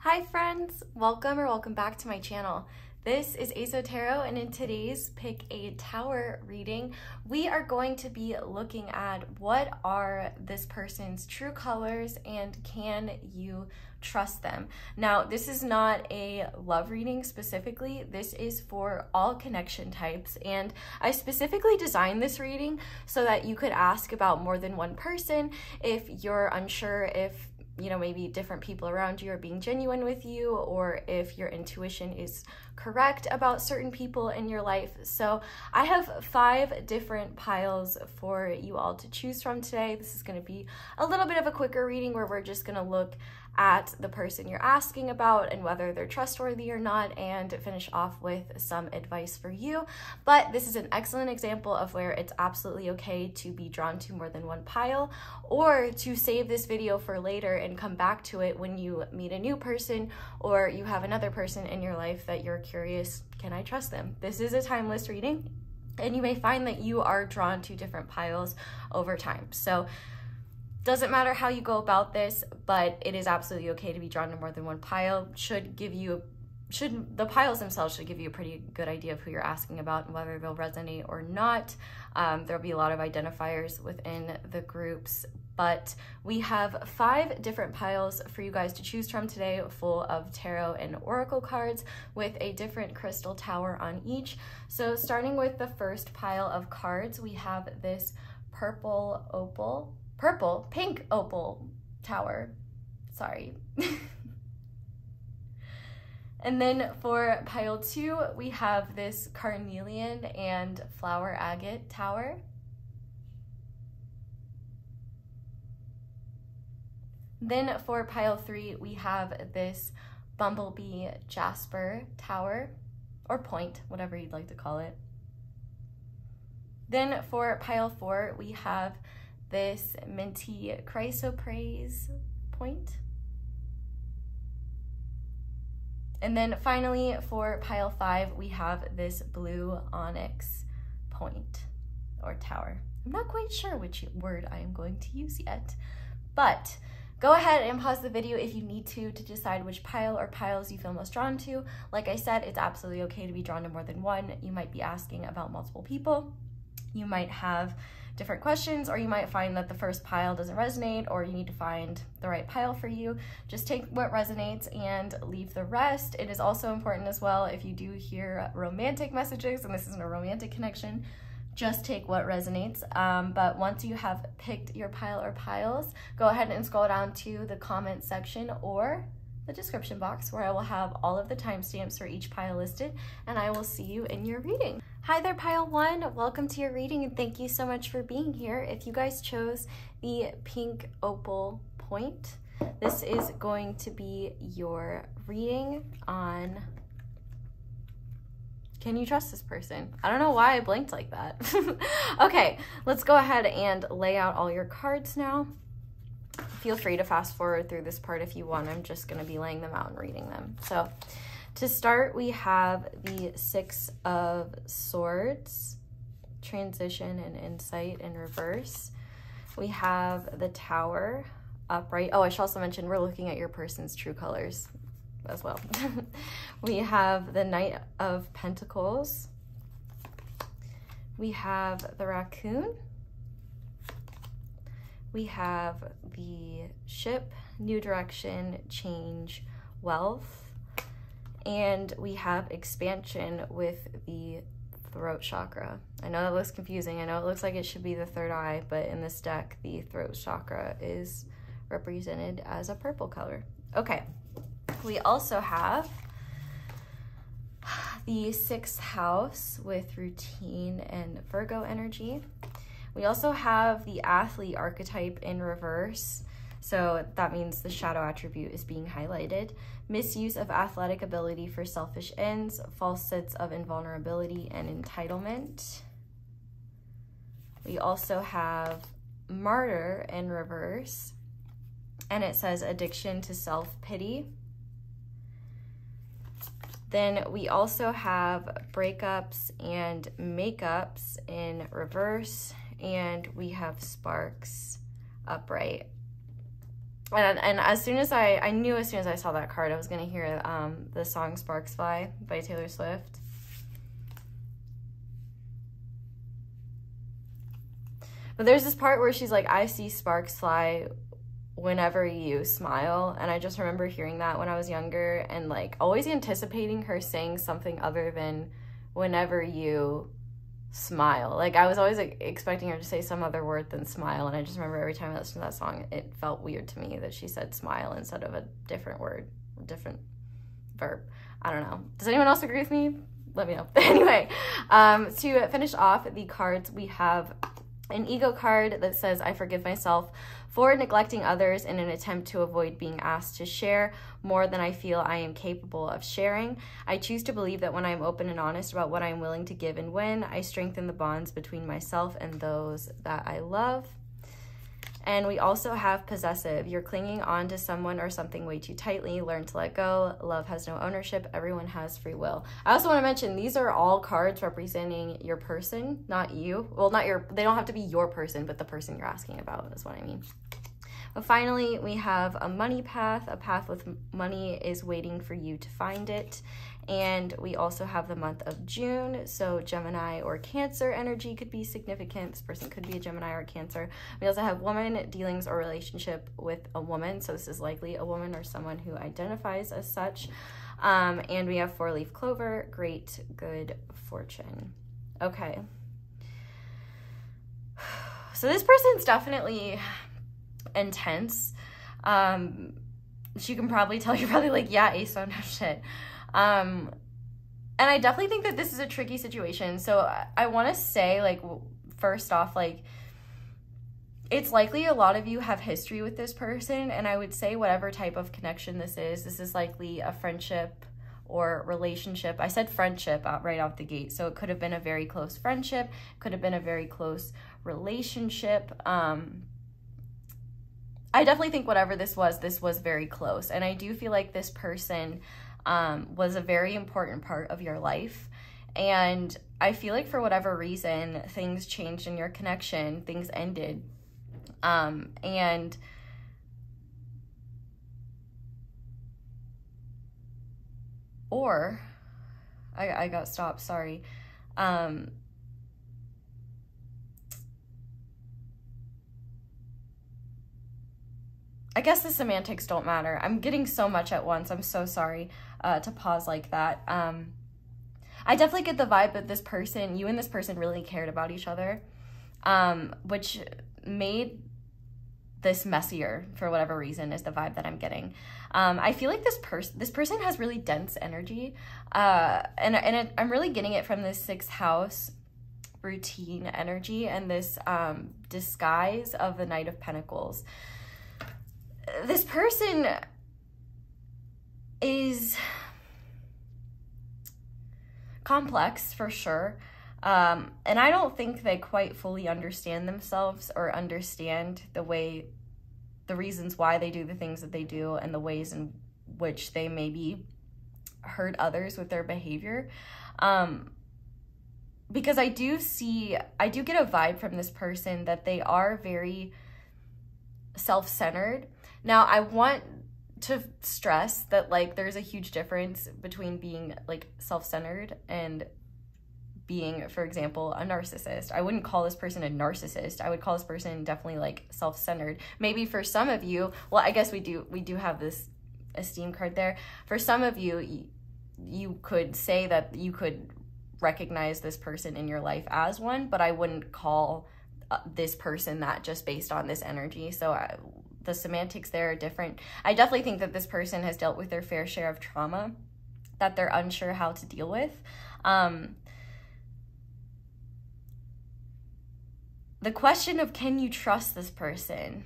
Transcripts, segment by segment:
Hi friends, welcome back to my channel. This is Xoxo Tarot, and in today's Pick a Tower reading, we are going to be looking at what are this person's true colors and can you trust them. Now, this is not a love reading specifically. This is for all connection types, and I specifically designed this reading so that you could ask about more than one person if you're unsure if maybe different people around you are being genuine with you, or if your intuition is correct about certain people in your life. So I have 5 different piles for you all to choose from today. This is going to be a little bit of a quicker reading where we're just going to look at the person you're asking about and whether they're trustworthy or not, and finish off with some advice for you. But this is an excellent example of where it's absolutely okay to be drawn to more than one pile, or to save this video for later and come back to it when you meet a new person or you have another person in your life that you're curious, can I trust them? This is a timeless reading, and you may find that you are drawn to different piles over time. So doesn't matter how you go about this, but it is absolutely okay to be drawn to more than one pile. The piles themselves should give you a pretty good idea of who you're asking about and whether they'll resonate or not. There'll be a lot of identifiers within the groups, but we have 5 different piles for you guys to choose from today, full of tarot and oracle cards with a different crystal tower on each. So starting with the first pile of cards, we have this pink opal tower, sorry. And then for pile 2, we have this carnelian and flower agate tower. Then for pile 3, we have this Bumblebee Jasper tower, or point, whatever you'd like to call it. Then for pile 4, we have this Minty Crysoprase point. And then finally for pile 5, we have this blue Onyx point or tower. I'm not quite sure which word I am going to use yet, but go ahead and pause the video if you need to decide which pile or piles you feel most drawn to. Like I said, it's absolutely okay to be drawn to more than one. You might be asking about multiple people. You might have different questions, or you might find that the first pile doesn't resonate, or you need to find the right pile for you. Just take what resonates and leave the rest. It is also important as well, if you do hear romantic messages, and this isn't a romantic connection, just take what resonates. But once you have picked your pile or piles, go ahead and scroll down to the comment section or the description box, where I will have all of the timestamps for each pile listed, and I will see you in your reading. Hi there, pile 1. Welcome to your reading, and thank you so much for being here. If you guys chose the pink opal point, this is going to be your reading on can you trust this person? I don't know why I blinked like that. Okay, let's go ahead and lay out all your cards now. Feel free to fast forward through this part if you want. I'm just going to be laying them out and reading them. So to start, we have the 6 of Swords, transition and insight in reverse. We have the Tower upright. Oh, I should also mention we're looking at your person's true colors as well. We have the Knight of Pentacles. We have the Raccoon. We have the Ship, New Direction, Change, Wealth. And we have Expansion with the Throat Chakra. I know that looks confusing. I know it looks like it should be the third eye, but in this deck, the Throat Chakra is represented as a purple color. Okay, we also have the 6th house with routine and Virgo energy. We also have the athlete archetype in reverse. So that means the shadow attribute is being highlighted. Misuse of athletic ability for selfish ends, false sense of invulnerability and entitlement. We also have martyr in reverse, and it says addiction to self-pity. Then we also have breakups and makeups in reverse, and we have sparks upright. And as soon as I knew as soon as I saw that card, I was going to hear the song Sparks Fly by Taylor Swift. But there's this part where she's like, I see sparks fly whenever you smile. And I just remember hearing that when I was younger and like always anticipating her saying something other than whenever you smile. Like I was always like expecting her to say some other word than smile. And I just remember every time I listened to that song, it felt weird to me that she said smile instead of a different word, different verb. I don't know. Does anyone else agree with me? Let me know. Anyway, to finish off the cards, we have an ego card that says, I forgive myself for neglecting others in an attempt to avoid being asked to share more than I feel I am capable of sharing. I choose to believe that when I am open and honest about what I am willing to give and when, I strengthen the bonds between myself and those that I love. And we also have possessive. You're clinging on to someone or something way too tightly. Learn to let go. Love has no ownership. Everyone has free will. I also want to mention these are all cards representing your person, not you. Well, not your, they don't have to be your person, but the person you're asking about is what I mean. But finally, we have a money path. A path with money is waiting for you to find it. And we also have the month of June, so Gemini or Cancer energy could be significant. This person could be a Gemini or Cancer. We also have woman, dealings or relationship with a woman, so this is likely a woman or someone who identifies as such. And we have four-leaf clover, great, good fortune. Okay. So this person's definitely intense. You can probably tell, you're probably like, yeah, ASO, no shit. And I definitely think that this is a tricky situation. So I want to say, like, first off, like, it's likely a lot of you have history with this person. And I would say whatever type of connection this is likely a friendship or relationship. I said friendship right out the gate. So it could have been a very close friendship, could have been a very close relationship. I definitely think whatever this was very close. And I do feel like this person was a very important part of your life. And I feel like for whatever reason, things changed in your connection, things ended. Or I got stopped, sorry. I guess the semantics don't matter. I'm getting so much at once. I'm so sorry to pause like that. I definitely get the vibe that this person, you and this person really cared about each other, which made this messier for whatever reason is the vibe that I'm getting. I feel like this person has really dense energy, and I'm really getting it from this 6th house routine energy and this disguise of the Knight of Pentacles. This person is complex for sure. And I don't think they quite fully understand themselves or understand the reasons why they do the things that they do and the ways in which they maybe hurt others with their behavior. Because I do get a vibe from this person that they are very self-centered. Now, I want to stress that, like, there's a huge difference between being, like, self-centered and being, for example, a narcissist. I wouldn't call this person a narcissist. I would call this person definitely, like, self-centered. Maybe for some of you, well, I guess we do have this esteem card there. For some of you, you could say that you could recognize this person in your life as one, but I wouldn't call this person that just based on this energy. So the semantics there are different. I definitely think that this person has dealt with their fair share of trauma that they're unsure how to deal with. The question of, can you trust this person?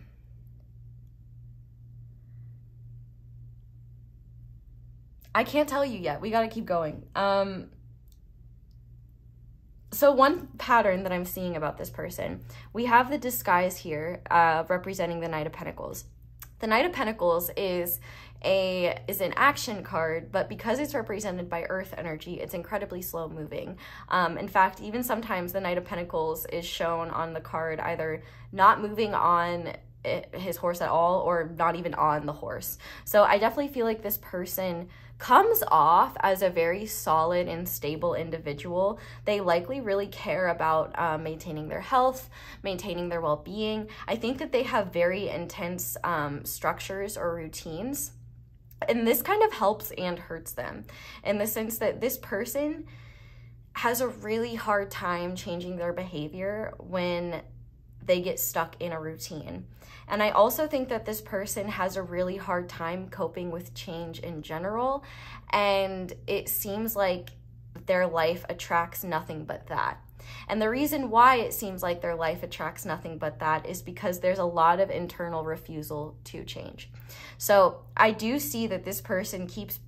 I can't tell you yet. We got to keep going. So one pattern that I'm seeing about this person, we have the disguise here representing the Knight of Pentacles. The Knight of Pentacles is an action card, but because it's represented by earth energy, it's incredibly slow moving. In fact, even sometimes the Knight of Pentacles is shown on the card either not moving on his horse at all, or not even on the horse. So I definitely feel like this person comes off as a very solid and stable individual. They likely really care about maintaining their health, maintaining their well-being. I think that they have very intense structures or routines, and this kind of helps and hurts them in the sense that this person has a really hard time changing their behavior when they get stuck in a routine. And I also think that this person has a really hard time coping with change in general, and it seems like their life attracts nothing but that. And the reason why it seems like their life attracts nothing but that is because there's a lot of internal refusal to change. So I do see that this person keeps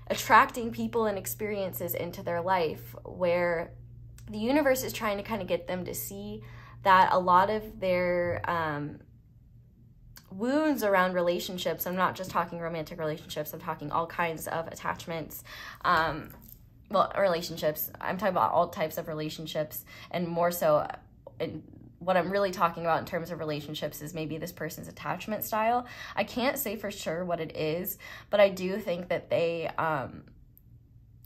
attracting people and experiences into their life where the universe is trying to kind of get them to see that a lot of their wounds around relationships, I'm not just talking romantic relationships, I'm talking all kinds of attachments, well, relationships, I'm talking about all types of relationships, and more so, what I'm really talking about in terms of relationships is maybe this person's attachment style. I can't say for sure what it is, but I do think that they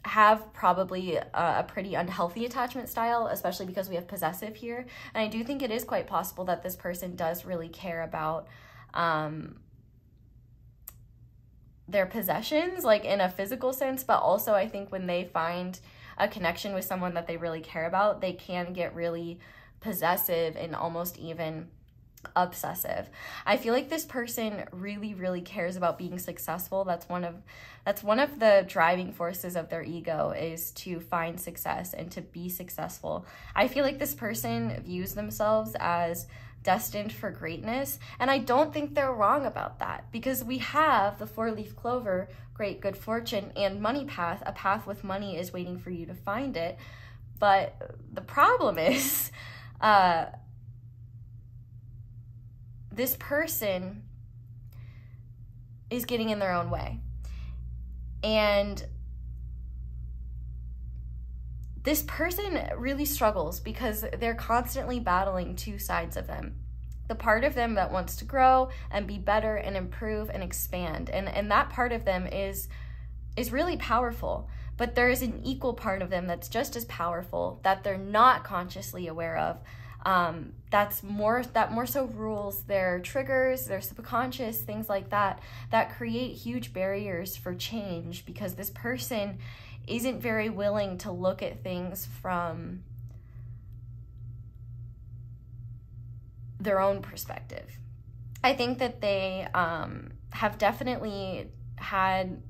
have probably a pretty unhealthy attachment style, especially because we have possessive here. And I do think it is quite possible that this person does really care about their possessions, like in a physical sense, but also I think when they find a connection with someone that they really care about, they can get really possessive and almost even obsessive. I feel like this person really cares about being successful. That's one of the driving forces of their ego, is to find success and to be successful. I feel like this person views themselves as destined for greatness, and I don't think they're wrong about that, because we have the 4-leaf clover, great good fortune, and money path. A path with money is waiting for you to find it. But the problem is this person is getting in their own way. And this person really struggles because they're constantly battling two sides of them. The part of them that wants to grow and be better and improve and expand. And that part of them is really powerful. But there is an equal part of them that's just as powerful that they're not consciously aware of. That more so rules their triggers, their subconscious, things like that create huge barriers for change, because this person isn't very willing to look at things from their own perspective. I think that they have definitely had,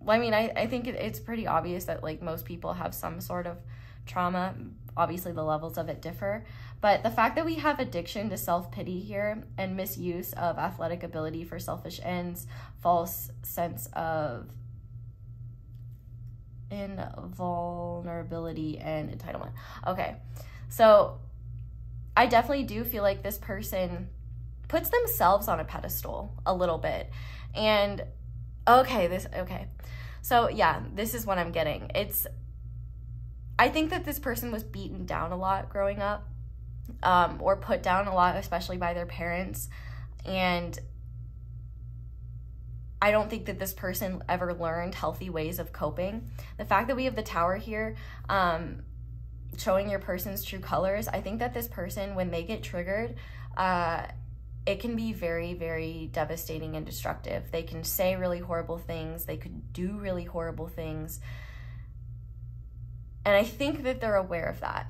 well, I mean, I think it's pretty obvious that like most people have some sort of trauma. Obviously the levels of it differ, but the fact that we have addiction to self-pity here and misuse of athletic ability for selfish ends, false sense of invulnerability and entitlement. Okay, so I definitely do feel like this person puts themselves on a pedestal a little bit. And okay, so yeah, this is what I'm getting. I think that this person was beaten down a lot growing up, or put down a lot, especially by their parents. And I don't think that this person ever learned healthy ways of coping. The fact that we have the Tower here, showing your person's true colors, I think that this person, when they get triggered, it can be very devastating and destructive. They can say really horrible things. They could do really horrible things. And I think that they're aware of that.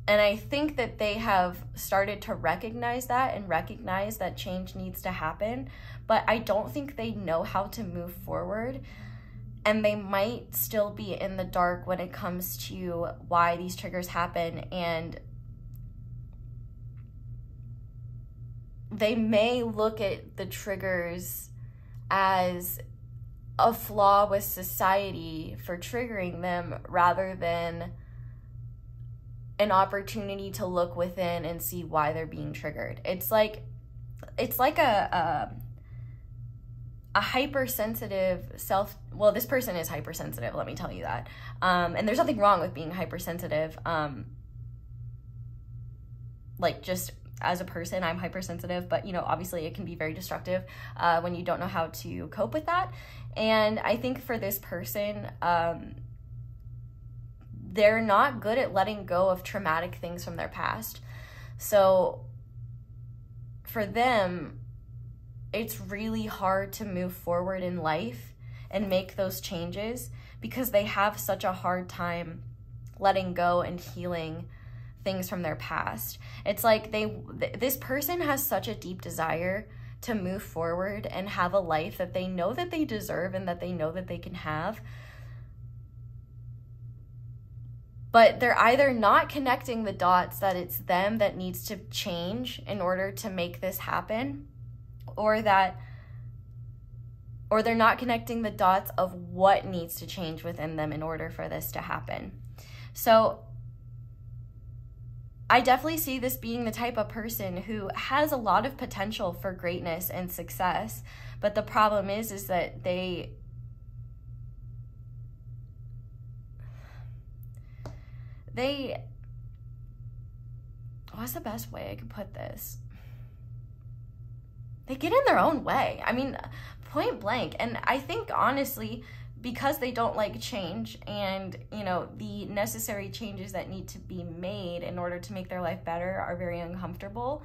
And I think that they have started to recognize that and recognize that change needs to happen. But I don't think they know how to move forward. And they might still be in the dark when it comes to why these triggers happen. And they may look at the triggers as a flaw with society for triggering them, rather than an opportunity to look within and see why they're being triggered. It's like a hypersensitive well, this person is hypersensitive, let me tell you that. And there's nothing wrong with being hypersensitive. like just as a person, I'm hypersensitive, but you know, obviously it can be very destructive when you don't know how to cope with that. And I think for this person, they're not good at letting go of traumatic things from their past. So for them, it's really hard to move forward in life and make those changes because they have such a hard time letting go and healing things from their past. It's like this person has such a deep desire to move forward and have a life that they know that they deserve and that they know that they can have. But they're either not connecting the dots that it's them that needs to change in order to make this happen, or they're not connecting the dots of what needs to change within them in order for this to happen. So I definitely see this being the type of person who has a lot of potential for greatness and success, but the problem is that what's the best way I could put this? They get in their own way. I mean, point blank. And I think honestly, because they don't like change and, you know, the necessary changes that need to be made in order to make their life better are very uncomfortable,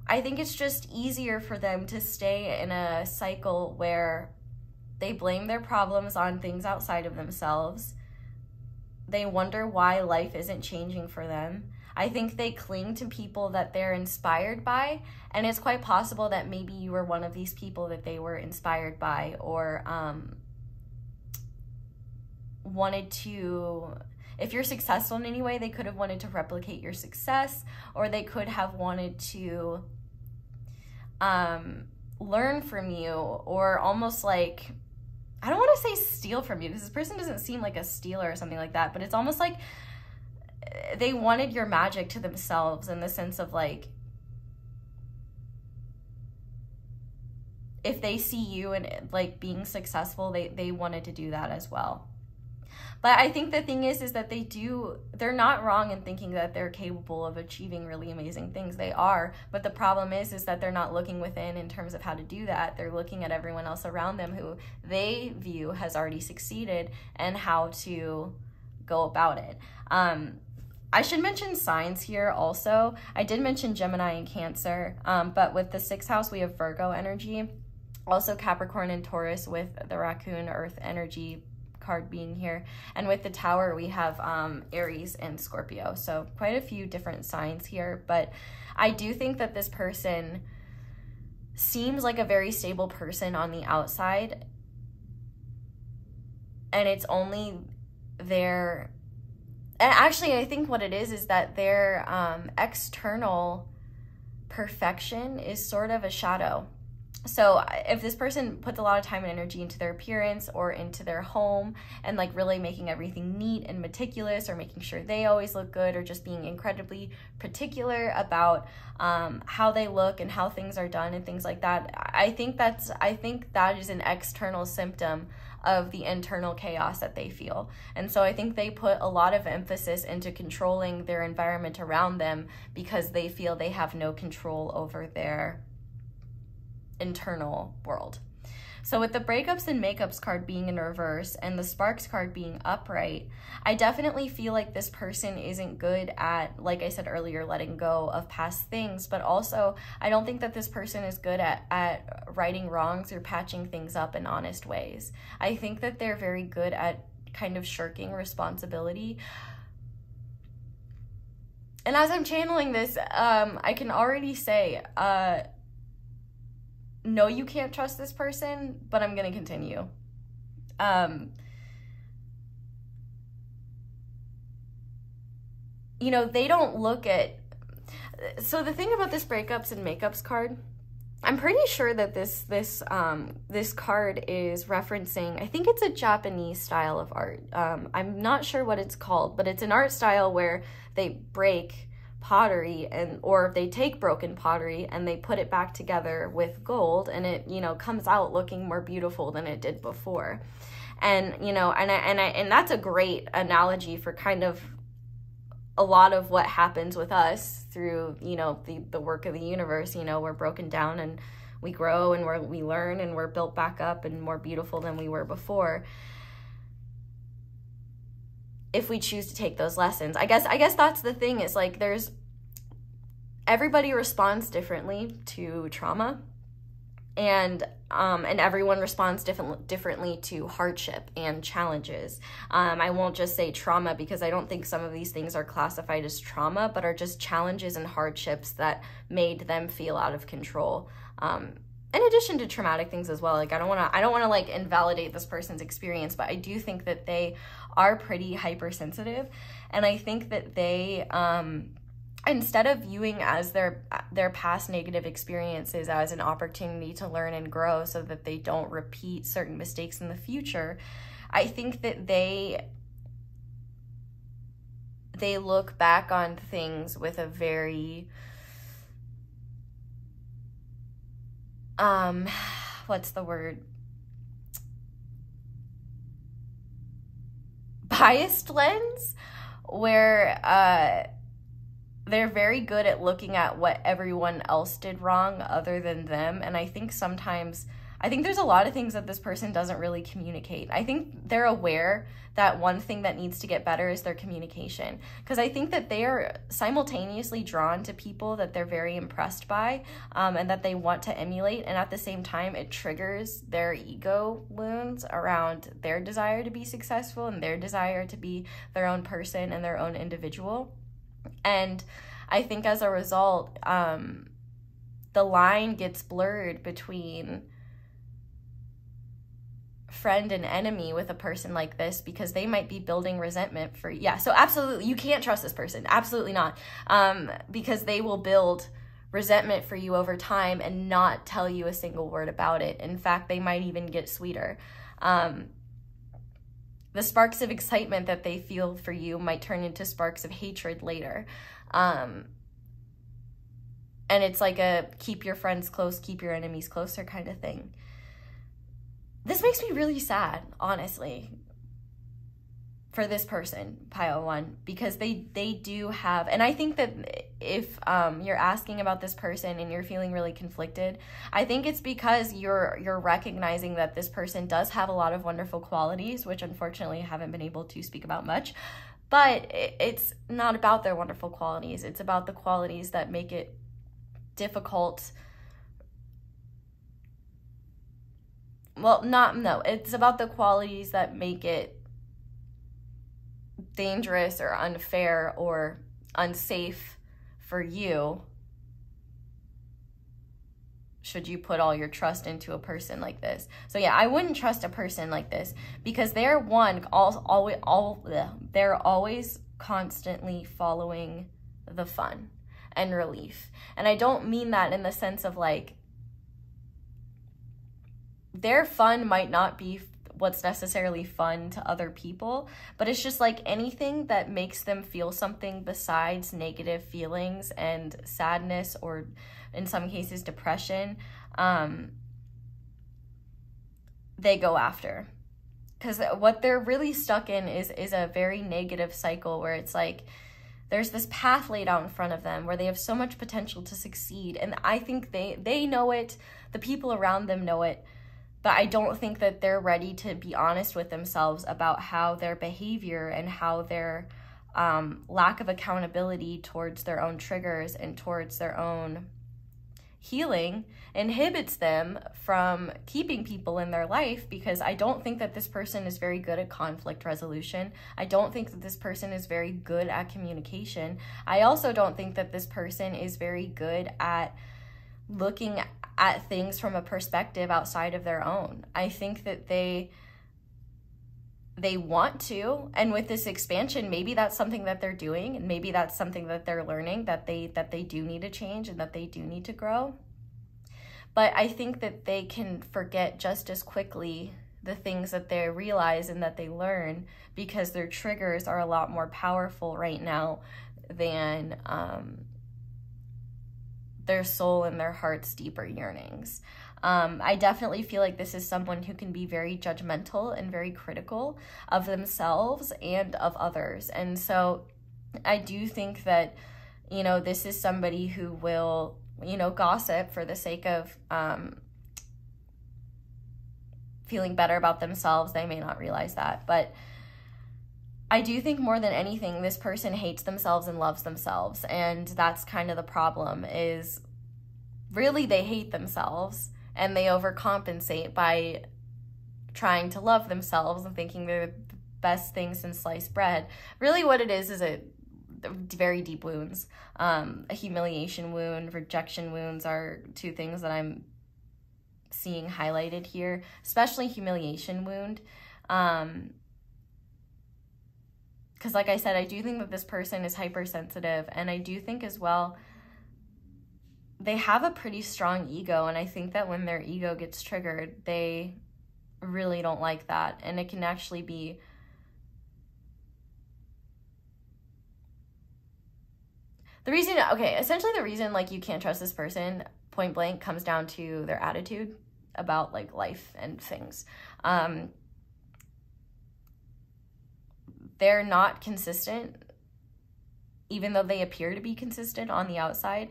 I think it's just easier for them to stay in a cycle where they blame their problems on things outside of themselves. They wonder why life isn't changing for them. I think they cling to people that they're inspired by, and it's quite possible that maybe you were one of these people that they were inspired by, or wanted to, if you're successful in any way, they could have wanted to replicate your success, or they could have wanted to learn from you, or almost like, I don't want to say steal from you, because this person doesn't seem like a stealer or something like that, but it's almost like they wanted your magic to themselves, in the sense of like, if they see you and like being successful, they wanted to do that as well. But I think the thing is that they're not wrong in thinking that they're capable of achieving really amazing things. They are, but the problem is that they're not looking within in terms of how to do that. They're looking at everyone else around them who they view has already succeeded and how to go about it. I should mention signs here also. I did mention Gemini and Cancer, but with the 6th house, we have Virgo energy, also Capricorn and Taurus with the raccoon earth energy card being here, and with the Tower we have Aries and Scorpio, so quite a few different signs here. But I do think that this person seems like a very stable person on the outside, and it's only their, and actually I think what it is that their external perfection is sort of a shadow. So if this person puts a lot of time and energy into their appearance or into their home and like really making everything neat and meticulous, or making sure they always look good, or just being incredibly particular about how they look and how things are done and things like that, I think that is an external symptom of the internal chaos that they feel. And so I think they put a lot of emphasis into controlling their environment around them because they feel they have no control over their internal world. So with the breakups and makeups card being in reverse and the sparks card being upright, I definitely feel like this person isn't good at, like I said earlier, letting go of past things, but also I don't think that this person is good at righting wrongs or patching things up in honest ways. I think that they're very good at kind of shirking responsibility. And as I'm channeling this, I can already say, no, you can't trust this person, but I'm going to continue. You know, they don't look at, so the thing about this breakups and makeups card, I'm pretty sure that this card is referencing, I think it's a Japanese style of art. I'm not sure what it's called, but it's an art style where they break pottery, or they take broken pottery and they put it back together with gold, and it, you know, comes out looking more beautiful than it did before. And, you know, and that's a great analogy for kind of a lot of what happens with us through, you know, the work of the universe, you know, we're broken down and we grow and we learn and we're built back up and more beautiful than we were before, if we choose to take those lessons. I guess that's the thing, is like everybody responds differently to trauma, and everyone responds differently to hardship and challenges. I won't just say trauma, because I don't think some of these things are classified as trauma, but are just challenges and hardships that made them feel out of control. In addition to traumatic things as well. Like, I don't want to like invalidate this person's experience, but I do think that they are pretty hypersensitive, and I think that they, instead of viewing as their past negative experiences as an opportunity to learn and grow so that they don't repeat certain mistakes in the future, I think that they look back on things with a very, what's the word? Biased lens, where, they're very good at looking at what everyone else did wrong other than them. And I think there's a lot of things that this person doesn't really communicate. I think they're aware that one thing that needs to get better is their communication. Because I think that they are simultaneously drawn to people that they're very impressed by, and that they want to emulate. And at the same time, it triggers their ego wounds around their desire to be successful and their desire to be their own person and their own individual. And I think as a result, the line gets blurred between friend and enemy with a person like this, because they might be building resentment for, so absolutely, you can't trust this person. Absolutely not. Because they will build resentment for you over time and not tell you a single word about it. In fact, they might even get sweeter. The sparks of excitement that they feel for you might turn into sparks of hatred later. And it's like a keep your friends close, keep your enemies closer kind of thing. This makes me really sad, honestly, for this person, Pile 1, because they do have, and I think that if you're asking about this person and you're feeling really conflicted, I think it's because you're recognizing that this person does have a lot of wonderful qualities, which unfortunately I haven't been able to speak about much, but it's not about their wonderful qualities. It's about the qualities that make it difficult. Well, it's about the qualities that make it dangerous or unfair or unsafe for you should you put all your trust into a person like this. So yeah, I wouldn't trust a person like this, because they're they're always constantly following the fun and relief. And I don't mean that in the sense of like, their fun might not be what's necessarily fun to other people, but it's just like anything that makes them feel something besides negative feelings and sadness, or in some cases depression, they go after. Because what they're really stuck in is a very negative cycle where it's like there's this path laid out in front of them where they have so much potential to succeed, and I think they know it, the people around them know it, but I don't think that they're ready to be honest with themselves about how their behavior and how their lack of accountability towards their own triggers and towards their own healing inhibits them from keeping people in their life, because I don't think that this person is very good at conflict resolution. I don't think that this person is very good at communication. I also don't think that this person is very good at looking at things from a perspective outside of their own. I think that they want to, and with this expansion, maybe that's something that they're doing, and maybe that's something that they're learning, that they do need to change and that they do need to grow. But I think that they can forget just as quickly the things that they realize and that they learn, because their triggers are a lot more powerful right now than their soul and their heart's deeper yearnings. I definitely feel like this is someone who can be very judgmental and very critical of themselves and of others. And so I do think that, you know, this is somebody who will, you know, gossip for the sake of feeling better about themselves. They may not realize that, but I do think more than anything, this person hates themselves and loves themselves. And that's kind of the problem, is really they hate themselves and they overcompensate by trying to love themselves and thinking they're the best thing since sliced bread. Really what it is a very deep wounds. A humiliation wound, rejection wounds are two things that I'm seeing highlighted here, especially humiliation wound. Because like I said, I do think that this person is hypersensitive, and I do think as well they have a pretty strong ego, and I think that when their ego gets triggered, they really don't like that, and it can actually be the reason, okay, essentially the reason like you can't trust this person point blank comes down to their attitude about like life and things. They're not consistent, even though they appear to be consistent on the outside.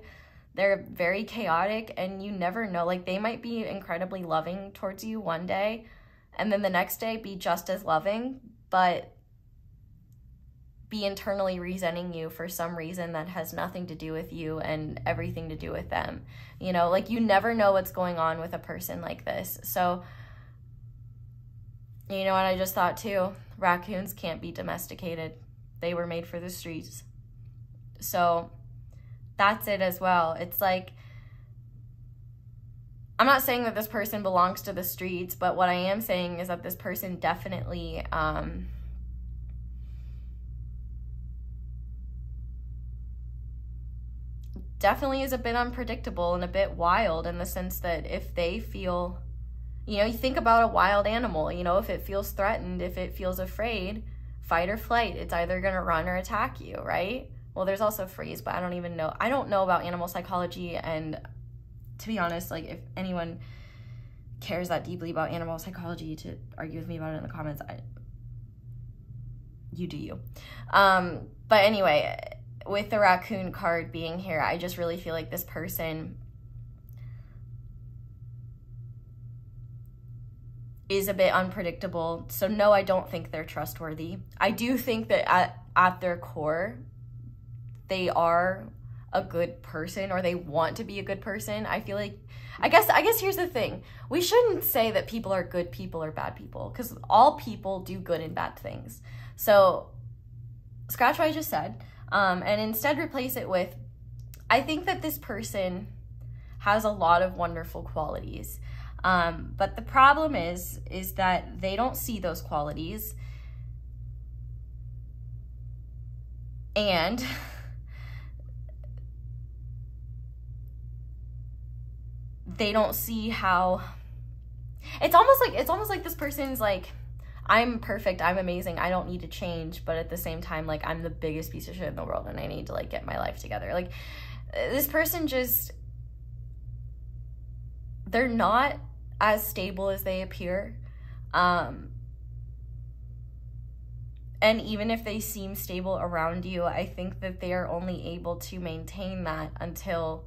They're very chaotic, and you never know. Like, they might be incredibly loving towards you one day, and then the next day be just as loving, but be internally resenting you for some reason that has nothing to do with you and everything to do with them. You know, like, you never know what's going on with a person like this. So, you know what I just thought too? Raccoons can't be domesticated. They were made for the streets. So that's it as well. It's like, I'm not saying that this person belongs to the streets, but what I am saying is that this person definitely is a bit unpredictable and a bit wild, in the sense that if they feel, you know, you think about a wild animal, you know, if it feels threatened, if it feels afraid, fight or flight, it's either going to run or attack you, right? Well, there's also freeze, but I don't even know. I don't know about animal psychology, and to be honest, like, if anyone cares that deeply about animal psychology to argue with me about it in the comments, you do you. But anyway, with the raccoon card being here, I just really feel like this person is a bit unpredictable. So no, I don't think they're trustworthy. I do think that at their core, they are a good person, or they want to be a good person. I feel like, I guess here's the thing. We shouldn't say that people are good people or bad people, because all people do good and bad things. So scratch what I just said, and instead replace it with, I think that this person has a lot of wonderful qualities. But the problem is that they don't see those qualities, and they don't see how, it's almost like this person's like, I'm perfect, I'm amazing, I don't need to change, but at the same time, like, I'm the biggest piece of shit in the world and I need to like get my life together. Like, this person just, they're not as stable as they appear. And even if they seem stable around you, I think that they are only able to maintain that until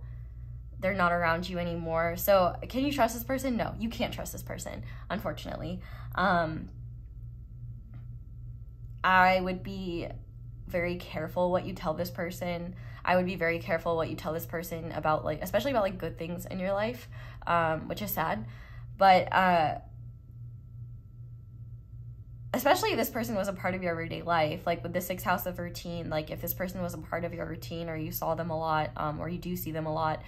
they're not around you anymore. So can you trust this person? No, you can't trust this person, unfortunately. I would be very careful what you tell this person. I would be very careful what you tell this person about, like, especially about like good things in your life, which is sad. But especially if this person was a part of your everyday life, like with the 6th house of routine, like if this person was a part of your routine, or you saw them a lot, or you do see them a lot,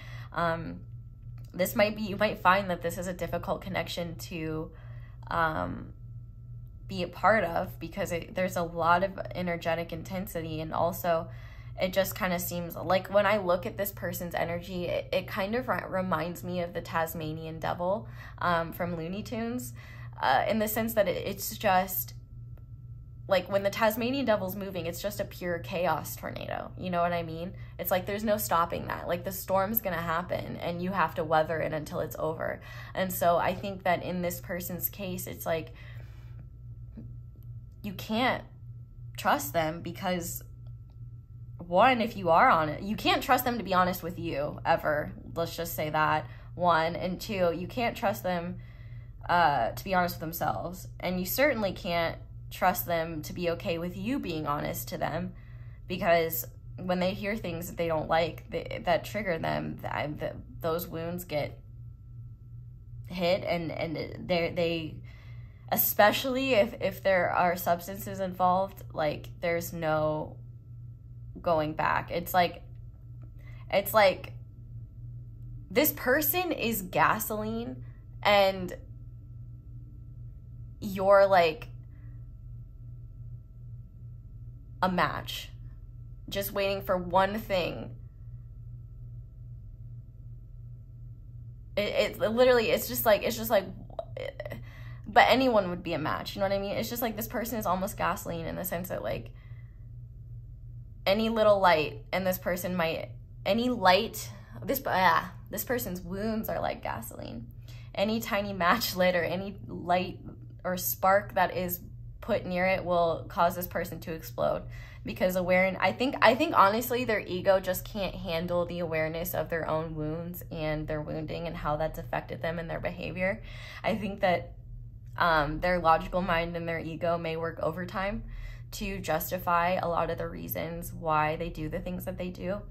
this might be, you might find that this is a difficult connection to be a part of, because there's a lot of energetic intensity, and also it just kind of seems like, when I look at this person's energy, it kind of reminds me of the Tasmanian devil from Looney Tunes, in the sense that it's just like, when the Tasmanian devil's moving, it's just a pure chaos tornado. You know what I mean? It's like, there's no stopping that. Like, the storm's gonna happen and you have to weather it until it's over. And so I think that in this person's case, it's like, you can't trust them, because one, if you are honest, you can't trust them to be honest with you ever. Let's just say that, one. And two, you can't trust them to be honest with themselves. And you certainly can't trust them to be okay with you being honest to them, because when they hear things that they don't like, that trigger them, those wounds get hit, and they especially if there are substances involved, like, there's no going back. It's like this person is gasoline, and you're like a match, just waiting for one thing. It literally, it's just like, but anyone would be a match, you know what I mean? It's just like this person is almost gasoline, in the sense that, like, any little light, and this person might, this person's wounds are like gasoline. Any tiny match lit or any light or spark that is put near it will cause this person to explode, because I think honestly their ego just can't handle the awareness of their own wounds and their wounding and how that's affected them and their behavior. I think that their logical mind and their ego may work overtime to justify a lot of the reasons why they do the things that they do.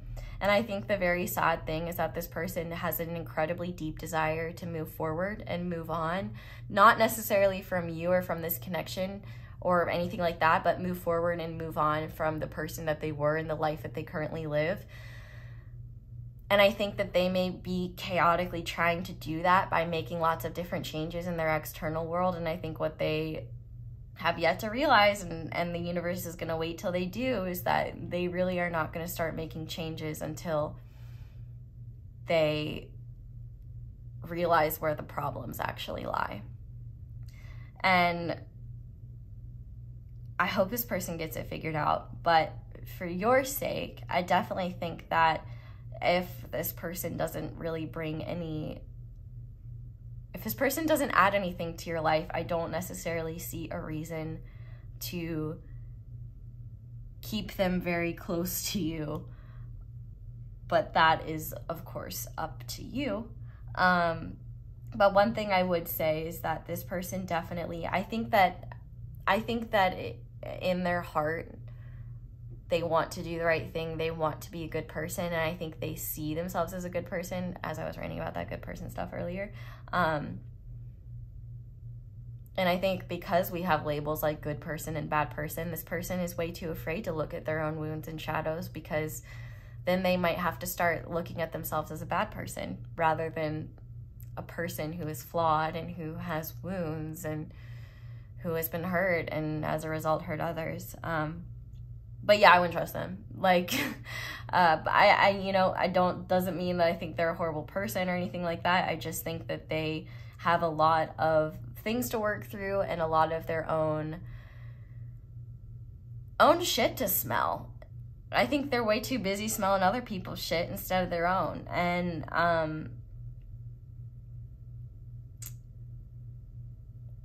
And I think the very sad thing is that this person has an incredibly deep desire to move forward and move on, not necessarily from you or from this connection or anything like that, but move forward and move on from the person that they were and the life that they currently live. And I think that they may be chaotically trying to do that by making lots of different changes in their external world. And I think what they have yet to realize, and the universe is going to wait till they do, is that they really are not going to start making changes until they realize where the problems actually lie. And I hope this person gets it figured out. But for your sake, I definitely think that if this person doesn't really bring any, if this person doesn't add anything to your life, I don't necessarily see a reason to keep them very close to you. But that is, of course, up to you. But one thing I would say is that this person definitely, I think that in their heart, they want to do the right thing. They want to be a good person. And I think they see themselves as a good person, as I was writing about that good person stuff earlier. And I think because we have labels like good person and bad person, this person is way too afraid to look at their own wounds and shadows, because then they might have to start looking at themselves as a bad person rather than a person who is flawed and who has wounds and who has been hurt and as a result hurt others. But yeah, I wouldn't trust them. Like, doesn't mean that I think they're a horrible person or anything like that. I just think that they have a lot of things to work through and a lot of their own shit to smell. I think they're way too busy smelling other people's shit instead of their own. And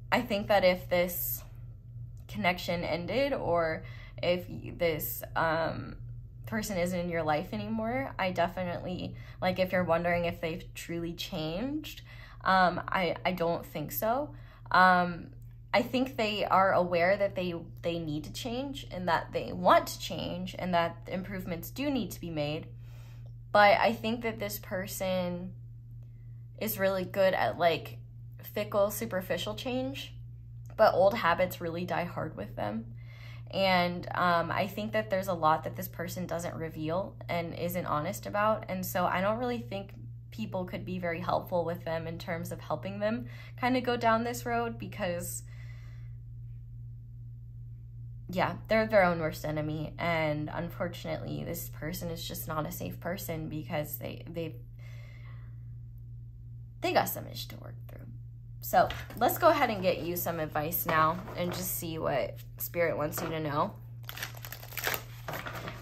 I think that if this connection ended, or if this person isn't in your life anymore, I definitely, like, if you're wondering if they've truly changed, I don't think so. I think they are aware that they need to change and that they want to change and that improvements do need to be made. But I think that this person is really good at, like, fickle, superficial change, but old habits really die hard with them. And I think that there's a lot that this person doesn't reveal and isn't honest about. And so I don't really think people could be very helpful with them in terms of helping them kind of go down this road, because, yeah, they're their own worst enemy. And unfortunately, this person is just not a safe person, because they got some ish to work through. So let's go ahead and get you some advice now and just see what Spirit wants you to know.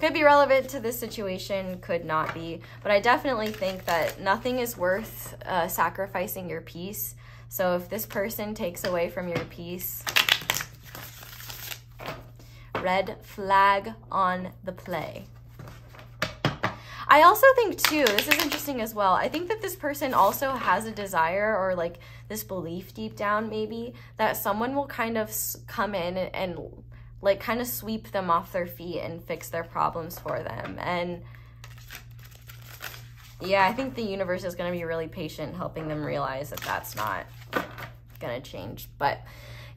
Could be relevant to this situation, could not be. But I definitely think that nothing is worth sacrificing your peace. So if this person takes away from your peace, red flag on the play. I also think too, this is interesting as well, I think that this person also has a desire or like this belief deep down maybe that someone will kind of come in and like kind of sweep them off their feet and fix their problems for them. And yeah, I think the universe is going to be really patient helping them realize that that's not going to change. But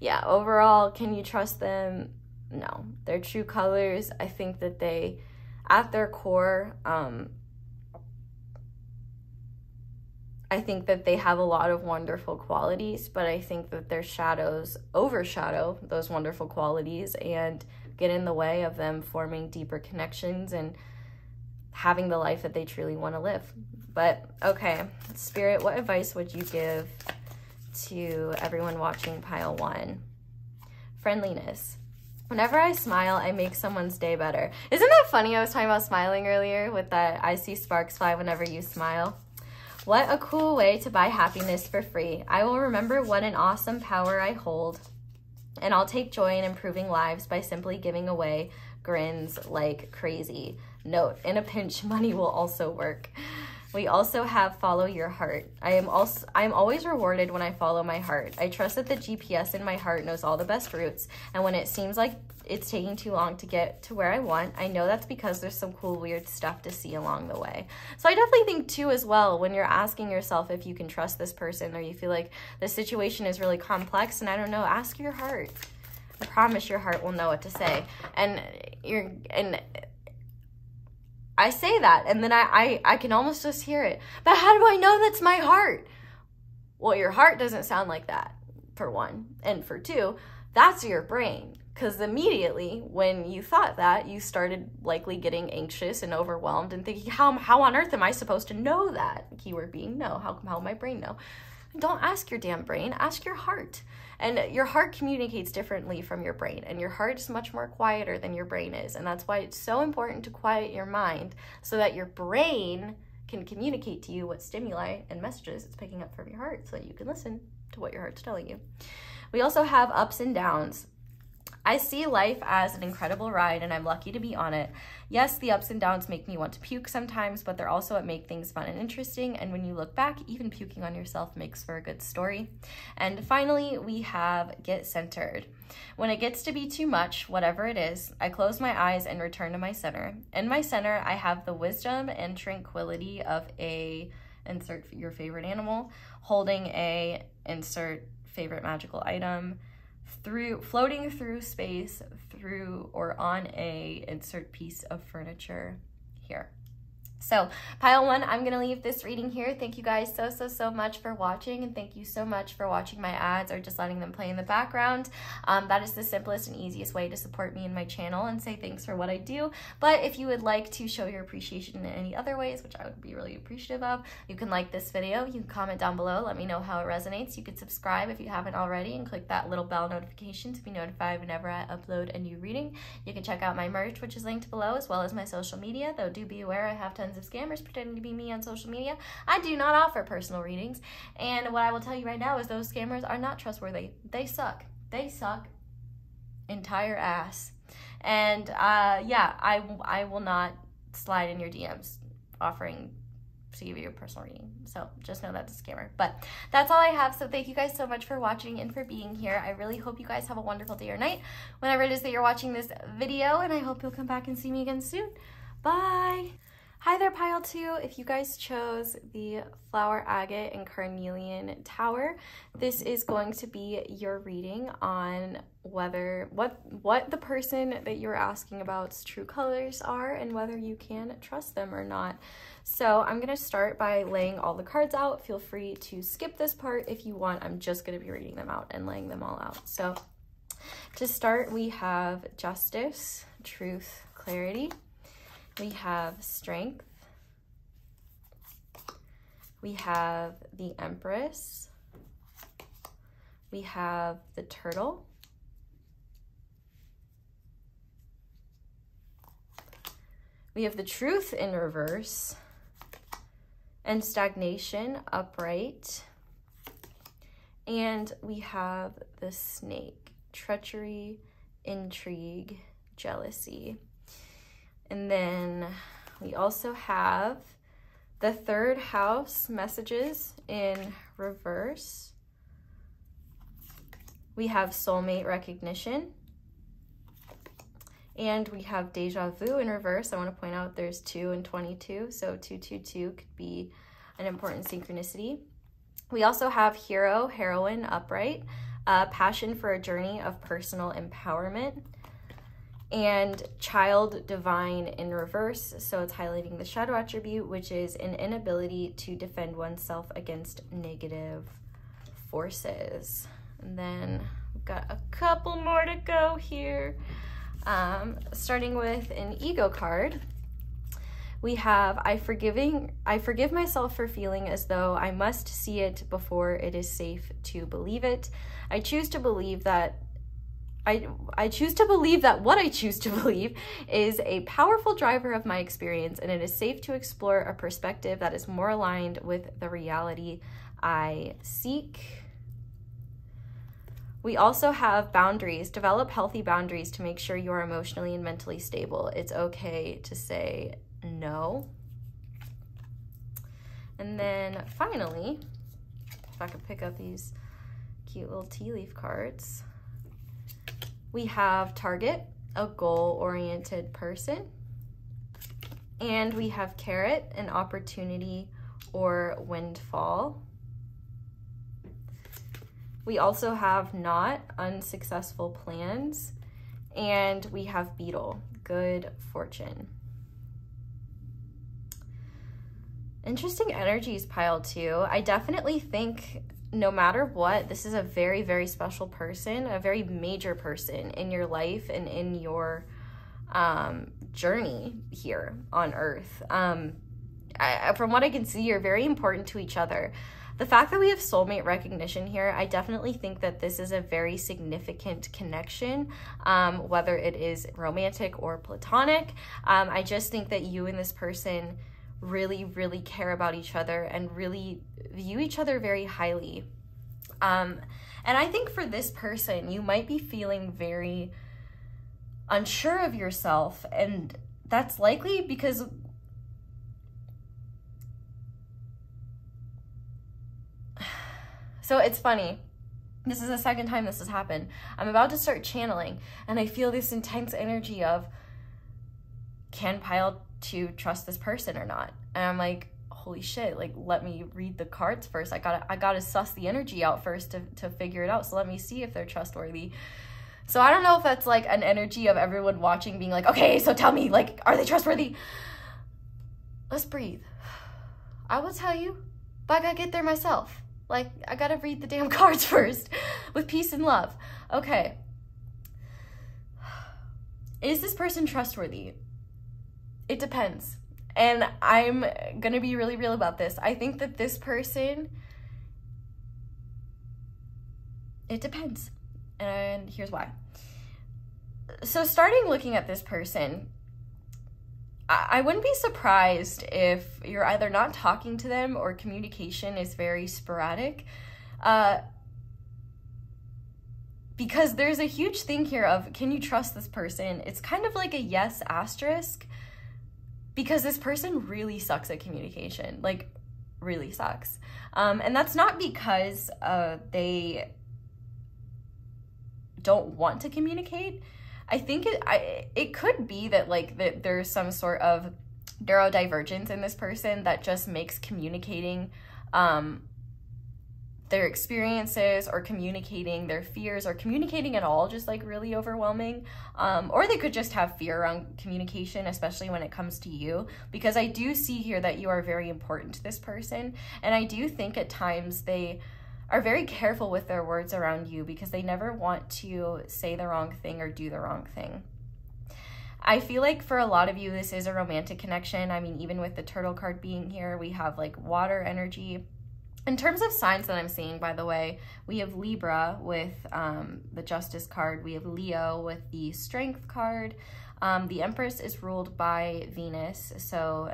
yeah, overall, can you trust them? No. Their true colors, I think that they, at their core, I think that they have a lot of wonderful qualities, but I think that their shadows overshadow those wonderful qualities and get in the way of them forming deeper connections and having the life that they truly want to live. But okay, Spirit, what advice would you give to everyone watching pile 1? Friendliness. Whenever I smile, I make someone's day better. Isn't that funny? I was talking about smiling earlier with that I see sparks fly whenever you smile. What a cool way to buy happiness for free. I will remember what an awesome power I hold, and I'll take joy in improving lives by simply giving away grins like crazy. Note, in a pinch, money will also work. We also have follow your heart. I am always rewarded when I follow my heart. I trust that the GPS in my heart knows all the best routes, and when it seems like it's taking too long to get to where I want, I know that's because there's some cool, weird stuff to see along the way. So I definitely think too as well, when you're asking yourself if you can trust this person or you feel like the situation is really complex and I don't know, ask your heart. I promise your heart will know what to say. And I say that, and then I can almost just hear it. But how do I know that's my heart? Well, your heart doesn't sound like that, for one. And for two, that's your brain. Because immediately when you thought that, you started likely getting anxious and overwhelmed and thinking, how on earth am I supposed to know that? Keyword being no. How will my brain know? Don't ask your damn brain. Ask your heart. And your heart communicates differently from your brain. And your heart is much more quieter than your brain is. And that's why it's so important to quiet your mind so that your brain can communicate to you what stimuli and messages it's picking up from your heart so that you can listen to what your heart's telling you. We also have ups and downs. I see life as an incredible ride and I'm lucky to be on it. Yes, the ups and downs make me want to puke sometimes, but they're also what make things fun and interesting. And when you look back, even puking on yourself makes for a good story. And finally, we have get centered. When it gets to be too much, whatever it is, I close my eyes and return to my center. In my center, I have the wisdom and tranquility of a, insert your favorite animal, holding a, insert favorite magical item, floating through space, through or on a insert piece of furniture here. So pile 1, I'm going to leave this reading here. Thank you guys so much for watching, and thank you so much for watching my ads or just letting them play in the background. That is the simplest and easiest way to support me and my channel and say thanks for what I do. But if you would like to show your appreciation in any other ways, which I would be really appreciative of, you can like this video, you can comment down below, let me know how it resonates. You can subscribe if you haven't already and click that little bell notification to be notified whenever I upload a new reading. You can check out my merch, which is linked below, as well as my social media, though do be aware I have tons of scammers pretending to be me on social media. I do not offer personal readings, and what I will tell you right now is those scammers are not trustworthy. They suck. They suck entire ass. And yeah, I will not slide in your DMs offering to give you a personal reading. So just know that's a scammer. But that's all I have. So thank you guys so much for watching and for being here. I really hope you guys have a wonderful day or night whenever it is that you're watching this video, and I hope you'll come back and see me again soon. Bye. Hi there, pile 2. If you guys chose the Flower Agate and Carnelian Tower, this is going to be your reading on whether what the person that you're asking about's true colors are and whether you can trust them or not. So I'm going to start by laying all the cards out. Feel free to skip this part if you want. I'm just going to be reading them out and laying them all out. So to start, we have Justice, Truth, Clarity. We have Strength. We have the Empress. We have the Turtle. We have the Truth in reverse. And Stagnation upright. And we have the Snake, Treachery, Intrigue, Jealousy. And then We also have the third house messages in reverse. We have soulmate recognition. And we have deja vu in reverse. I want to point out there's 2 and 22, so 222 could be an important synchronicity. We also have hero, heroine upright, passion for a journey of personal empowerment, and child divine in reverse. So it's highlighting the shadow attribute, which is an inability to defend oneself against negative forces. And then we've got a couple more to go here. Starting with an ego card, we have, I forgive myself for feeling as though I must see it before it is safe to believe it. I choose to believe that I choose to believe that what I choose to believe is a powerful driver of my experience, and it is safe to explore a perspective that is more aligned with the reality I seek. We also have boundaries. Develop healthy boundaries to make sure you are emotionally and mentally stable. It's okay to say no. And then finally, if I could pick up these cute little tea leaf cards, we have target, a goal-oriented person. And we have carrot, an opportunity or windfall. We also have not, unsuccessful plans, and we have beetle, good fortune. Interesting energies piled too. I definitely think no matter what, this is a very, very special person, a very major person in your life and in your journey here on Earth. From what I can see, you're very important to each other. The fact that we have soulmate recognition here, I definitely think that this is a very significant connection, whether it is romantic or platonic. I just think that you and this person really, really care about each other and really view each other very highly. And I think for this person, you might be feeling very unsure of yourself, and that's likely because so it's funny. This is the second time this has happened. I'm about to start channeling, and I feel this intense energy of, can Pile 2 trust this person or not? And I'm like, holy shit, like, let me read the cards first. I gotta suss the energy out first to figure it out. So let me see if they're trustworthy. So I don't know if that's like an energy of everyone watching being like, okay, so tell me, like, are they trustworthy? Let's breathe. I will tell you, but I gotta get there myself. Like, I gotta read the damn cards first with peace and love. Okay. Is this person trustworthy? It depends. And I'm gonna be really real about this. I think that this person, it depends. And here's why. So starting looking at this person, I wouldn't be surprised if you're either not talking to them or communication is very sporadic. Because there's a huge thing here of, can you trust this person? It's kind of like a yes asterisk, because this person really sucks at communication, like really sucks. And that's not because they don't want to communicate. I think it could be that that there's some sort of neurodivergence in this person that just makes communicating their experiences or communicating their fears or communicating at all just like really overwhelming. Or they could just have fear around communication, especially when it comes to you, because I do see here that you are very important to this person. And I do think at times they are very careful with their words around you because they never want to say the wrong thing or do the wrong thing. I feel like for a lot of you, this is a romantic connection. I mean, even with the turtle card being here, we have like water energy. In terms of signs that I'm seeing, by the way, we have Libra with the Justice card. We have Leo with the Strength card. The Empress is ruled by Venus. So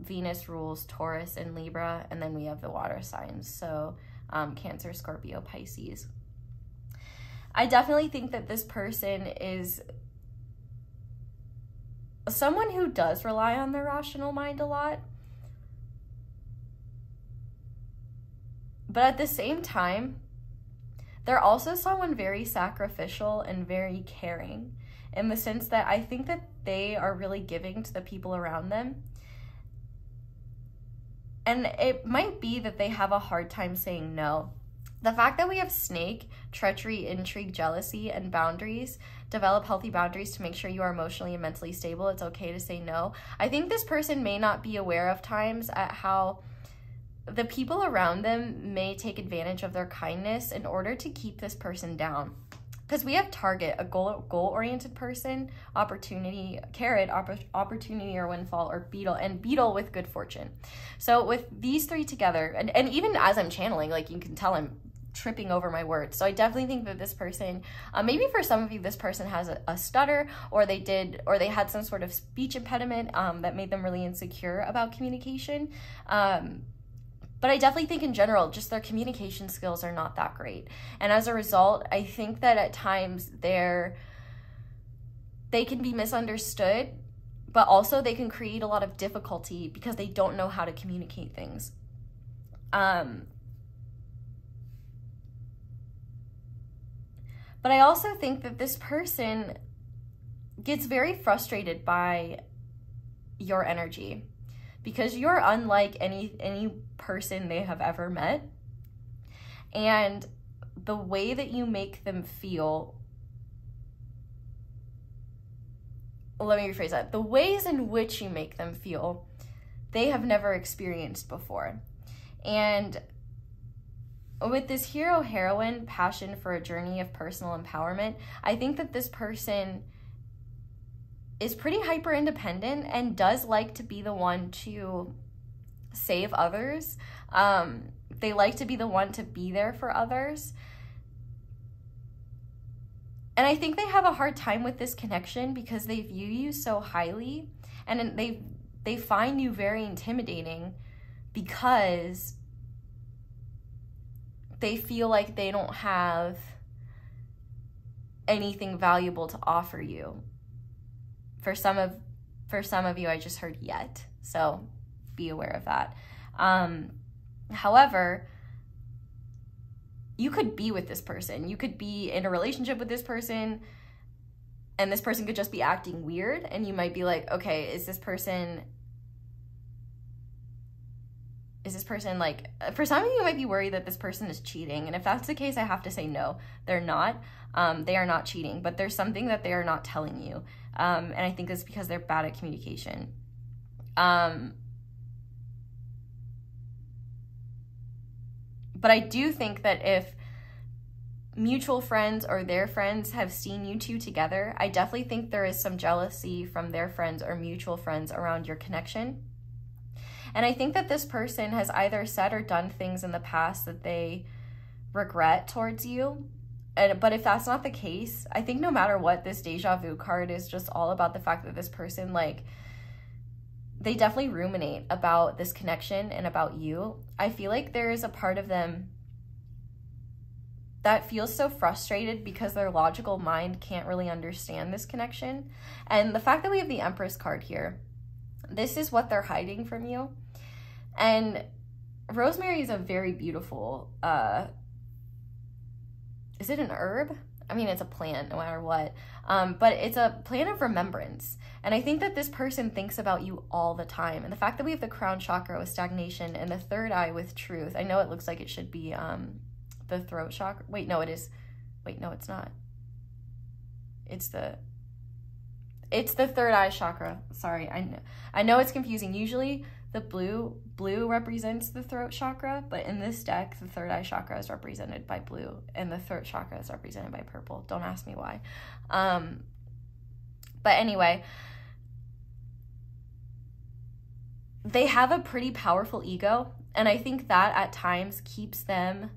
Venus rules Taurus and Libra. And then we have the water signs. So Cancer, Scorpio, Pisces. I definitely think that this person is someone who does rely on their rational mind a lot. But at the same time, they're also someone very sacrificial and very caring, in the sense that I think that they are really giving to the people around them. And it might be that they have a hard time saying no. The fact that we have snake, treachery, intrigue, jealousy, and boundaries, develop healthy boundaries to make sure you are emotionally and mentally stable. It's okay to say no. I think this person may not be aware of times at how the people around them may take advantage of their kindness in order to keep this person down. Because we have target, a goal-oriented person, opportunity, carrot, opportunity or windfall, or beetle, and beetle with good fortune. So with these three together, and even as I'm channeling, like, you can tell I'm tripping over my words. So I definitely think that this person, maybe for some of you, this person has a stutter, or they had some sort of speech impediment that made them really insecure about communication. But I definitely think in general, just their communication skills are not that great. And as a result, I think that at times they can be misunderstood, but also they can create a lot of difficulty because they don't know how to communicate things. But I also think that this person gets very frustrated by your energy, because you're unlike any person they have ever met. And the way that you make them feel, let me rephrase that, the ways in which you make them feel, they have never experienced before. And with this hero-heroine passion for a journey of personal empowerment, I think that this person is pretty hyper independent and does like to be the one to save others. They like to be the one to be there for others. And I think they have a hard time with this connection because they view you so highly, and they find you very intimidating because they feel like they don't have anything valuable to offer you. For some of you, I just heard yet, so be aware of that. However, you could be with this person. You could be in a relationship with this person, and this person could just be acting weird, and you might be like, okay, is this person like, for some of you might be worried that this person is cheating, and if that's the case, I have to say no, they're not. They are not cheating, but there's something that they are not telling you. And I think it's because they're bad at communication. But I do think that if mutual friends or their friends have seen you two together, I definitely think there is some jealousy from their friends or mutual friends around your connection. And I think that this person has either said or done things in the past that they regret towards you. But if that's not the case, I think no matter what, this deja vu card is just all about the fact that this person, like, they definitely ruminate about this connection and about you. I feel like there is a part of them that feels so frustrated because their logical mind can't really understand this connection. And the fact that we have the Empress card here, this is what they're hiding from you. And rosemary is a very beautiful, is it an herb? I mean, it's a plant no matter what, but it's a plant of remembrance. And I think that this person thinks about you all the time. And the fact that we have the crown chakra with stagnation and the third eye with truth, I know it looks like it should be the throat chakra. Wait, no, it is. Wait, no, it's not. It's the third eye chakra. Sorry, I know it's confusing. Usually the blue represents the throat chakra, but in this deck, the third eye chakra is represented by blue and the throat chakra is represented by purple. Don't ask me why. But anyway, they have a pretty powerful ego, and I think that at times keeps them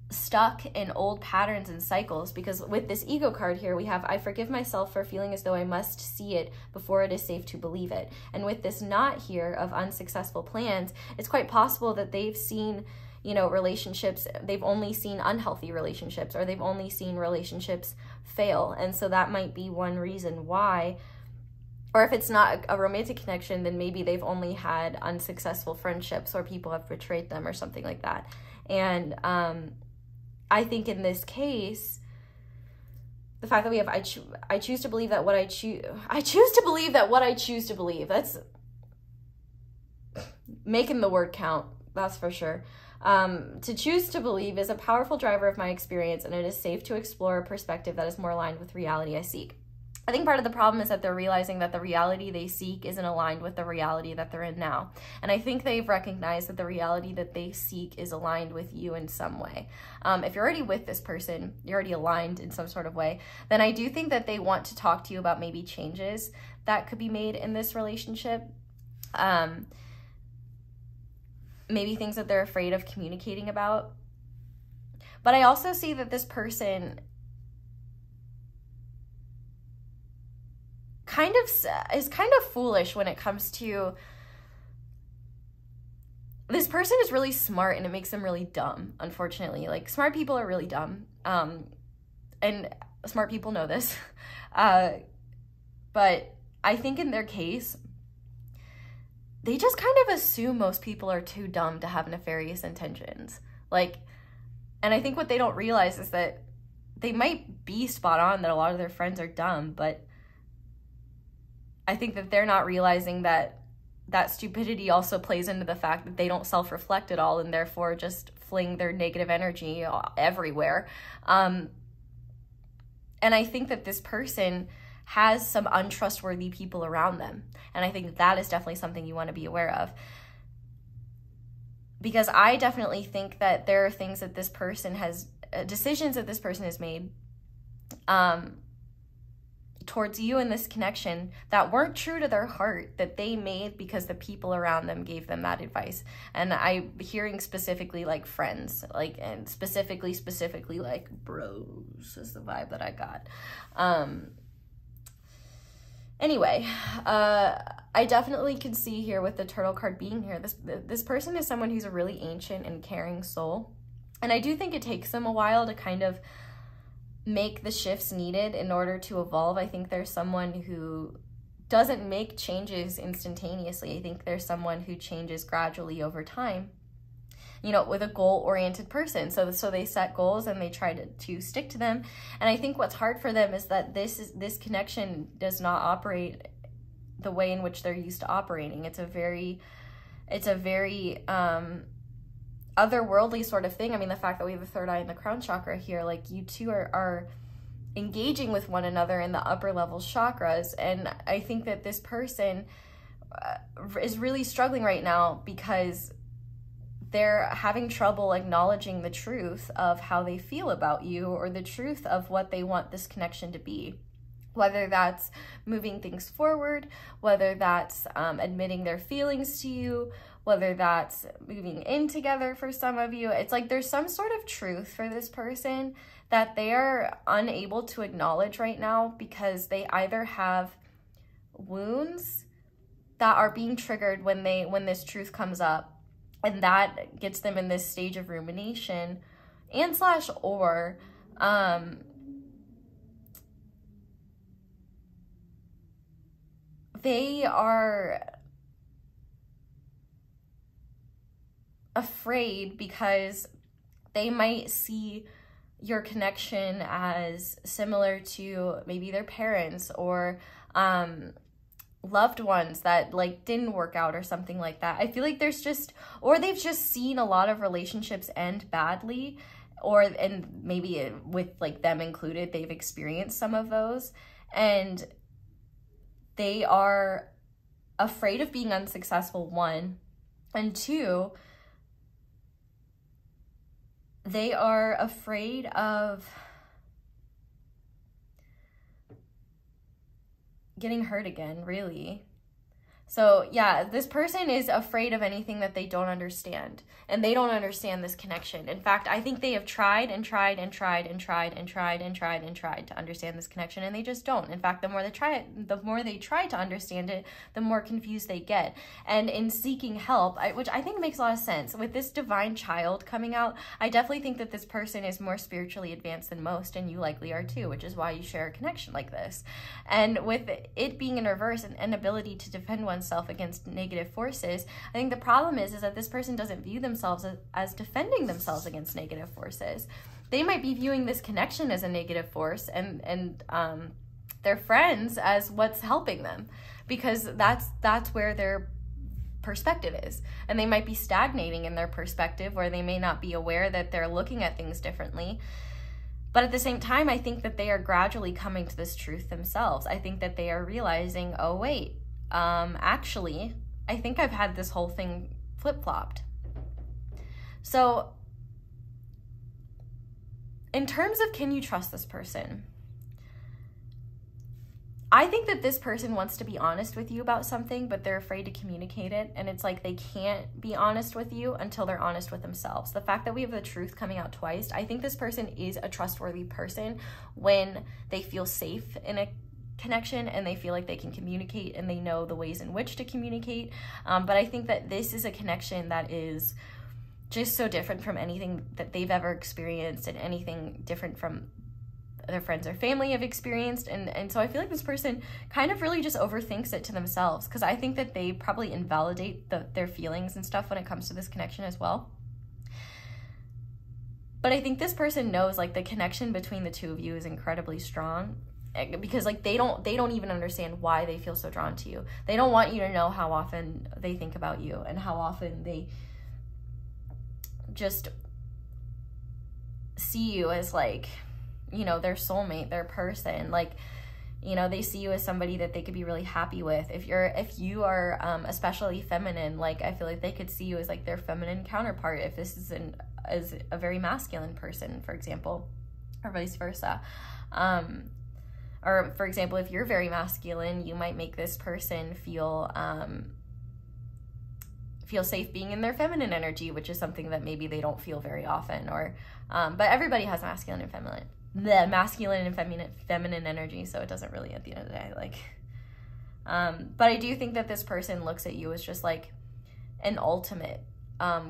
stuck in old patterns and cycles, because with this ego card here, we have, I forgive myself for feeling as though I must see it before it is safe to believe it. And with this knot here of unsuccessful plans, it's quite possible that they've seen, you know, relationships, they've only seen unhealthy relationships, or they've only seen relationships fail. And so that might be one reason why. Or if it's not a romantic connection, then maybe they've only had unsuccessful friendships, or people have betrayed them or something like that. And I think in this case, the fact that we have, I choose to believe that what I choose to believe that what I choose to believe, that's making the word count, that's for sure. To choose to believe is a powerful driver of my experience, and it is safe to explore a perspective that is more aligned with reality I seek. I think part of the problem is that they're realizing that the reality they seek isn't aligned with the reality that they're in now. And I think they've recognized that the reality that they seek is aligned with you in some way. If you're already with this person, you're already aligned in some sort of way, then I do think that they want to talk to you about maybe changes that could be made in this relationship. Maybe things that they're afraid of communicating about. But I also see that this person is kind of foolish when it comes to, this person is really smart and it makes them really dumb, unfortunately. Like, smart people are really dumb, and smart people know this, but I think in their case, they just kind of assume most people are too dumb to have nefarious intentions. Like, and I think what they don't realize is that they might be spot on that a lot of their friends are dumb, but I think that they're not realizing that that stupidity also plays into the fact that they don't self-reflect at all, and therefore just fling their negative energy everywhere. And I think that this person has some untrustworthy people around them. And I think that is definitely something you want to be aware of. Because I definitely think that there are things that this person has, decisions that this person has made towards you in this connection that weren't true to their heart, that they made because the people around them gave them that advice. And I'm hearing specifically like friends, like, and specifically like bros is the vibe that I got. Anyway, I definitely can see here with the turtle card being here, this person is someone who's a really ancient and caring soul. And I do think it takes them a while to kind of make the shifts needed in order to evolve. I think there's someone who doesn't make changes instantaneously. I think there's someone who changes gradually over time, you know, with a goal-oriented person. So they set goals and they try to stick to them. And I think what's hard for them is that this connection does not operate the way in which they're used to operating. It's a very otherworldly sort of thing. I mean, the fact that we have the third eye in the crown chakra here, like, you two are engaging with one another in the upper level chakras. And I think that this person is really struggling right now because they're having trouble acknowledging the truth of how they feel about you, or the truth of what they want this connection to be. Whether that's moving things forward, whether that's admitting their feelings to you, whether that's moving in together for some of you. It's like there's some sort of truth for this person that they are unable to acknowledge right now, because they either have wounds that are being triggered when this truth comes up, and that gets them in this stage of rumination, and or they are afraid because they might see your connection as similar to maybe their parents or loved ones that like didn't work out or something like that. I feel like there's just, or they've just seen a lot of relationships end badly, and maybe with like them included, they've experienced some of those, and they are afraid of being unsuccessful, one, and two, they are afraid of getting hurt again, really. So yeah, this person is afraid of anything that they don't understand, and they don't understand this connection. In fact, I think they have tried and tried and tried and tried and tried and tried and tried to understand this connection, and they just don't. In fact, the more they try it, the more they try to understand it, the more confused they get. And in seeking help, which I think makes a lot of sense, with this divine child coming out, I definitely think that this person is more spiritually advanced than most, and you likely are too, which is why you share a connection like this. And with it being in reverse, an inability to defend oneself against negative forces, I think the problem is that this person doesn't view themselves as defending themselves against negative forces. They might be viewing this connection as a negative force, and their friends as what's helping them, because that's where their perspective is. And they might be stagnating in their perspective, or they may not be aware that they're looking at things differently. But at the same time, I think that they are gradually coming to this truth themselves. I think that they are realizing, oh wait, actually, I think I've had this whole thing flip-flopped. So in terms of, can you trust this person? I think that this person wants to be honest with you about something, but they're afraid to communicate it. And it's like they can't be honest with you until they're honest with themselves. The fact that we have the truth coming out twice, I think this person is a trustworthy person when they feel safe in a connection and they feel like they can communicate and they know the ways in which to communicate. But I think that this is a connection that is just so different from anything that they've ever experienced, and anything different from their friends or family have experienced. And so I feel like this person kind of really just overthinks it to themselves, because I think that they probably invalidate their feelings and stuff when it comes to this connection as well. But I think this person knows, like, the connection between the two of you is incredibly strong, because like they don't even understand why they feel so drawn to you. They don't want you to know how often they think about you and how often they just see you as, like, you know, their soulmate, their person. Like, you know, they see you as somebody that they could be really happy with. If you are especially feminine, like, I feel like they could see you as like their feminine counterpart if this is as a very masculine person, for example, or vice versa. Or for example, if you're very masculine, you might make this person feel safe being in their feminine energy, which is something that maybe they don't feel very often. Or but everybody has masculine and feminine energy, so it doesn't really, at the end of the day, like, but I do think that this person looks at you as just like an ultimate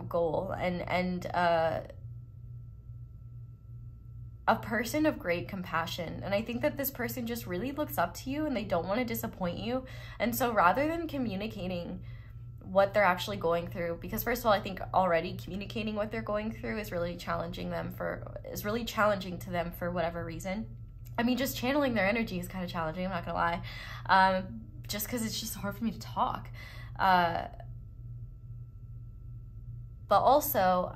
goal, and a person of great compassion. And I think that this person just really looks up to you and they don't want to disappoint you. And so rather than communicating what they're actually going through, because first of all, I think already communicating what they're going through is really challenging to them for whatever reason. I mean, just channeling their energy is kind of challenging, I'm not gonna lie, just because it's just hard for me to talk. But also,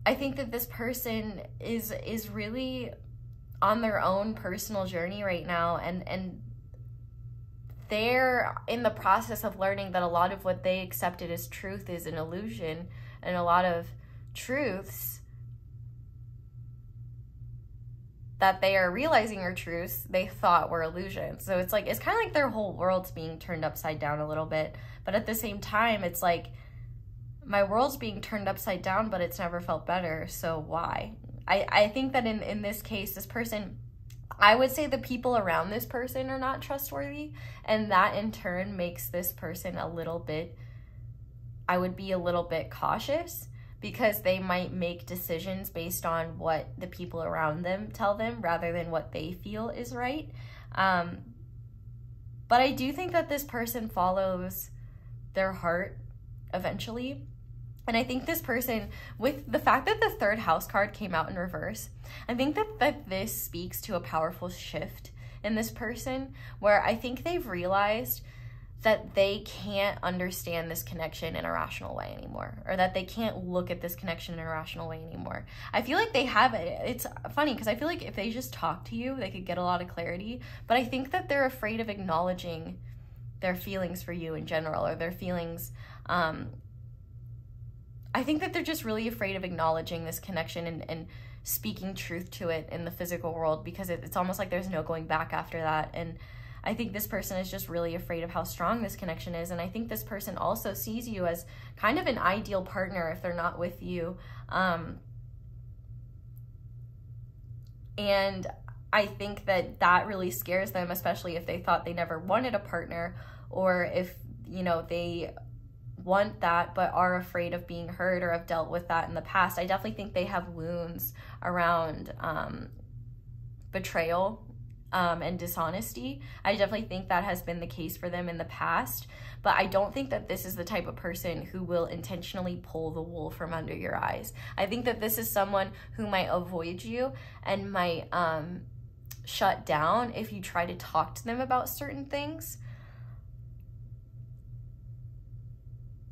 I think that this person is really on their own personal journey right now, and they're in the process of learning that a lot of what they accepted as truth is an illusion, and a lot of truths that they are realizing are truths they thought were illusions. So it's like, it's kind of like their whole world's being turned upside down a little bit, but at the same time, it's like, my world's being turned upside down, but it's never felt better, so why? I think that in this case, this person, I would say the people around this person are not trustworthy, and that in turn makes this person a little bit, I would be a little bit cautious, because they might make decisions based on what the people around them tell them rather than what they feel is right. But I do think that this person follows their heart eventually. And I think this person, with the fact that the third house card came out in reverse, I think that this speaks to a powerful shift in this person, where I think they've realized that they can't understand this connection in a rational way anymore, or that they can't look at this connection in a rational way anymore. I feel like they have it. It's funny, because I feel like if they just talk to you, they could get a lot of clarity, but I think that they're afraid of acknowledging their feelings for you in general, or their feelings I think that they're just really afraid of acknowledging this connection and speaking truth to it in the physical world, because it's almost like there's no going back after that. And I think this person is just really afraid of how strong this connection is. And I think this person also sees you as kind of an ideal partner if they're not with you. And I think that that really scares them, especially if they thought they never wanted a partner, or if, you know, they want that but are afraid of being hurt or have dealt with that in the past. I definitely think they have wounds around betrayal and dishonesty. I definitely think that has been the case for them in the past, but I don't think that this is the type of person who will intentionally pull the wool from under your eyes. I think that this is someone who might avoid you and might shut down if you try to talk to them about certain things.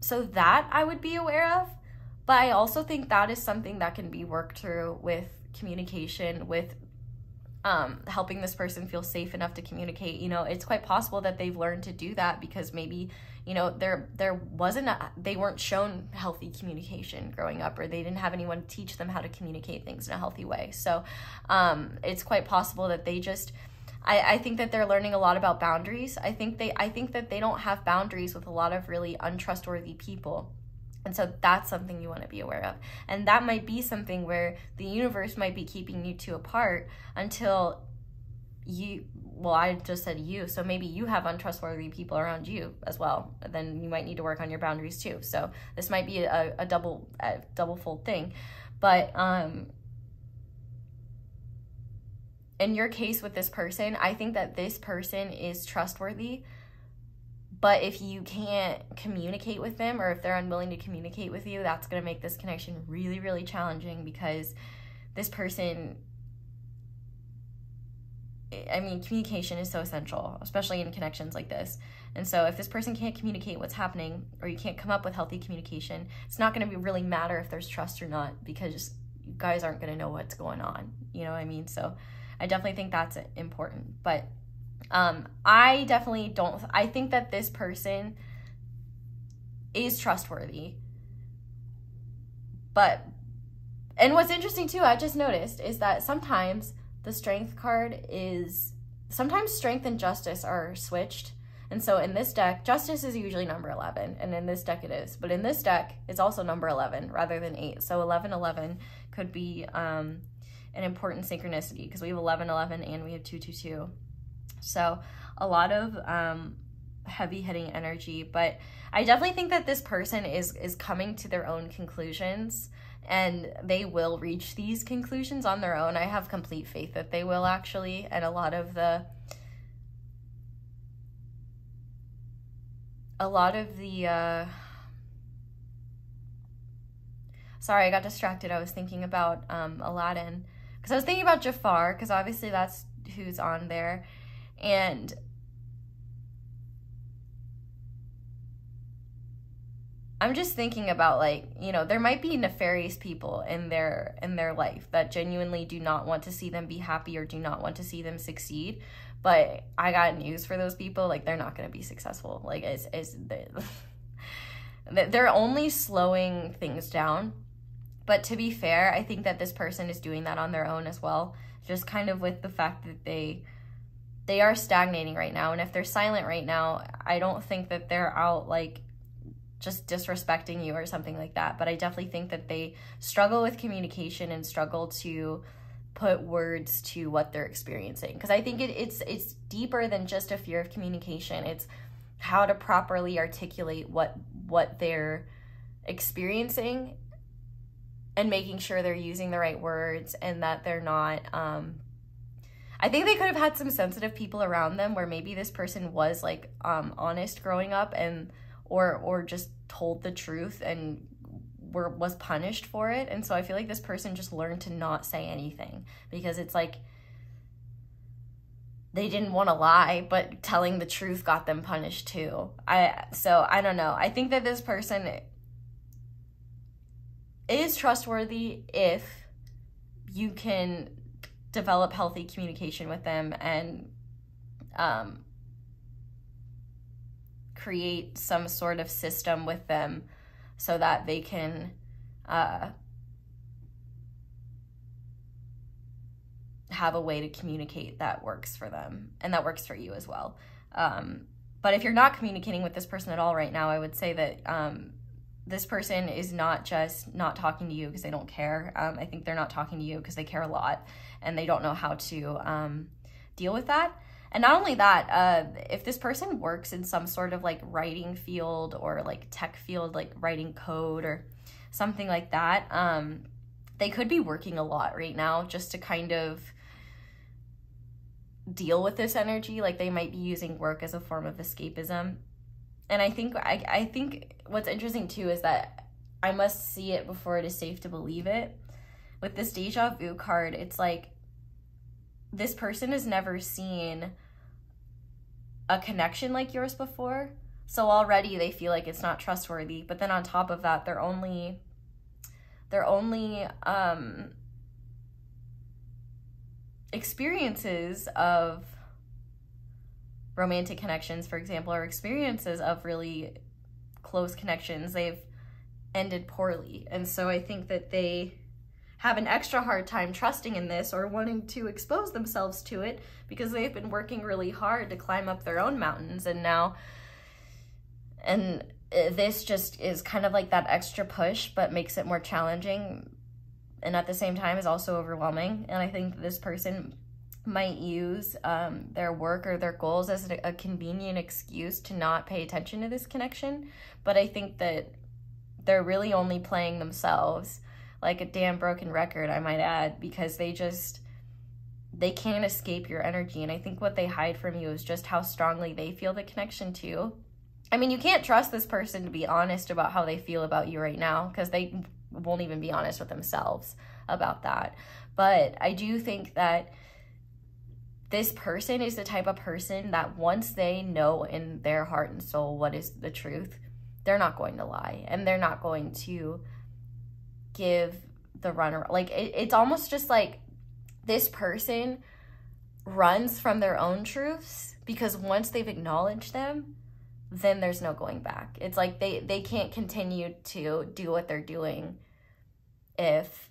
So that I would be aware of, but I also think that is something that can be worked through with communication, with helping this person feel safe enough to communicate. You know, it's quite possible that they've learned to do that because maybe, you know, they weren't shown healthy communication growing up, or they didn't have anyone teach them how to communicate things in a healthy way. So it's quite possible that they just, I think that they're learning a lot about boundaries. I think that they don't have boundaries with a lot of really untrustworthy people. And so that's something you want to be aware of. And that might be something where the universe might be keeping you two apart until you, well, I just said you, so maybe you have untrustworthy people around you as well. Then you might need to work on your boundaries too. So this might be a double fold thing. But in your case with this person, I think that this person is trustworthy, but if you can't communicate with them, or if they're unwilling to communicate with you, that's going to make this connection really, really challenging, because this person, I mean, communication is so essential, especially in connections like this. And so if this person can't communicate what's happening, or you can't come up with healthy communication, it's not going to really matter if there's trust or not, because you guys aren't going to know what's going on. You know what I mean? So I definitely think that's important. But I definitely don't, I think that this person is trustworthy. But, and what's interesting too, I just noticed, is that sometimes the strength card is, sometimes strength and justice are switched. And so in this deck, justice is usually number 11, and in this deck it is. But in this deck, it's also number 11 rather than 8. So 1111 could be an important synchronicity, because we have 1111 and we have 222. So a lot of heavy hitting energy, but I definitely think that this person is coming to their own conclusions, and they will reach these conclusions on their own. I have complete faith that they will, actually. And a lot of the sorry, I got distracted. I was thinking about Aladdin, because I was thinking about Jafar, because obviously that's who's on there. And I'm just thinking about, like, you know, there might be nefarious people in their life that genuinely do not want to see them be happy or do not want to see them succeed. But I got news for those people. Like, they're not going to be successful. Like, they're only slowing things down. But to be fair, I think that this person is doing that on their own as well. Just kind of with the fact that they are stagnating right now. And if they're silent right now, I don't think that they're out, like, just disrespecting you or something like that. But I definitely think that they struggle with communication and struggle to put words to what they're experiencing. Because I think it's deeper than just a fear of communication. It's how to properly articulate what they're experiencing, and making sure they're using the right words, and that they're not, I think they could have had some sensitive people around them where maybe this person was, like, honest growing up, and or just told the truth and was punished for it. And so I feel like this person just learned to not say anything, because it's like they didn't want to lie, but telling the truth got them punished too. So I don't know. I think that this person is trustworthy if you can develop healthy communication with them and create some sort of system with them so that they can have a way to communicate that works for them and that works for you as well. But if you're not communicating with this person at all right now, I would say that this person is not just not talking to you because they don't care. I think they're not talking to you because they care a lot and they don't know how to deal with that. And not only that, if this person works in some sort of like writing field or like tech field, like writing code or something like that, they could be working a lot right now just to kind of deal with this energy. Like they might be using work as a form of escapism. And I think what's interesting too is that I must see it before it is safe to believe it. With this deja vu card, it's like this person has never seen a connection like yours before. So already they feel like it's not trustworthy. But then on top of that, they're only experiences of romantic connections, for example, or experiences of really close connections, they've ended poorly. And so I think that they have an extra hard time trusting in this or wanting to expose themselves to it because they've been working really hard to climb up their own mountains. And this just is kind of like that extra push, but makes it more challenging. And at the same time is also overwhelming. And I think this person might use their work or their goals as a convenient excuse to not pay attention to this connection. But I think that they're really only playing themselves, like a damn broken record, I might add, because they can't escape your energy. And I think what they hide from you is just how strongly they feel the connection too. I mean, you can't trust this person to be honest about how they feel about you right now because they won't even be honest with themselves about that. But I do think that this person is the type of person that once they know in their heart and soul what is the truth, they're not going to lie and they're not going to give the runner. Like it's almost just like this person runs from their own truths because once they've acknowledged them, then there's no going back. It's like they can't continue to do what they're doing if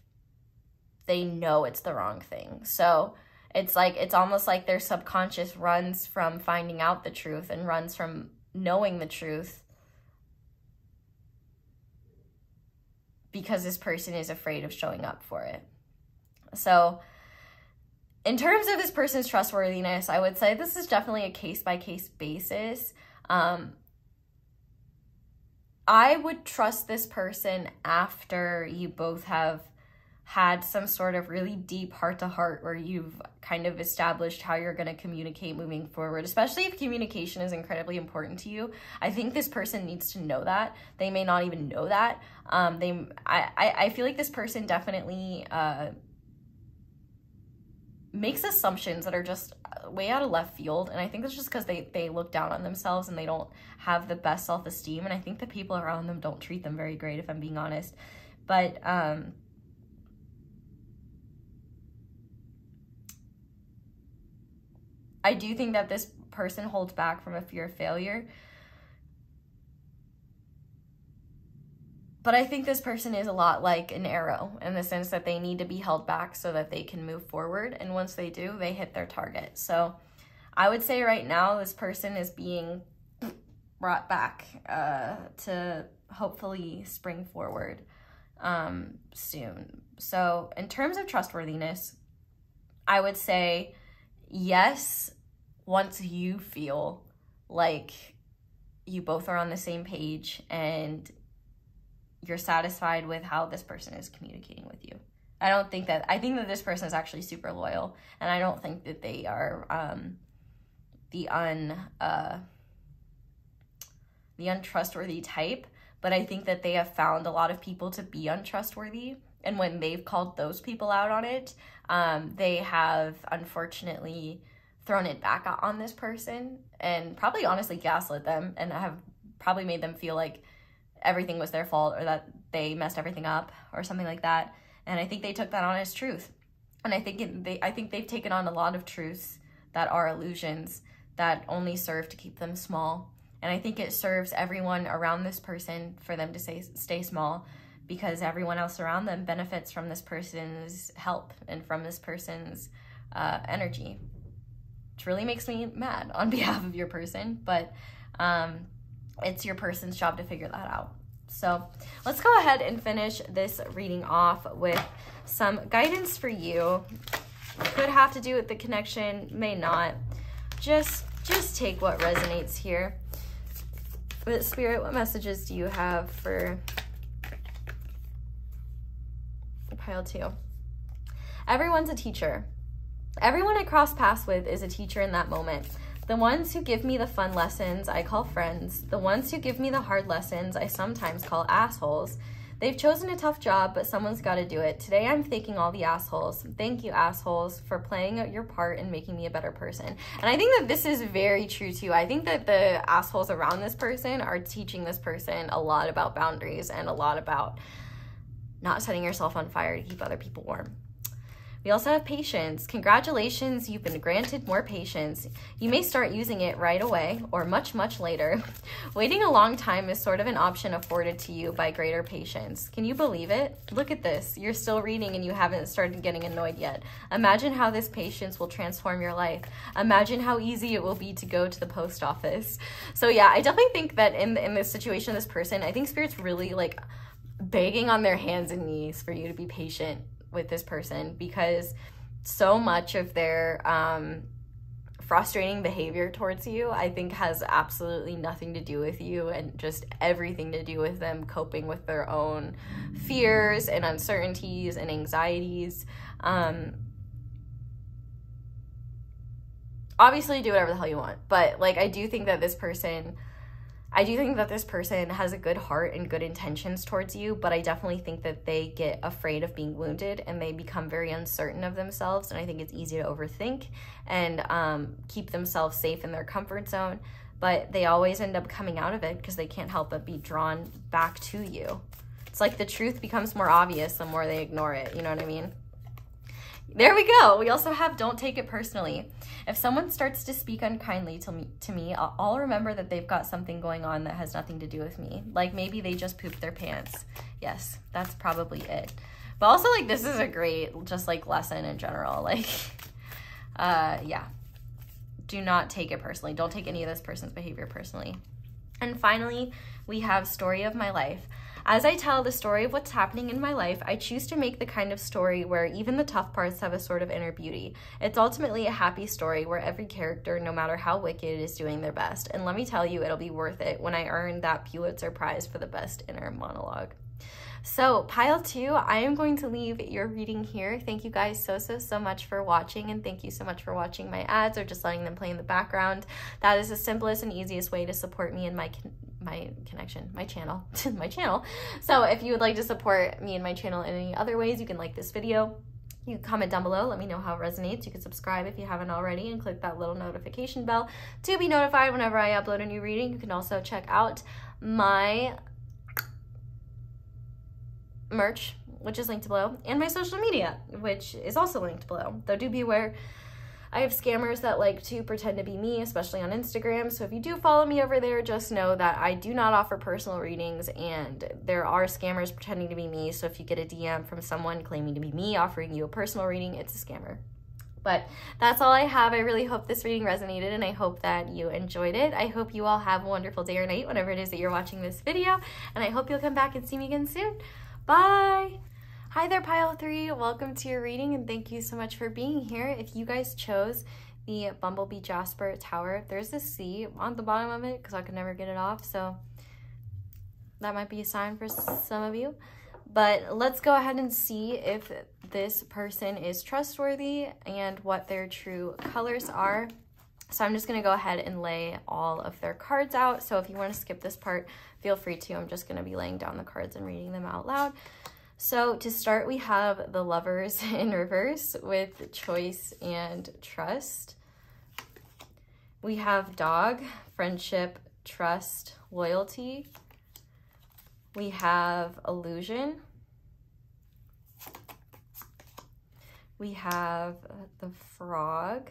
they know it's the wrong thing. So it's like, it's almost like their subconscious runs from finding out the truth and runs from knowing the truth because this person is afraid of showing up for it. So in terms of this person's trustworthiness, I would say this is definitely a case-by-case basis. I would trust this person after you both have had some sort of really deep heart-to-heart where you've kind of established how you're going to communicate moving forward, especially if communication is incredibly important to you. I think this person needs to know that. They may not even know that. I feel like this person definitely makes assumptions that are just way out of left field, and I think that's just because they look down on themselves and they don't have the best self-esteem, and I think the people around them don't treat them very great, if I'm being honest. But I do think that this person holds back from a fear of failure. But I think this person is a lot like an arrow in the sense that they need to be held back so that they can move forward. And once they do, they hit their target. So I would say right now, this person is being brought back to hopefully spring forward soon. So in terms of trustworthiness, I would say yes, once you feel like you both are on the same page and you're satisfied with how this person is communicating with you. I think that this person is actually super loyal, and I don't think that they are the untrustworthy type, but I think that they have found a lot of people to be untrustworthy, and when they've called those people out on it, they have unfortunately thrown it back on this person and probably honestly gaslit them and have probably made them feel like everything was their fault or that they messed everything up or something like that. And I think they took that on as truth. And I think they've taken on a lot of truths that are illusions that only serve to keep them small. And I think it serves everyone around this person for them to stay small because everyone else around them benefits from this person's help and from this person's energy, which really makes me mad on behalf of your person, but it's your person's job to figure that out. So let's go ahead and finish this reading off with some guidance for you. Could have to do with the connection, may not. Just take what resonates here. But Spirit, what messages do you have for pile 2? Everyone's a teacher. Everyone I cross paths with is a teacher in that moment. The ones who give me the fun lessons I call friends. The ones who give me the hard lessons I sometimes call assholes. They've chosen a tough job, but someone's got to do it. Today I'm thanking all the assholes. Thank you, assholes, for playing your part in making me a better person. And I think that this is very true too. I think that the assholes around this person are teaching this person a lot about boundaries and a lot about not setting yourself on fire to keep other people warm. We also have patience. Congratulations, you've been granted more patience. You may start using it right away or much, much later. Waiting a long time is sort of an option afforded to you by greater patience. Can you believe it? Look at this. You're still reading and you haven't started getting annoyed yet. Imagine how this patience will transform your life. Imagine how easy it will be to go to the post office. So yeah, I definitely think that in this situation, this person, I think Spirit's really like begging on their hands and knees for you to be patient with this person, because so much of their frustrating behavior towards you, I think, has absolutely nothing to do with you and just everything to do with them coping with their own fears and uncertainties and anxieties. Obviously do whatever the hell you want, but like I do think that this person has a good heart and good intentions towards you, but I definitely think that they get afraid of being wounded and they become very uncertain of themselves. And I think it's easy to overthink and keep themselves safe in their comfort zone, but they always end up coming out of it because they can't help but be drawn back to you. It's like the truth becomes more obvious the more they ignore it. You know what I mean? There we go. We also have don't take it personally. If someone starts to speak unkindly to me, I'll remember that they've got something going on that has nothing to do with me. Like maybe they just pooped their pants. Yes, that's probably it. But also like this is a great just like lesson in general. Like, yeah, do not take it personally. Don't take any of this person's behavior personally. And finally, we have story of my life. As I tell the story of what's happening in my life, I choose to make the kind of story where even the tough parts have a sort of inner beauty. It's ultimately a happy story where every character, no matter how wicked, is doing their best. And let me tell you, it'll be worth it when I earn that Pulitzer Prize for the best inner monologue. So pile 2, I am going to leave your reading here. Thank you guys so much for watching, and thank you so much for watching my ads or just letting them play in the background. That is the simplest and easiest way to support me and my channel. So if you would like to support me and my channel in any other ways, you can like this video. You can comment down below, let me know how it resonates. You can subscribe if you haven't already and click that little notification bell to be notified whenever I upload a new reading. You can also check out my merch, which is linked below, and my social media, which is also linked below. Though do be aware, I have scammers that like to pretend to be me, especially on Instagram. So if you do follow me over there, just know that I do not offer personal readings and there are scammers pretending to be me. So if you get a DM from someone claiming to be me, offering you a personal reading, it's a scammer. But that's all I have. I really hope this reading resonated and I hope that you enjoyed it. I hope you all have a wonderful day or night whenever it is that you're watching this video. And I hope you'll come back and see me again soon. Bye! Hi there, pile 3. Welcome to your reading and thank you so much for being here. If you guys chose the Bumblebee Jasper Tower, there's this C on the bottom of it because I could never get it off, so that might be a sign for some of you. But let's go ahead and see if this person is trustworthy and what their true colors are. So I'm just going to go ahead and lay all of their cards out. So if you want to skip this part, feel free to. I'm just going to be laying down the cards and reading them out loud. So to start, we have the Lovers in reverse with choice and trust. We have Dog, friendship, trust, loyalty. We have Illusion. We have the Frog.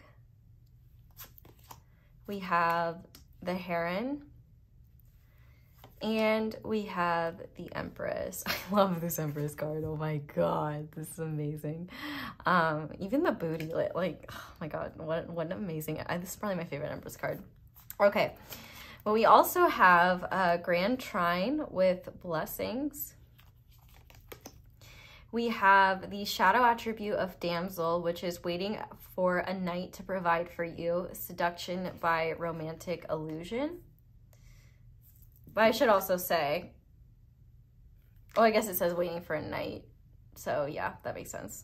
We have the Heron. And we have the Empress. I love this Empress card. Oh my god, this is amazing. Even the booty, like, oh my god, what an amazing, this is probably my favorite Empress card. Okay, well, we also have a Grand Trine with blessings. We have the shadow attribute of Damsel, which is waiting for a knight to provide for you, seduction by romantic illusion. But I should also say, oh, I guess it says waiting for a knight. So yeah, that makes sense.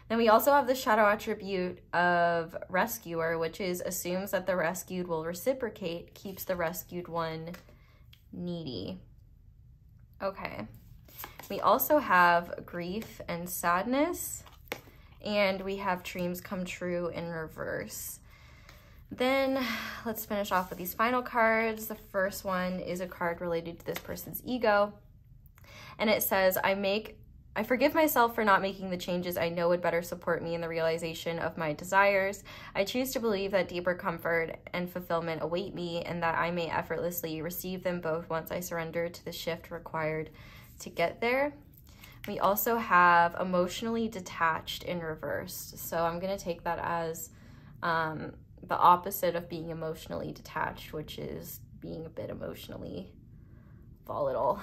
Then we also have the shadow attribute of rescuer, which is assumes that the rescued will reciprocate, keeps the rescued one needy. Okay. We also have grief and sadness, and we have dreams come true in reverse. Then let's finish off with these final cards. The first one is a card related to this person's ego. And it says, I forgive myself for not making the changes I know would better support me in the realization of my desires. I choose to believe that deeper comfort and fulfillment await me and that I may effortlessly receive them both once I surrender to the shift required to get there. We also have emotionally detached in reverse. So I'm going to take that as the opposite of being emotionally detached, which is being a bit emotionally volatile.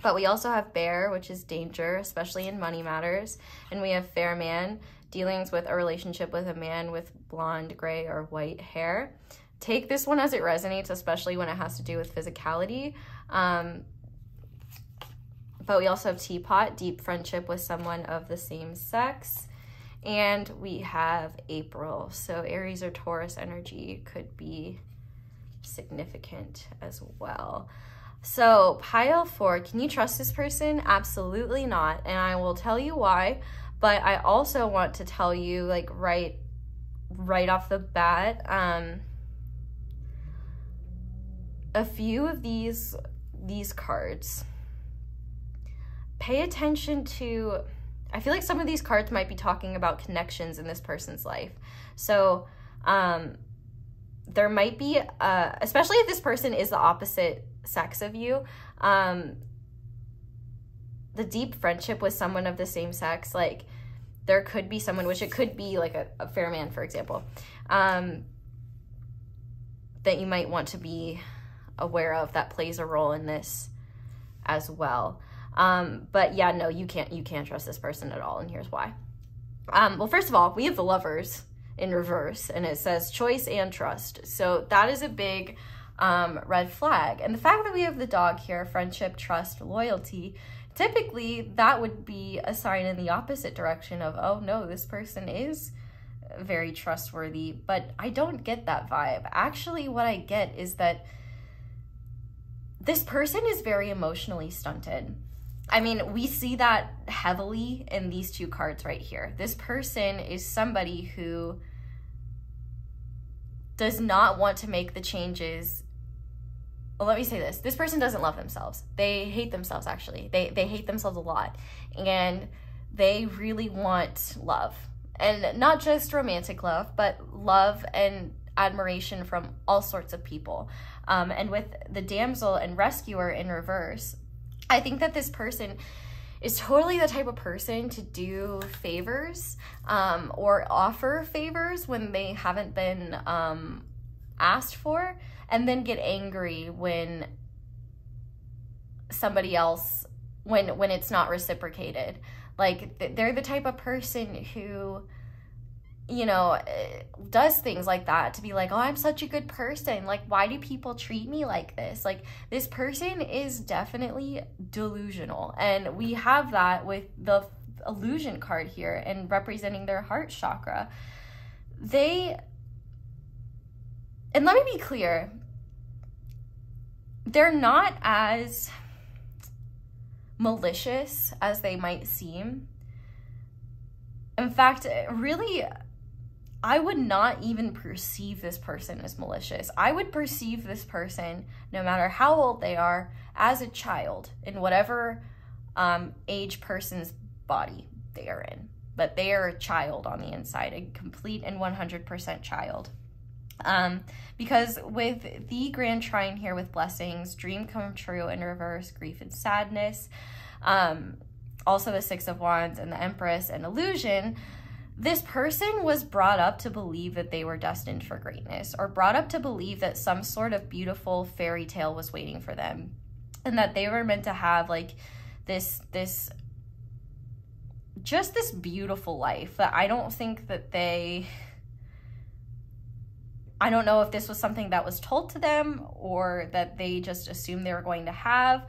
But we also have bear, which is danger, especially in money matters. And we have fair man, dealings with a relationship with a man with blonde, gray, or white hair. Take this one as it resonates, especially when it has to do with physicality. But we also have teapot, deep friendship with someone of the same sex. And we have April, so Aries or Taurus energy could be significant as well. So pile 4, can you trust this person? Absolutely not, and I will tell you why, but I also want to tell you, like, right off the bat, a few of these cards. Pay attention to, I feel like some of these cards might be talking about connections in this person's life. So there might be, especially if this person is the opposite sex of you, the deep friendship with someone of the same sex, like there could be someone, which it could be like a fair man, for example, that you might want to be aware of that plays a role in this as well. But yeah, no, you can't trust this person at all, and here's why. Well, first of all, we have the Lovers in reverse, and it says choice and trust. So that is a big red flag. And the fact that we have the dog here, friendship, trust, loyalty, typically that would be a sign in the opposite direction of, oh no, this person is very trustworthy, but I don't get that vibe. Actually, what I get is that this person is very emotionally stunted. I mean, we see that heavily in these two cards right here. This person is somebody who does not want to make the changes. Well, let me say this. This person doesn't love themselves. They hate themselves, actually. They hate themselves a lot. And they really want love. And not just romantic love, but love and admiration from all sorts of people. And with the damsel and rescuer in reverse, I think that this person is totally the type of person to do favors or offer favors when they haven't been asked for, and then get angry when somebody else, when it's not reciprocated. Like, they're the type of person who, you know, does things like that to be like, oh, I'm such a good person. Like, why do people treat me like this? Like, this person is definitely delusional. And we have that with the illusion card here and representing their heart chakra. And let me be clear, they're not as malicious as they might seem. In fact, really, I would not even perceive this person as malicious. I would perceive this person, no matter how old they are, as a child in whatever age person's body they are in. But they are a child on the inside, a complete and 100% child. Because with the Grand Trine here with blessings, dream come true in reverse, grief and sadness, also the Six of Wands and the Empress and illusion, this person was brought up to believe that they were destined for greatness, or brought up to believe that some sort of beautiful fairy tale was waiting for them, and that they were meant to have like this beautiful life. That I don't think that I don't know if this was something that was told to them or that they just assumed they were going to have.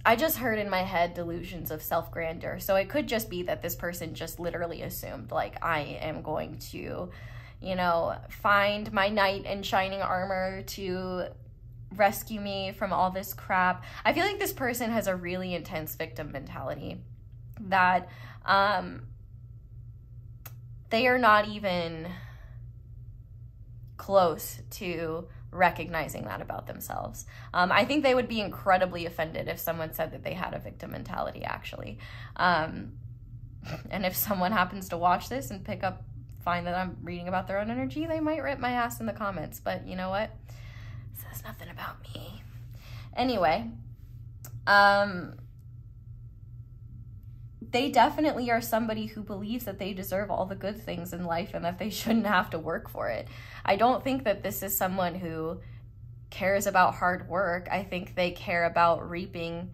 I just heard in my head delusions of self-grandeur. So it could just be that this person just literally assumed, like, I am going to, you know, find my knight in shining armor to rescue me from all this crap. I feel like this person has a really intense victim mentality that they are not even close to recognizing that about themselves. I think they would be incredibly offended if someone said that they had a victim mentality, actually. And if someone happens to watch this and find that I'm reading about their own energy, they might rip my ass in the comments. But you know what? It says nothing about me. Anyway, they definitely are somebody who believes that they deserve all the good things in life and that they shouldn't have to work for it. I don't think that this is someone who cares about hard work. I think they care about reaping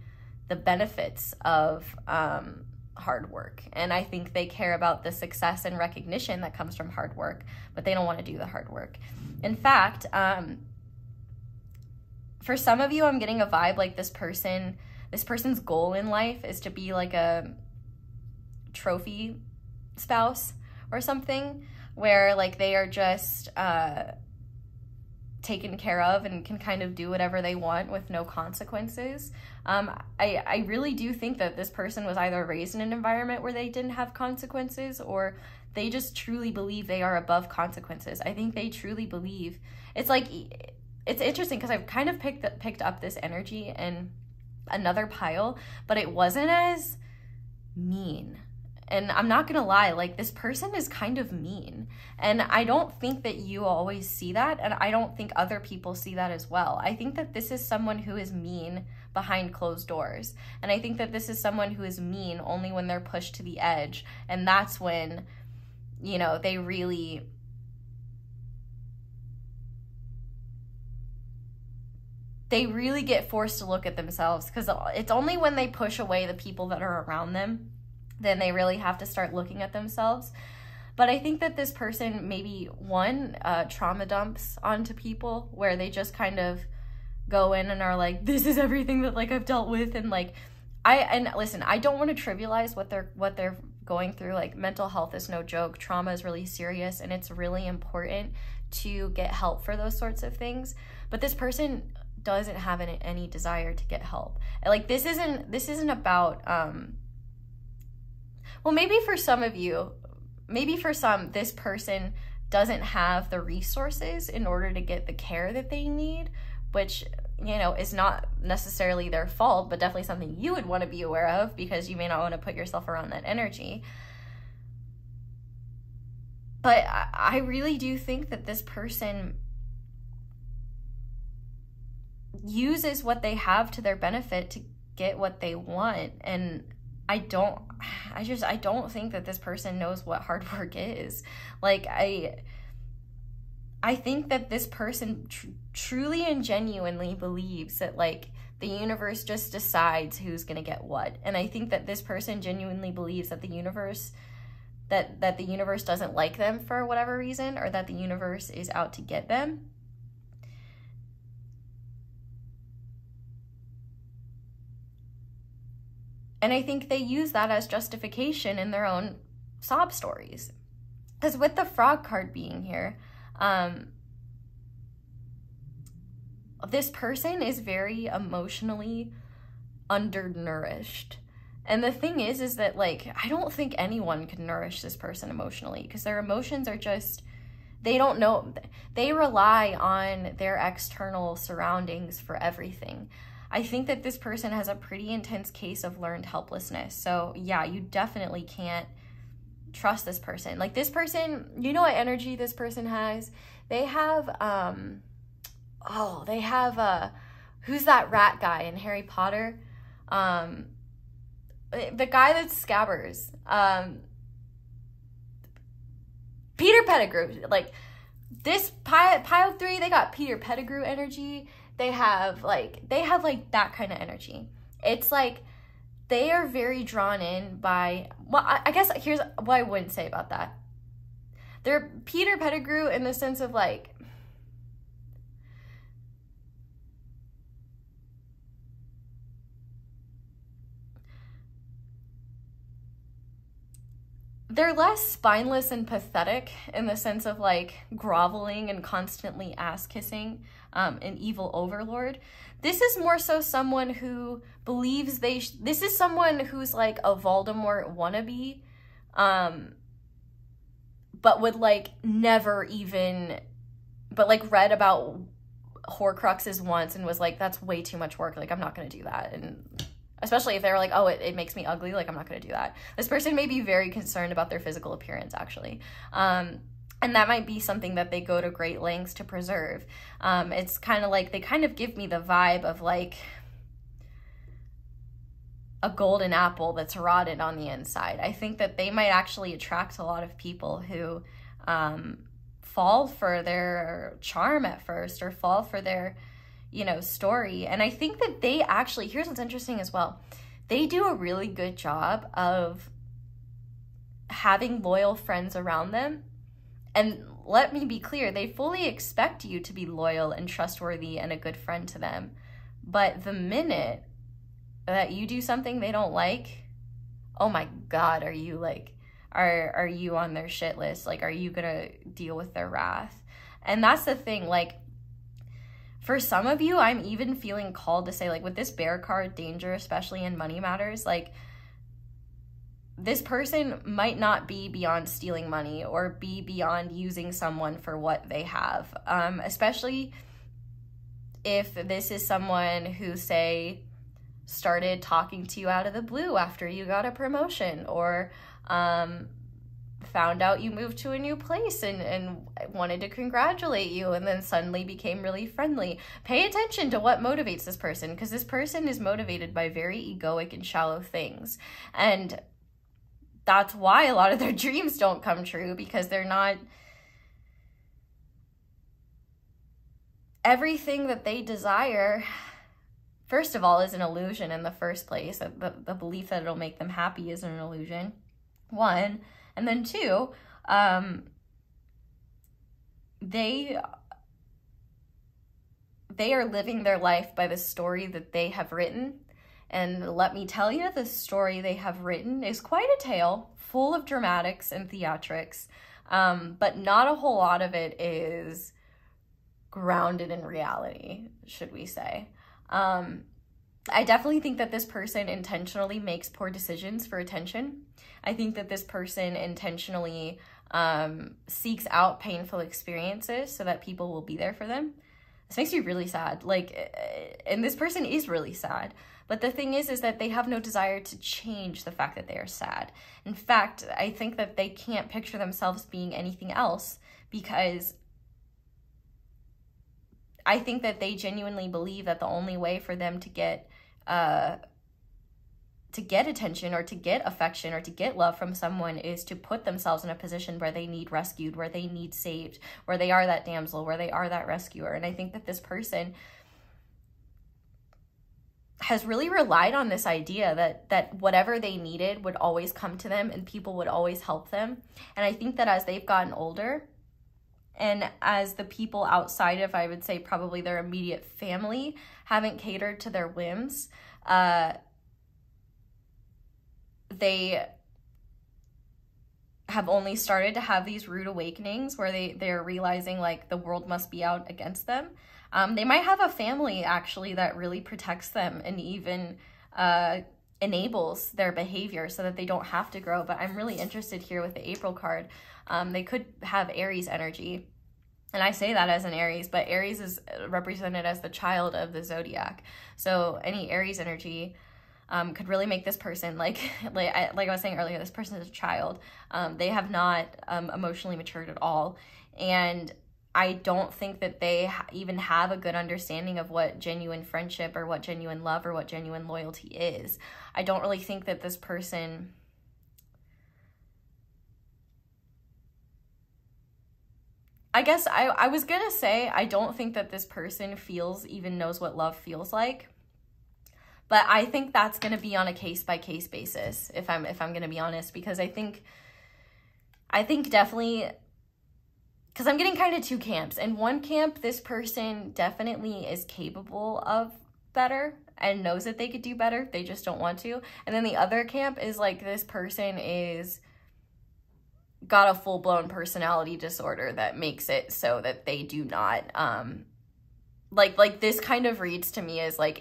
the benefits of hard work. And I think they care about the success and recognition that comes from hard work, but they don't want to do the hard work. In fact, for some of you, I'm getting a vibe like this person's goal in life is to be like a trophy spouse or something, where like they are just taken care of and can kind of do whatever they want with no consequences. I really do think that this person was either raised in an environment where they didn't have consequences, or they just truly believe they are above consequences. I think they truly believe. It's like, it's interesting because I've kind of picked up this energy in another pile, but it wasn't as mean. And I'm not gonna lie, like, this person is kind of mean. And I don't think that you always see that, and I don't think other people see that as well. I think that this is someone who is mean behind closed doors. And I think that this is someone who is mean only when they're pushed to the edge. And that's when, you know, they really get forced to look at themselves, because it's only when they push away the people that are around them then they really have to start looking at themselves. But I think that this person maybe, trauma dumps onto people, where they just kind of go in and are like, this is everything that like I've dealt with, and like listen, I don't want to trivialize what they're going through. Like, mental health is no joke. Trauma is really serious, and it's really important to get help for those sorts of things. But this person doesn't have any desire to get help. Like, this isn't about well, maybe for some of you, maybe for some, this person doesn't have the resources in order to get the care that they need, which, you know, is not necessarily their fault, but definitely something you would want to be aware of, because you may not want to put yourself around that energy. But I really do think that this person uses what they have to their benefit to get what they want. And I don't think that this person knows what hard work is. Like, I think that this person truly and genuinely believes that, like, the universe just decides who's gonna get what. And I think that this person genuinely believes that the universe doesn't like them for whatever reason, or that the universe is out to get them. And I think they use that as justification in their own sob stories. Because with the Frog card being here, this person is very emotionally undernourished. And the thing is that, like, I don't think anyone can nourish this person emotionally, because their emotions are just, they don't know, they rely on their external surroundings for everything. I think that this person has a pretty intense case of learned helplessness. So yeah, you definitely can't trust this person. Like this person, you know what energy this person has? They have, who's that rat guy in Harry Potter? The guy that's Scabbers. Peter Pettigrew. Like this pile 3, they got Peter Pettigrew energy. They have like that kind of energy. It's like they are very drawn in by, well, I guess here's what I wouldn't say about that. They're Peter Pettigrew in the sense of like, they're less spineless and pathetic in the sense of like groveling and constantly ass kissing an evil overlord. This is more so someone who believes this is someone who's like a Voldemort wannabe, but would like never even, but like read about Horcruxes once and was like, that's way too much work. Like, I'm not going to do that. And especially if they were like, oh, it makes me ugly. Like, I'm not going to do that. This person may be very concerned about their physical appearance, actually. And that might be something that they go to great lengths to preserve. It's kind of like, they kind of give me the vibe of like a golden apple that's rotted on the inside. I think that they might actually attract a lot of people who fall for their charm at first, or fall for their, you know, story. And I think that they actually, here's what's interesting as well. They do a really good job of having loyal friends around them. And let me be clear, they fully expect you to be loyal and trustworthy and a good friend to them. But the minute that you do something they don't like, oh my God, are you like, are you on their shit list? Like, are you gonna deal with their wrath? And that's the thing, like, for some of you, I'm even feeling called to say, like, with this bear card, danger, especially in money matters, like, this person might not be beyond stealing money or be beyond using someone for what they have, especially if this is someone who, say, started talking to you out of the blue after you got a promotion, or found out you moved to a new place and wanted to congratulate you and then suddenly became really friendly. Pay attention to what motivates this person, because this person is motivated by very egoic and shallow things. And that's why a lot of their dreams don't come true, because they're not, everything that they desire, first of all, is an illusion in the first place. The belief that it'll make them happy is an illusion, one. And then two, they are living their life by the story that they have written. And let me tell you, the story they have written is quite a tale, full of dramatics and theatrics, but not a whole lot of it is grounded in reality, should we say. I definitely think that this person intentionally makes poor decisions for attention. I think that this person intentionally seeks out painful experiences so that people will be there for them. This makes me really sad. Like, and this person is really sad. But the thing is that they have no desire to change the fact that they are sad. In fact, I think that they can't picture themselves being anything else, because I think that they genuinely believe that the only way for them to get attention or to get affection or to get love from someone is to put themselves in a position where they need rescued, where they need saved, where they are that damsel, where they are that rescuer. And I think that this person has really relied on this idea that whatever they needed would always come to them and people would always help them. And I think that as they've gotten older, and as the people outside of, I would say, probably their immediate family haven't catered to their whims, they have only started to have these rude awakenings where they're realizing like the world must be out against them. They might have a family actually that really protects them and even enables their behavior so that they don't have to grow. But I'm really interested here with the April card. They could have Aries energy. And I say that as an Aries, but Aries is represented as the child of the zodiac. So any Aries energy could really make this person, like I was saying earlier, this person is a child. They have not emotionally matured at all. And I don't think that they even have a good understanding of what genuine friendship or what genuine love or what genuine loyalty is. I don't really think that this person... I guess I was gonna say, I don't think that this person even knows what love feels like. But I think that's gonna be on a case-by-case basis, if I'm gonna be honest, because I think definitely, because I'm getting kind of two camps. In one camp, this person definitely is capable of better and knows that they could do better, they just don't want to. And then the other camp is like, this person is got a full-blown personality disorder that makes it so that they do not like this kind of reads to me as like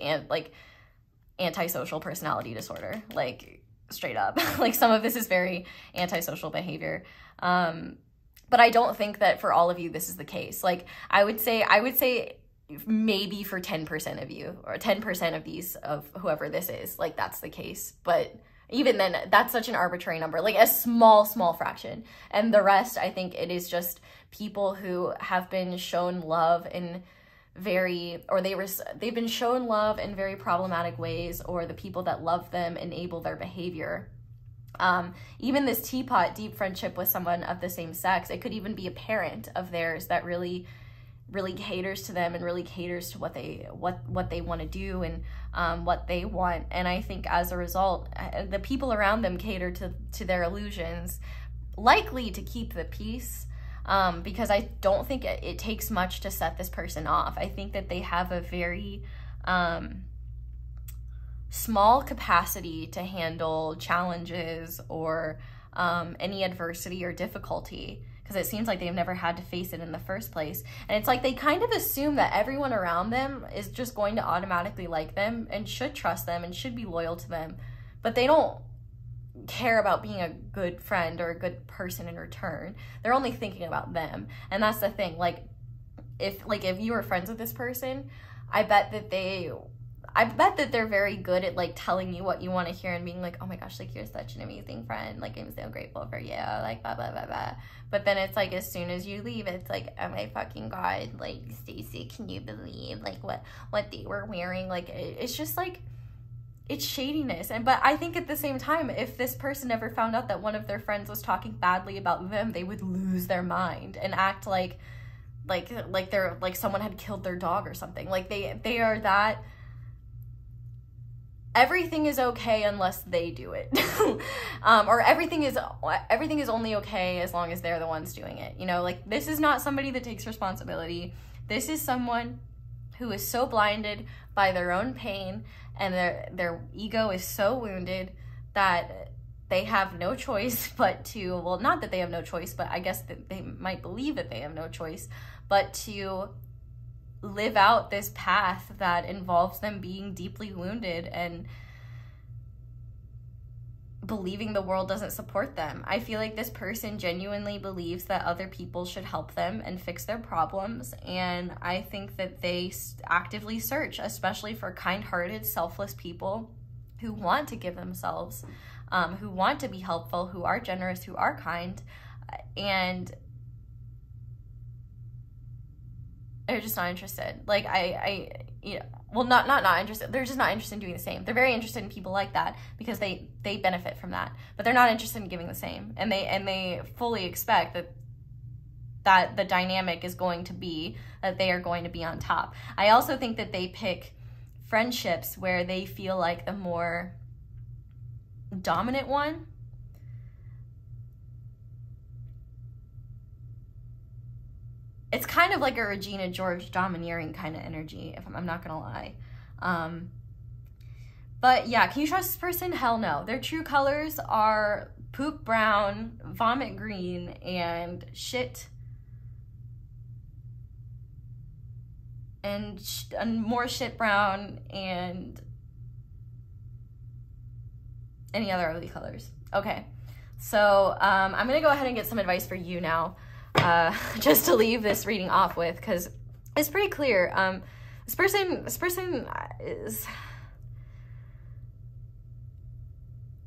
antisocial personality disorder, like straight up. Like some of this is very antisocial behavior, but I don't think that for all of you this is the case. Like I would say maybe for 10% of you, or 10% of these, of whoever this is, like that's the case. But even then, that's such an arbitrary number, like a small fraction. And the rest, I think it is just people who have been shown love in they've been shown love in very problematic ways, or the people that love them enable their behavior. Even this teapot deep friendship with someone of the same sex, it could even be a parent of theirs that really caters to them and really caters to what they want to do and what they want. And I think as a result, the people around them cater to their illusions, likely to keep the peace, because I don't think it takes much to set this person off. I think that they have a very small capacity to handle challenges or any adversity or difficulty, because it seems like they've never had to face it in the first place. And it's like they kind of assume that everyone around them is just going to automatically like them and should trust them and should be loyal to them, but they don't care about being a good friend or a good person in return. They're only thinking about them. And that's the thing. Like if you were friends with this person, I bet that they're very good at like telling you what you want to hear and being like, oh my gosh, like you're such an amazing friend, like I'm so grateful for you, like blah blah blah blah. But then it's like as soon as you leave, it's like, oh my fucking god, like Stacey, can you believe like what they were wearing? Like it's just like, it's shadiness. And but I think at the same time, if this person ever found out that one of their friends was talking badly about them, they would lose their mind and act like they're like someone had killed their dog or something. Like they are that. Everything is okay unless they do it. Or everything is only okay as long as they're the ones doing it. You know, like this is not somebody that takes responsibility. This is someone who is so blinded by their own pain and their ego is so wounded that they have no choice but to, well, not that they have no choice, but I guess that they might believe that they have no choice, but to live out this path that involves them being deeply wounded and believing the world doesn't support them. I feel like this person genuinely believes that other people should help them and fix their problems, and I think that they actively search, especially for kind-hearted, selfless people who want to give themselves, who want to be helpful, who are generous, who are kind, and they're just not interested. Like not interested. They're just not interested in doing the same. They're very interested in people like that because they benefit from that, but they're not interested in giving the same. And they fully expect that the dynamic is going to be that they are going to be on top. I also think that they pick friendships where they feel like the more dominant one it's kind of like a Regina George domineering kind of energy, if I'm not gonna lie. But yeah, can you trust this person? Hell no. Their true colors are poop brown, vomit green, and shit. And more shit brown, and any other ugly colors. Okay, so I'm gonna go ahead and get some advice for you now. Just to leave this reading off with, because it's pretty clear. This person is,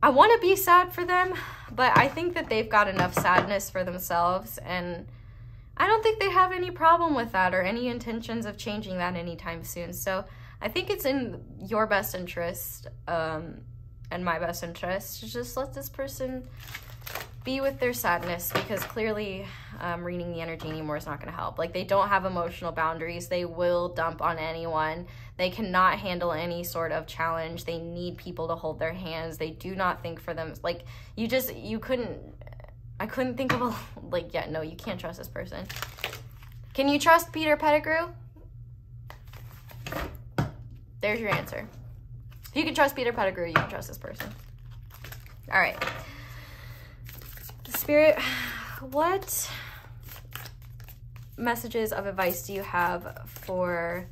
I want to be sad for them, but I think that they've got enough sadness for themselves, and I don't think they have any problem with that or any intentions of changing that anytime soon. So I think it's in your best interest and my best interest to just let this person be with their sadness, because clearly reading the energy anymore is not going to help. Like, they don't have emotional boundaries. They will dump on anyone. They cannot handle any sort of challenge. They need people to hold their hands. They do not think for them. Like, I couldn't think of a, like, yeah, no, you can't trust this person. Can you trust Peter Pettigrew? There's your answer. If you can trust Peter Pettigrew, you can trust this person. All right. Spirit, what messages of advice do you have for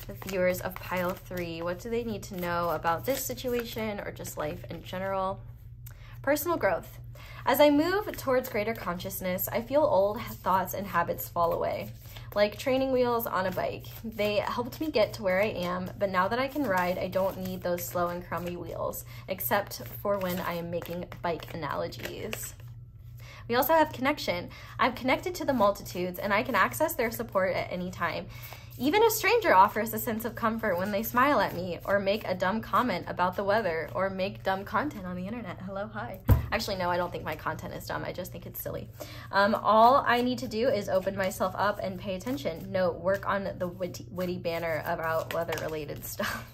the viewers of pile 3? What do they need to know about this situation or just life in general? Personal growth. As I move towards greater consciousness, I feel old thoughts and habits fall away. Like training wheels on a bike. They helped me get to where I am, but now that I can ride, I don't need those slow and crummy wheels, except for when I am making bike analogies. We also have connection. I'm connected to the multitudes, and I can access their support at any time. Even a stranger offers a sense of comfort when they smile at me, or make a dumb comment about the weather, or make dumb content on the internet. Hello, hi. Actually, no, I don't think my content is dumb. I just think it's silly. All I need to do is open myself up and pay attention. No, work on the witty banner about weather-related stuff.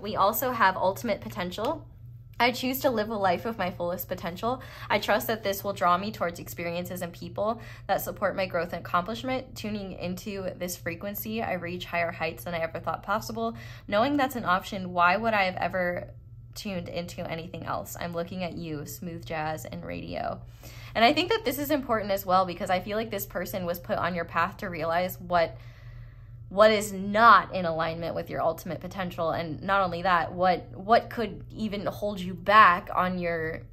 We also have ultimate potential. I choose to live a life of my fullest potential. I trust that this will draw me towards experiences and people that support my growth and accomplishment. Tuning into this frequency, I reach higher heights than I ever thought possible. Knowing that's an option, why would I have ever tuned into anything else? I'm looking at you, smooth jazz and radio. And I think that this is important as well, because I feel like this person was put on your path to realize what is not in alignment with your ultimate potential, and not only that, what could even hold you back on your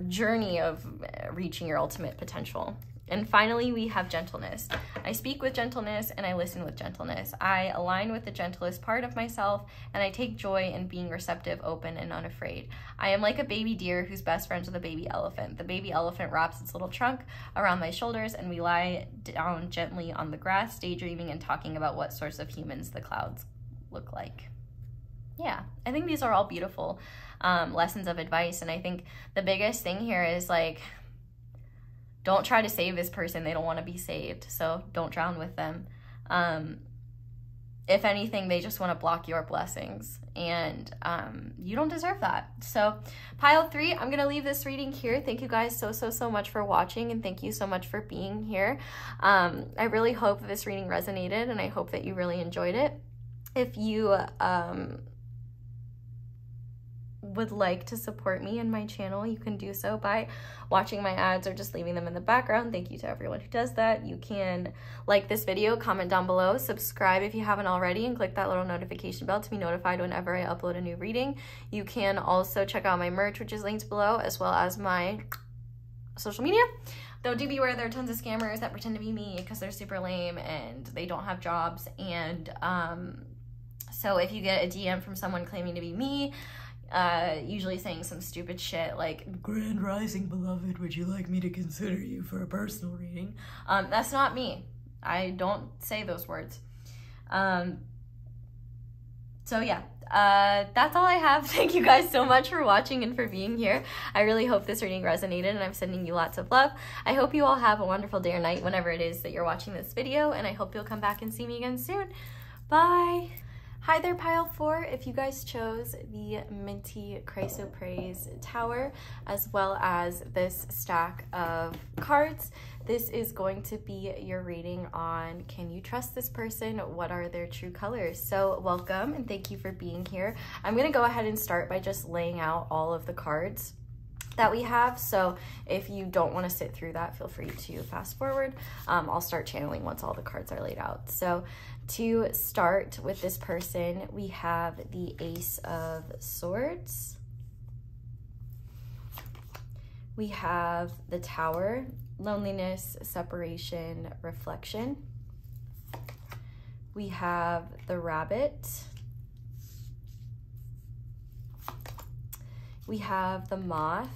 journey of reaching your ultimate potential. And finally, we have gentleness. I speak with gentleness and I listen with gentleness. I align with the gentlest part of myself, and I take joy in being receptive, open, and unafraid. I am like a baby deer who's best friends with a baby elephant. The baby elephant wraps its little trunk around my shoulders, and we lie down gently on the grass, daydreaming and talking about what sorts of humans the clouds look like. Yeah, I think these are all beautiful lessons of advice, and I think the biggest thing here is, like, don't try to save this person. They don't want to be saved, so don't drown with them. If anything, they just want to block your blessings, and you don't deserve that. So pile 3, I'm going to leave this reading here. Thank you guys so much for watching, and thank you so much for being here. I really hope this reading resonated, and I hope that you really enjoyed it. If you would like to support me and my channel, you can do so by watching my ads or just leaving them in the background. Thank you to everyone who does that. You can like this video, comment down below, subscribe if you haven't already, and click that little notification bell to be notified whenever I upload a new reading. You can also check out my merch, which is linked below, as well as my social media. Though do beware, there are tons of scammers that pretend to be me because they're super lame and they don't have jobs. And so if you get a DM from someone claiming to be me, usually saying some stupid shit like, "Grand Rising beloved, would you like me to consider you for a personal reading?" That's not me. I don't say those words. So yeah, that's all I have. Thank you guys so much for watching and for being here. I really hope this reading resonated, and I'm sending you lots of love. I hope you all have a wonderful day or night whenever it is that you're watching this video, and I hope you'll come back and see me again soon. Bye. Hi there, pile 4. If you guys chose the Minty Crysoprase Tower, as well as this stack of cards, this is going to be your reading on, can you trust this person? What are their true colors? So welcome, and thank you for being here. I'm gonna go ahead and start by just laying out all of the cards that we have. So if you don't want to sit through that, feel free to fast forward. I'll start channeling once all the cards are laid out. So to start with this person, we have the Ace of Swords. We have the Tower, loneliness, separation, reflection. We have the Rabbit. We have the Moth,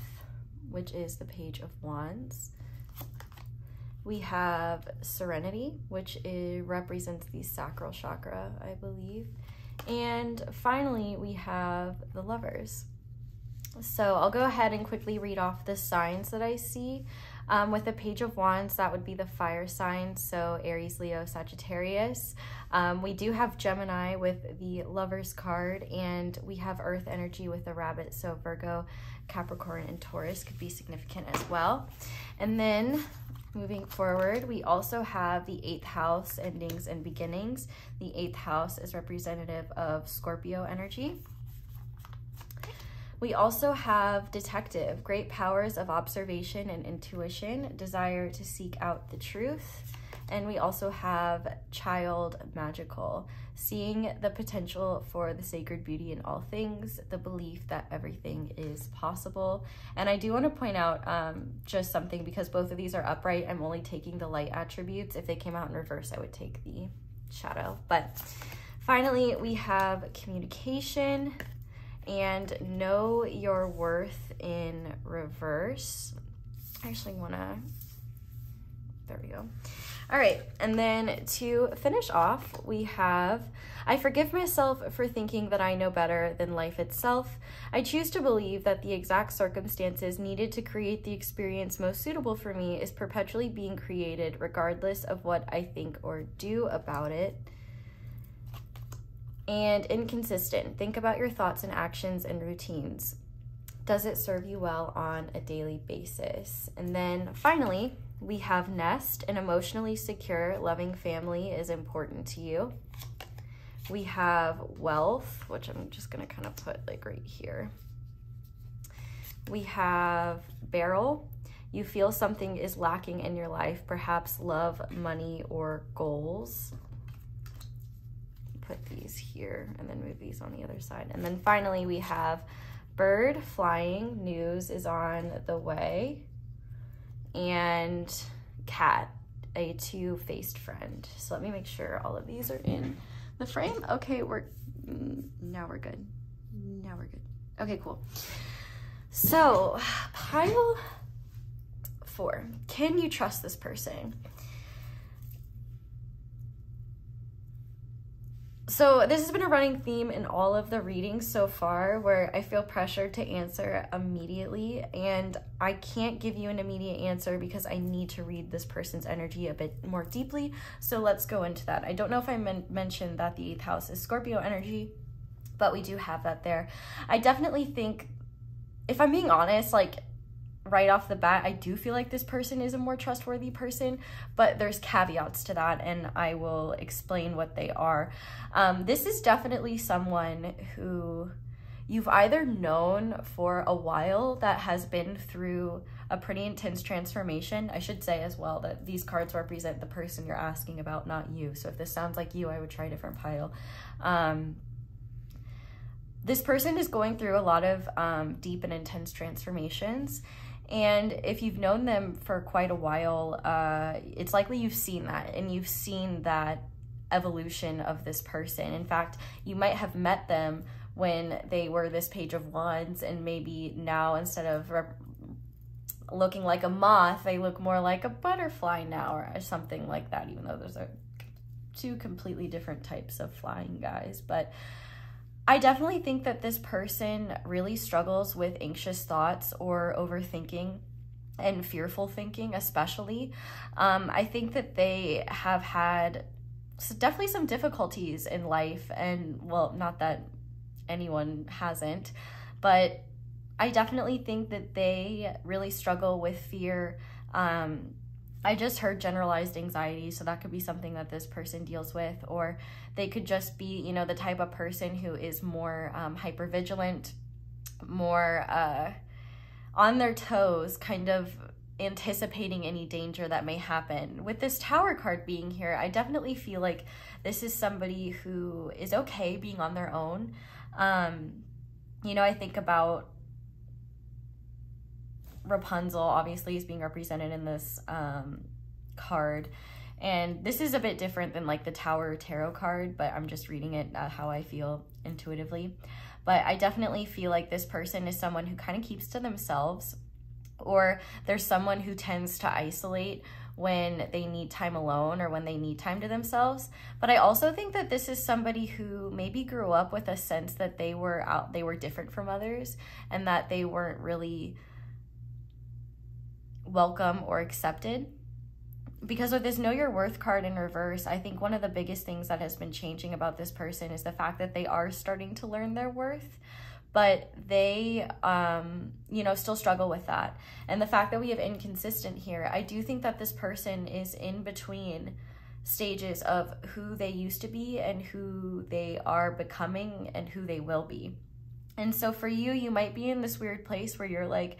which is the Page of Wands. We have Serenity, which represents the sacral chakra, I believe. And finally, we have the Lovers. So I'll go ahead and quickly read off the signs that I see. With the Page of Wands, that would be the fire signs, so Aries, Leo, Sagittarius. We do have Gemini with the Lovers card, and we have Earth energy with the Rabbit, so Virgo, Capricorn, and Taurus could be significant as well. And then moving forward, we also have the 8th house, endings and beginnings. The 8th house is representative of Scorpio energy. We also have Detective, great powers of observation and intuition, desire to seek out the truth. And we also have Child, magical, seeing the potential for the sacred beauty in all things, the belief that everything is possible. And I do want to point out just something, because both of these are upright. I'm only taking the light attributes. If they came out in reverse, I would take the shadow. But finally, we have communication and know your worth in reverse. I actually want to, there we go. All right, and then to finish off, we have, I forgive myself for thinking that I know better than life itself. I choose to believe that the exact circumstances needed to create the experience most suitable for me is perpetually being created regardless of what I think or do about it. And inconsistent, think about your thoughts and actions and routines. Does it serve you well on a daily basis? And then finally, we have Nest, an emotionally secure, loving family is important to you. We have Wealth, which I'm just gonna kind of put like right here. We have Barrel, you feel something is lacking in your life, perhaps love, money, or goals. Put these here and then move these on the other side. And then finally we have Bird, flying, news is on the way. And Cat, a two-faced friend. So let me make sure all of these are in the frame. Okay, now we're good. Now we're good. Okay, cool. So pile 4, can you trust this person? So this has been a running theme in all of the readings so far, where I feel pressured to answer immediately, and I can't give you an immediate answer because I need to read this person's energy a bit more deeply. So let's go into that. I don't know if I mentioned that the 8th house is Scorpio energy, but we do have that there. I definitely think, if I'm being honest, like right off the bat, I do feel like this person is a more trustworthy person, but there's caveats to that, and I will explain what they are. This is definitely someone who you've either known for a while that has been through a pretty intense transformation. I should say as well that these cards represent the person you're asking about, not you. So if this sounds like you, I would try a different pile. This person is going through a lot of deep and intense transformations. And if you've known them for quite a while, it's likely you've seen that, and you've seen that evolution of this person. In fact, you might have met them when they were this Page of Wands, and maybe now instead of looking like a moth, they look more like a butterfly now, or something like that, even though those are two completely different types of flying guys. But I definitely think that this person really struggles with anxious thoughts or overthinking and fearful thinking, especially. I think that they have had definitely some difficulties in life, and well, not that anyone hasn't, but I definitely think that they really struggle with fear. I just heard generalized anxiety, so that could be something that this person deals with, or they could just be, you know, the type of person who is more hypervigilant, more on their toes, kind of anticipating any danger that may happen. With this Tower card being here, I definitely feel like this is somebody who is okay being on their own. You know, I think about Rapunzel obviously is being represented in this card, and this is a bit different than like the Tower Tarot card, but I'm just reading it how I feel intuitively. but I definitely feel like this person is someone who kind of keeps to themselves, or there's someone who tends to isolate when they need time alone or when they need time to themselves. But I also think that this is somebody who maybe grew up with a sense that they were different from others, and that they weren't really welcome or accepted. Because with this Know Your Worth card in reverse, I think one of the biggest things that has been changing about this person is the fact that they are starting to learn their worth, but they, you know, still struggle with that. And the fact that we have inconsistent here, I do think that this person is in between stages of who they used to be and who they are becoming and who they will be. And so for you, you might be in this weird place where you're like,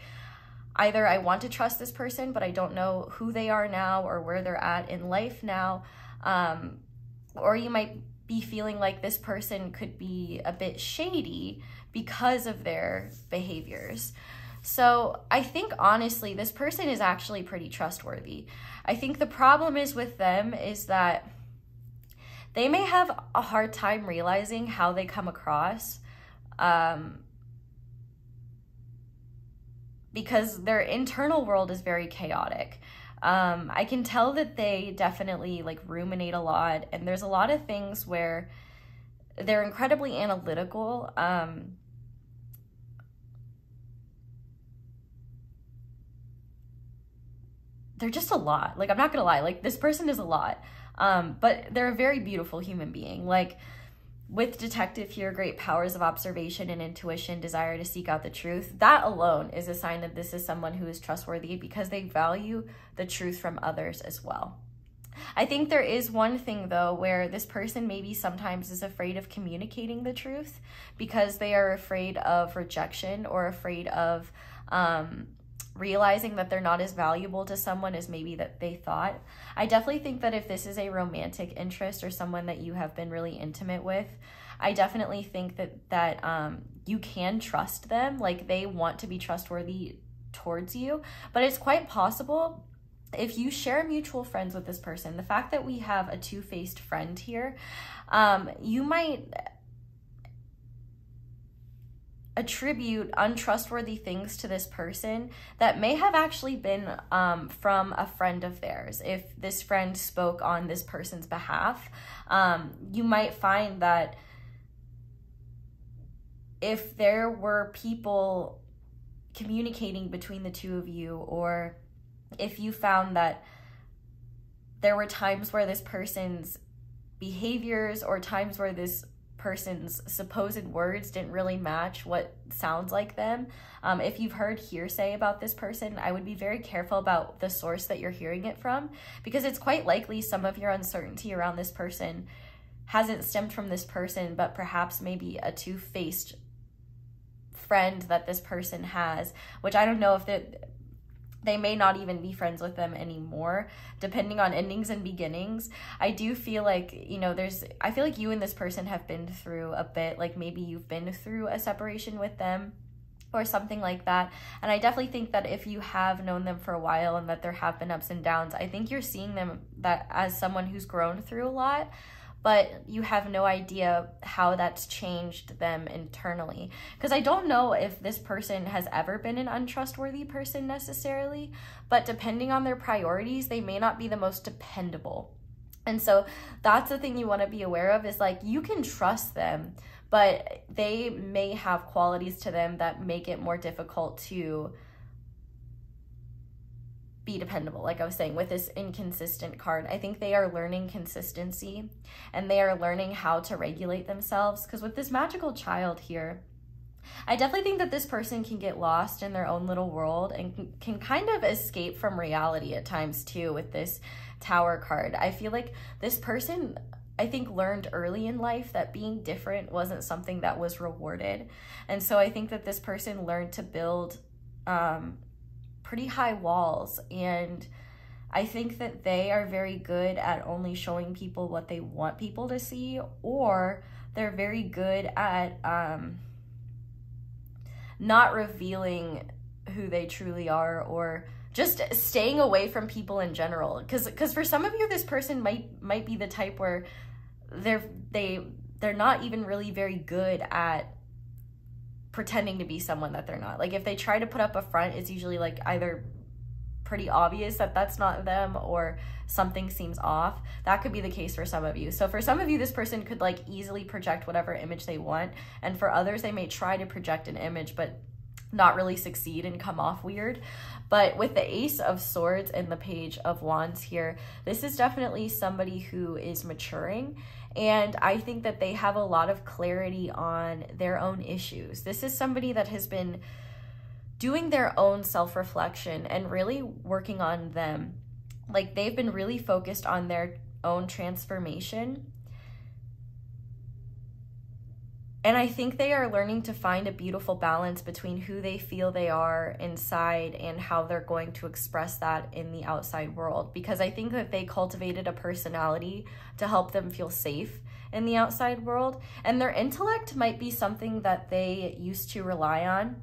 either I want to trust this person, but I don't know who they are now or where they're at in life now. Or you might be feeling like this person could be a bit shady because of their behaviors. So I think honestly, this person is actually pretty trustworthy. I think the problem is with them is that they may have a hard time realizing how they come across, because their internal world is very chaotic. I can tell that they definitely like ruminate a lot, and there's a lot of things where they're incredibly analytical. They're just a lot. Like, I'm not gonna lie, like this person is a lot, but they're a very beautiful human being. Like, with detective here, great powers of observation and intuition, desire to seek out the truth. That alone is a sign that this is someone who is trustworthy, because they value the truth from others as well. I think there is one thing though, where this person maybe sometimes is afraid of communicating the truth because they are afraid of rejection or afraid of realizing that they're not as valuable to someone as maybe that they thought. I definitely think that if this is a romantic interest or someone that you have been really intimate with, I definitely think that you can trust them. Like, they want to be trustworthy towards you, but it's quite possible if you share mutual friends with this person, the fact that we have a two-faced friend here, you might attribute untrustworthy things to this person that may have actually been from a friend of theirs. If this friend spoke on this person's behalf, you might find that if there were people communicating between the two of you, or if you found that there were times where this person's behaviors or times where this person's supposed words didn't really match what sounds like them. If you've heard hearsay about this person, I would be very careful about the source that you're hearing it from, because it's quite likely some of your uncertainty around this person hasn't stemmed from this person, but perhaps maybe a two-faced friend that this person has, which I don't know if they may not even be friends with them anymore, depending on endings and beginnings. I do feel like, you know, I feel like you and this person have been through a bit, like maybe you've been through a separation with them or something like that. And I definitely think that if you have known them for a while and that there have been ups and downs, I think you're seeing them that as someone who's grown through a lot, but you have no idea how that's changed them internally. Because I don't know if this person has ever been an untrustworthy person necessarily, but depending on their priorities, they may not be the most dependable. And so that's the thing you want to be aware of, is like, you can trust them, but they may have qualities to them that make it more difficult to be dependable. Like I was saying, with this inconsistent card, I think they are learning consistency and they are learning how to regulate themselves. Because with this magical child here, I definitely think that this person can get lost in their own little world and can kind of escape from reality at times too with this Tower card. I feel like this person, I think, learned early in life that being different wasn't something that was rewarded. And so I think that this person learned to build pretty high walls, and I think that they are very good at only showing people what they want people to see, or they're very good at not revealing who they truly are, or just staying away from people in general. Because for some of you, this person might be the type where they're not even really very good at pretending to be someone that they're not. Like if they try to put up a front, it's usually like either pretty obvious that that's not them or something seems off. That could be the case for some of you. So for some of you, this person could like easily project whatever image they want. And for others, they may try to project an image, but not really succeed and come off weird. But with the Ace of Swords and the Page of Wands here, this is definitely somebody who is maturing. And I think that they have a lot of clarity on their own issues. This is somebody that has been doing their own self-reflection and really working on them. Like they've been really focused on their own transformation. And I think they are learning to find a beautiful balance between who they feel they are inside and how they're going to express that in the outside world. Because I think that they cultivated a personality to help them feel safe in the outside world. And their intellect might be something that they used to rely on,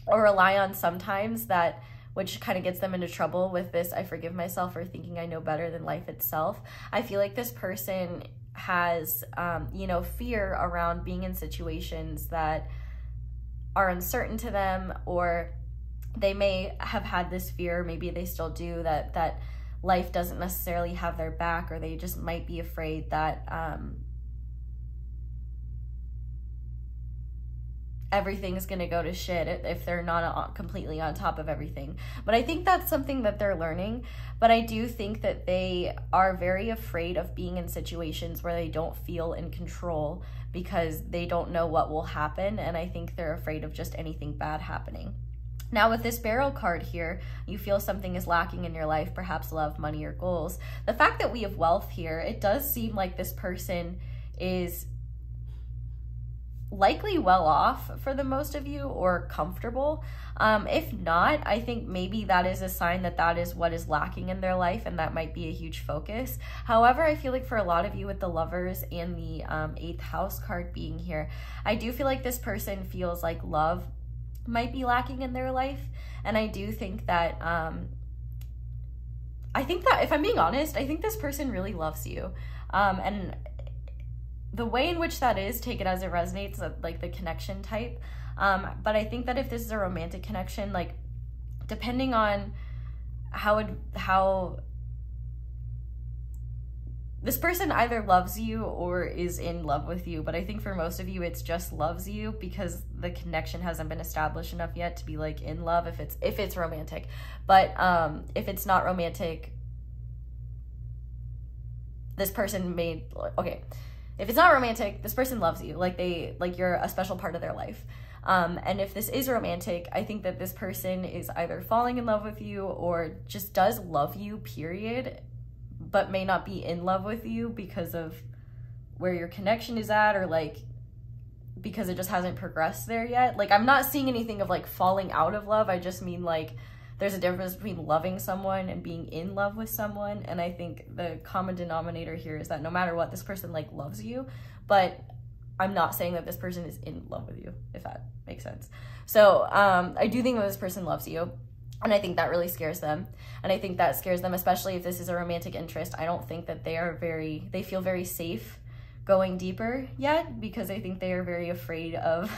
or rely on sometimes, that which kind of gets them into trouble with this I forgive myself for thinking I know better than life itself. I feel like this person has, you know, fear around being in situations that are uncertain to them, or they may have had this fear, maybe they still do, that life doesn't necessarily have their back, or they just might be afraid that everything's gonna go to shit if they're not completely on top of everything. But I think that's something that they're learning. But I do think that they are very afraid of being in situations where they don't feel in control, because they don't know what will happen, and I think they're afraid of just anything bad happening. Now with this Barrel card here, you feel something is lacking in your life, perhaps love, money, or goals. The fact that we have wealth here, it does seem like this person is likely well off for the most of you, or comfortable. If not, I think maybe that is a sign that that is what is lacking in their life, and that might be a huge focus. However, I feel like for a lot of you with the Lovers and the 8th house card being here, I do feel like this person feels like love might be lacking in their life. And I do think that if I'm being honest, I think this person really loves you. And the way in which that is, take it as it resonates, like the connection type. But I think that if this is a romantic connection, like depending on how this person either loves you or is in love with you. But I think for most of you, it's just loves you, because the connection hasn't been established enough yet to be like in love if it's romantic. But if it's not romantic, this person may, okay. If it's not romantic, this person loves you, like you're a special part of their life. And if this is romantic, I think that this person is either falling in love with you or just does love you, period, but may not be in love with you because of where your connection is at, or like because it just hasn't progressed there yet. Like I'm not seeing anything of like falling out of love. I just mean like there's a difference between loving someone and being in love with someone. And I think the common denominator here is that no matter what, this person like loves you, but I'm not saying that this person is in love with you, if that makes sense. So I do think that this person loves you, and I think that really scares them. And I think that scares them, especially if this is a romantic interest. I don't think that they feel very safe going deeper yet, because I think they are very afraid of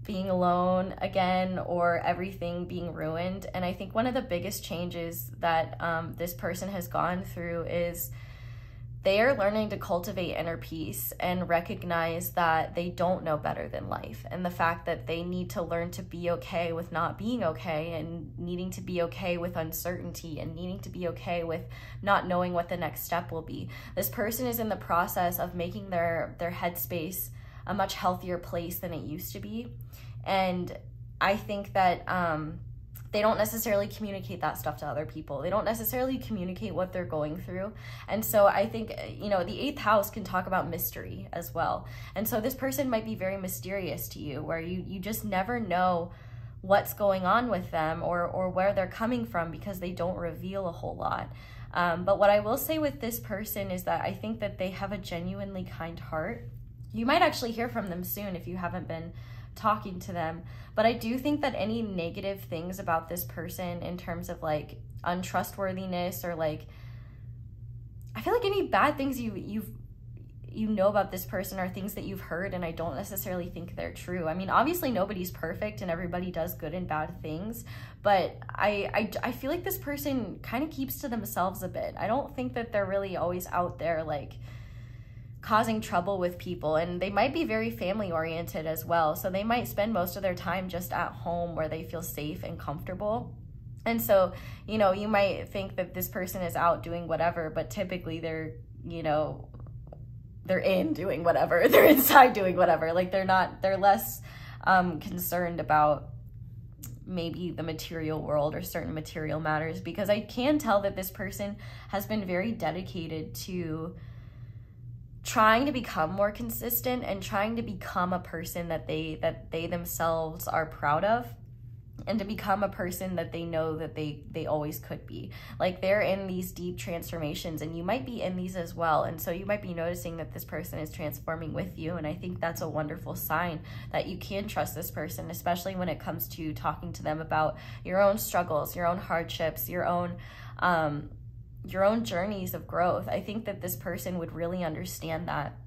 being alone again, or everything being ruined. And I think one of the biggest changes that this person has gone through is they are learning to cultivate inner peace and recognize that they don't know better than life, and the fact that they need to learn to be okay with not being okay, and needing to be okay with uncertainty, and needing to be okay with not knowing what the next step will be. This person is in the process of making their headspace a much healthier place than it used to be. And I think that they don't necessarily communicate that stuff to other people. They don't necessarily communicate what they're going through. And so I think, you know, the 8th house can talk about mystery as well. And so this person might be very mysterious to you, where you just never know what's going on with them, or where they're coming from, because they don't reveal a whole lot. But what I will say with this person is that I think that they have a genuinely kind heart. You might actually hear from them soon if you haven't been talking to them. But I do think that any negative things about this person in terms of like untrustworthiness, or like, I feel like any bad things you know about this person are things that you've heard, and I don't necessarily think they're true. I mean, obviously nobody's perfect and everybody does good and bad things, but I feel like this person kind of keeps to themselves a bit. I don't think that they're really always out there like causing trouble with people, and they might be very family oriented as well. So they might spend most of their time just at home where they feel safe and comfortable. And so, you know, you might think that this person is out doing whatever, but typically they're, you know, they're in doing whatever, they're inside doing whatever. Like they're less concerned about maybe the material world or certain material matters, because I can tell that this person has been very dedicated to trying to become more consistent and trying to become a person that they themselves are proud of, and to become a person that they know that they always could be. Like they're in these deep transformations, and you might be in these as well. And so you might be noticing that this person is transforming with you. And I think that's a wonderful sign that you can trust this person, especially when it comes to talking to them about your own struggles, your own hardships, your own journeys of growth. I think that this person would really understand that.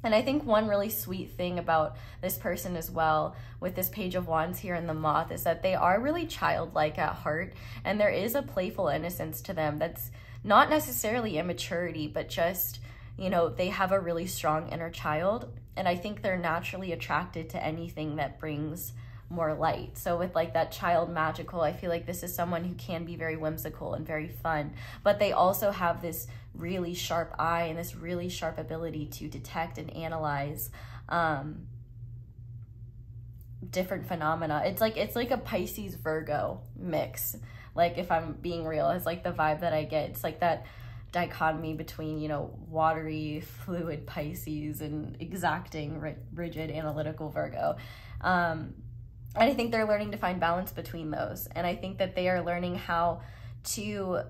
And I think one really sweet thing about this person as well, with this Page of Wands here in the Moth, is that they are really childlike at heart, and there is a playful innocence to them that's not necessarily immaturity, but just, you know, they have a really strong inner child, and I think they're naturally attracted to anything that brings more light. So with like that child magical, I feel like this is someone who can be very whimsical and very fun, but they also have this really sharp eye and this really sharp ability to detect and analyze different phenomena. It's like a Pisces Virgo mix. Like, if I'm being real, it's like the vibe that I get. It's like that dichotomy between, you know, watery, fluid Pisces and exacting, rigid, analytical Virgo. And I think they're learning to find balance between those. And I think that they are learning how to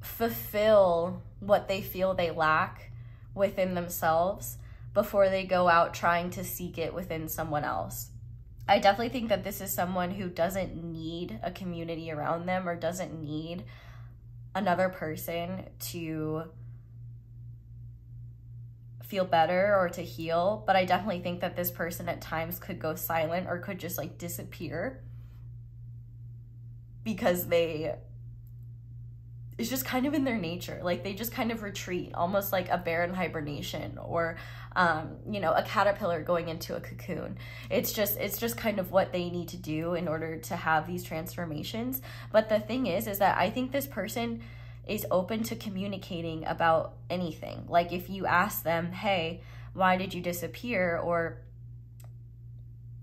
fulfill what they feel they lack within themselves before they go out trying to seek it within someone else. I definitely think that this is someone who doesn't need a community around them, or doesn't need another person to feel better or to heal. But I definitely think that this person at times could go silent, or could just like disappear, because it's just kind of in their nature. Like they just kind of retreat, almost like a bear in hibernation, or you know, a caterpillar going into a cocoon. It's just kind of what they need to do in order to have these transformations. But the thing is that I think this person is open to communicating about anything. Like if you ask them, hey, why did you disappear? Or,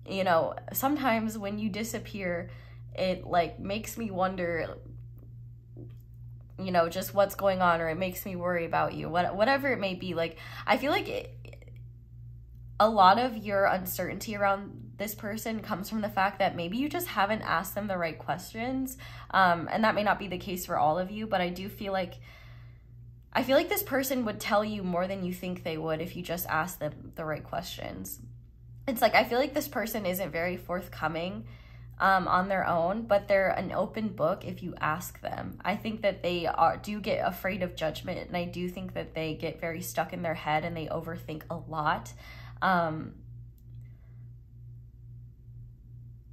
you know, sometimes when you disappear, it like makes me wonder, you know, just what's going on, or it makes me worry about you, whatever it may be. Like, I feel like a lot of your uncertainty around this person comes from the fact that maybe you just haven't asked them the right questions. And that may not be the case for all of you, but I feel like this person would tell you more than you think they would if you just asked them the right questions. It's like, I feel like this person isn't very forthcoming on their own, but they're an open book if you ask them. I think that they do get afraid of judgment, and I do think that they get very stuck in their head and they overthink a lot.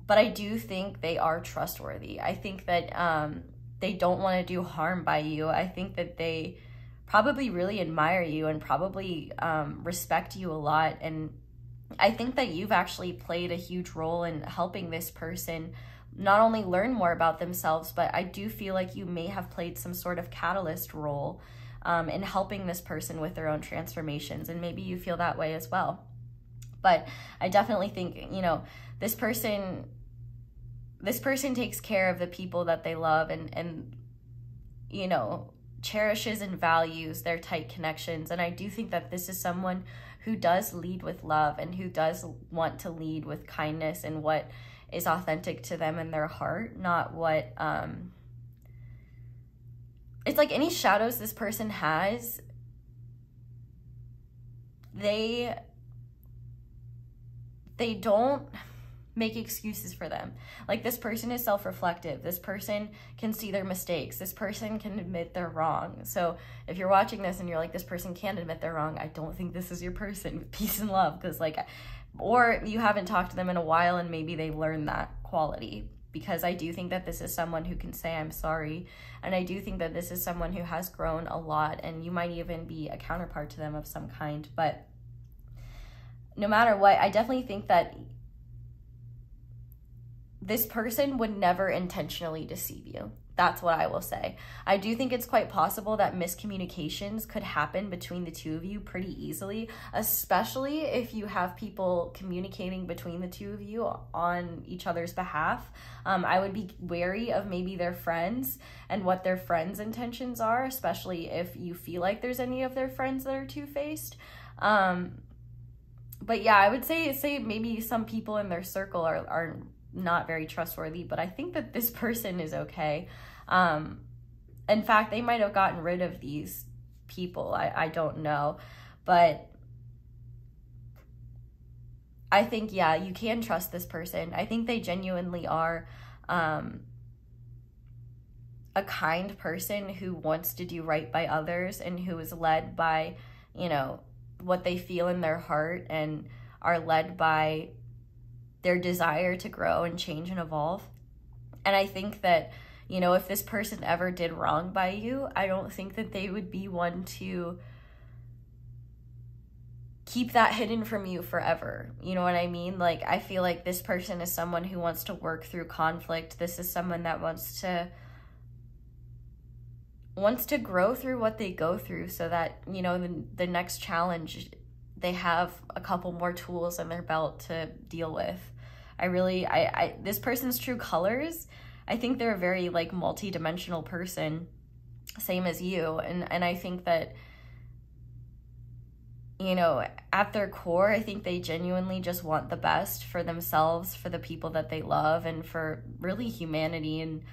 But I do think they are trustworthy. I think that they don't want to do harm by you. I think that they probably really admire you and probably respect you a lot. And I think that you've actually played a huge role in helping this person not only learn more about themselves, but I do feel like you may have played some sort of catalyst role in helping this person with their own transformations. And maybe you feel that way as well. But I definitely think, you know, this person takes care of the people that they love, and you know, cherishes and values their tight connections. And I do think that this is someone who does lead with love, and who does want to lead with kindness and what is authentic to them in their heart, not what it's like any shadows this person has, they don't make excuses for them. Like, this person is self-reflective. This person can see their mistakes. This person can admit they're wrong. So if you're watching this and you're like, this person can't admit they're wrong, I don't think this is your person. Peace and love. Because like, or you haven't talked to them in a while and maybe they've learned that quality. Because I do think that this is someone who can say, I'm sorry. And I do think that this is someone who has grown a lot, and you might even be a counterpart to them of some kind. But no matter what, I definitely think that this person would never intentionally deceive you. That's what I will say. I do think it's quite possible that miscommunications could happen between the two of you pretty easily, especially if you have people communicating between the two of you on each other's behalf. I would be wary of maybe their friends and what their friends' intentions are, especially if you feel like there's any of their friends that are two-faced. But yeah, I would say maybe some people in their circle are not very trustworthy, but I think that this person is okay. In fact, they might have gotten rid of these people. I don't know, but I think, yeah, you can trust this person. I think they genuinely are a kind person who wants to do right by others and who is led by, you know, what they feel in their heart and are led by their desire to grow and change and evolve. And I think that, you know, if this person ever did wrong by you, I don't think that they would be one to keep that hidden from you forever. You know what I mean? Like, I feel like this person is someone who wants to work through conflict. This is someone that wants to grow through what they go through so that, you know, the next challenge, they have a couple more tools in their belt to deal with. This person's true colors, I think they're a very like multi-dimensional person, same as you. And I think that, you know, at their core, I think they genuinely just want the best for themselves, for the people that they love, and for really humanity and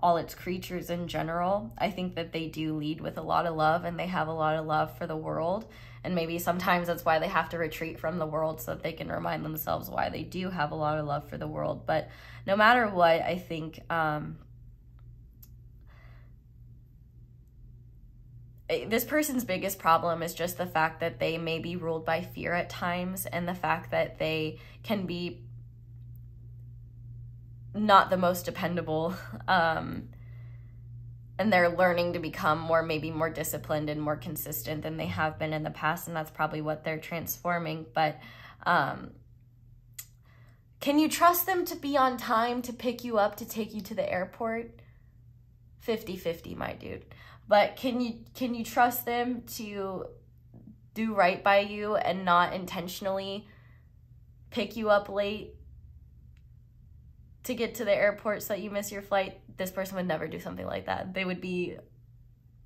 all its creatures in general. I think that they do lead with a lot of love, and they have a lot of love for the world. And maybe sometimes that's why they have to retreat from the world, so that they can remind themselves why they do have a lot of love for the world. But no matter what, I think this person's biggest problem is just the fact that they may be ruled by fear at times, and the fact that they can be not the most dependable, and they're learning to become maybe more disciplined and more consistent than they have been in the past, and that's probably what they're transforming. But can you trust them to be on time to pick you up, to take you to the airport? 50-50, my dude. But can you trust them to do right by you and not intentionally pick you up late to get to the airport so that you miss your flight? This person would never do something like that. They would be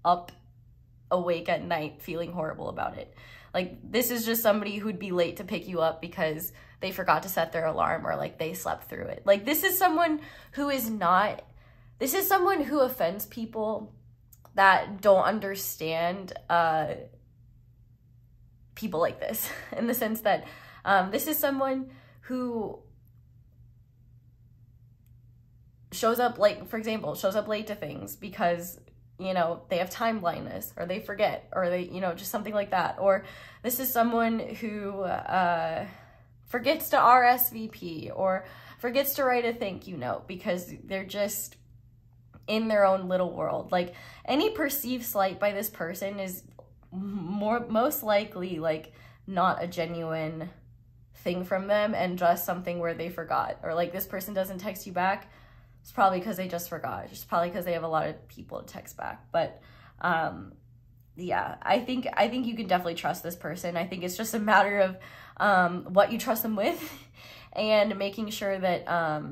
up, awake at night, feeling horrible about it. Like, this is just somebody who'd be late to pick you up because they forgot to set their alarm, or like they slept through it. Like, this is someone who offends people that don't understand people like this, in the sense that this is someone who shows up late, for example, shows up late to things because, you know, they have time blindness, or they forget, or they, you know, just something like that. Or this is someone who forgets to RSVP, or forgets to write a thank you note because they're just in their own little world. Like, any perceived slight by this person is most likely like not a genuine thing from them, and just something where they forgot. Or like, this person doesn't text you back, it's probably because they just forgot. It's probably because they have a lot of people to text back. But yeah, I think you can definitely trust this person. I think it's just a matter of what you trust them with and making sure that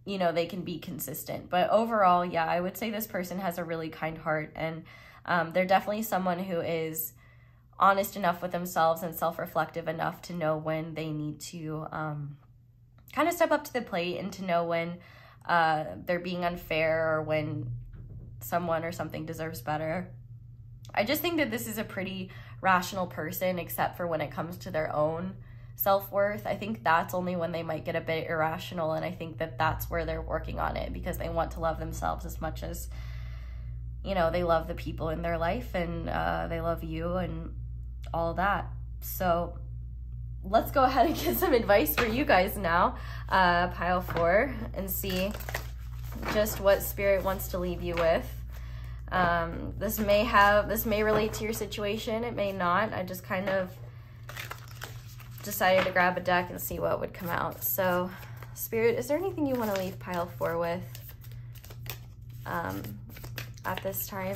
you know, they can be consistent. But overall, yeah, I would say this person has a really kind heart, and they're definitely someone who is honest enough with themselves and self-reflective enough to know when they need to kind of step up to the plate, and to know when they're being unfair, or when someone or something deserves better. I just think that this is a pretty rational person, except for when it comes to their own self-worth. I think that's only when they might get a bit irrational, and I think that that's where they're working on it, because they want to love themselves as much as, you know, they love the people in their life, and they love you and all that. So let's go ahead and get some advice for you guys now, pile 4, and see just what Spirit wants to leave you with. This may relate to your situation, it may not. I just kind of decided to grab a deck and see what would come out. So Spirit, is there anything you want to leave pile 4 with at this time?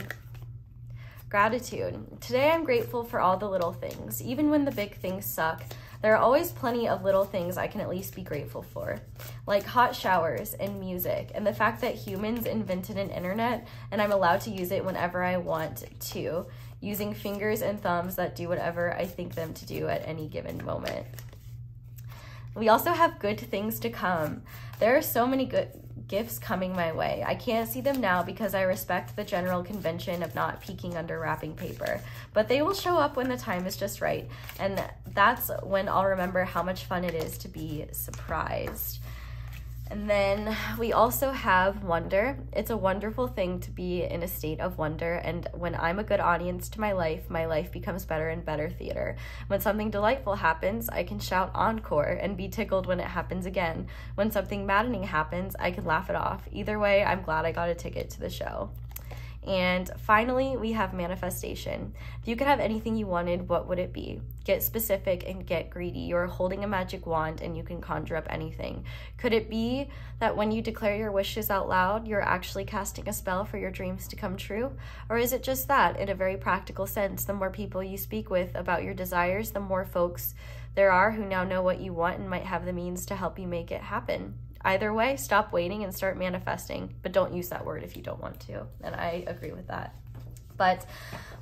Gratitude. Today I'm grateful for all the little things. Even when the big things suck, there are always plenty of little things I can at least be grateful for, like hot showers and music, and the fact that humans invented an internet and I'm allowed to use it whenever I want to, using fingers and thumbs that do whatever I think them to do at any given moment. We also have good things to come. There are so many good gifts coming my way. I can't see them now because I respect the general convention of not peeking under wrapping paper, but they will show up when the time is just right, and that's when I'll remember how much fun it is to be surprised. And then we also have wonder. It's a wonderful thing to be in a state of wonder, and when I'm a good audience to my life becomes better and better theater. When something delightful happens, I can shout encore and be tickled when it happens again. When something maddening happens, I can laugh it off. Either way, I'm glad I got a ticket to the show. And finally, we have manifestation. If you could have anything you wanted, what would it be? Get specific and get greedy. You're holding a magic wand and you can conjure up anything. Could it be that when you declare your wishes out loud, you're actually casting a spell for your dreams to come true? Or is it just that, in a very practical sense, the more people you speak with about your desires, the more folks there are who now know what you want and might have the means to help you make it happen? Either way, stop waiting and start manifesting, but don't use that word if you don't want to. And I agree with that. But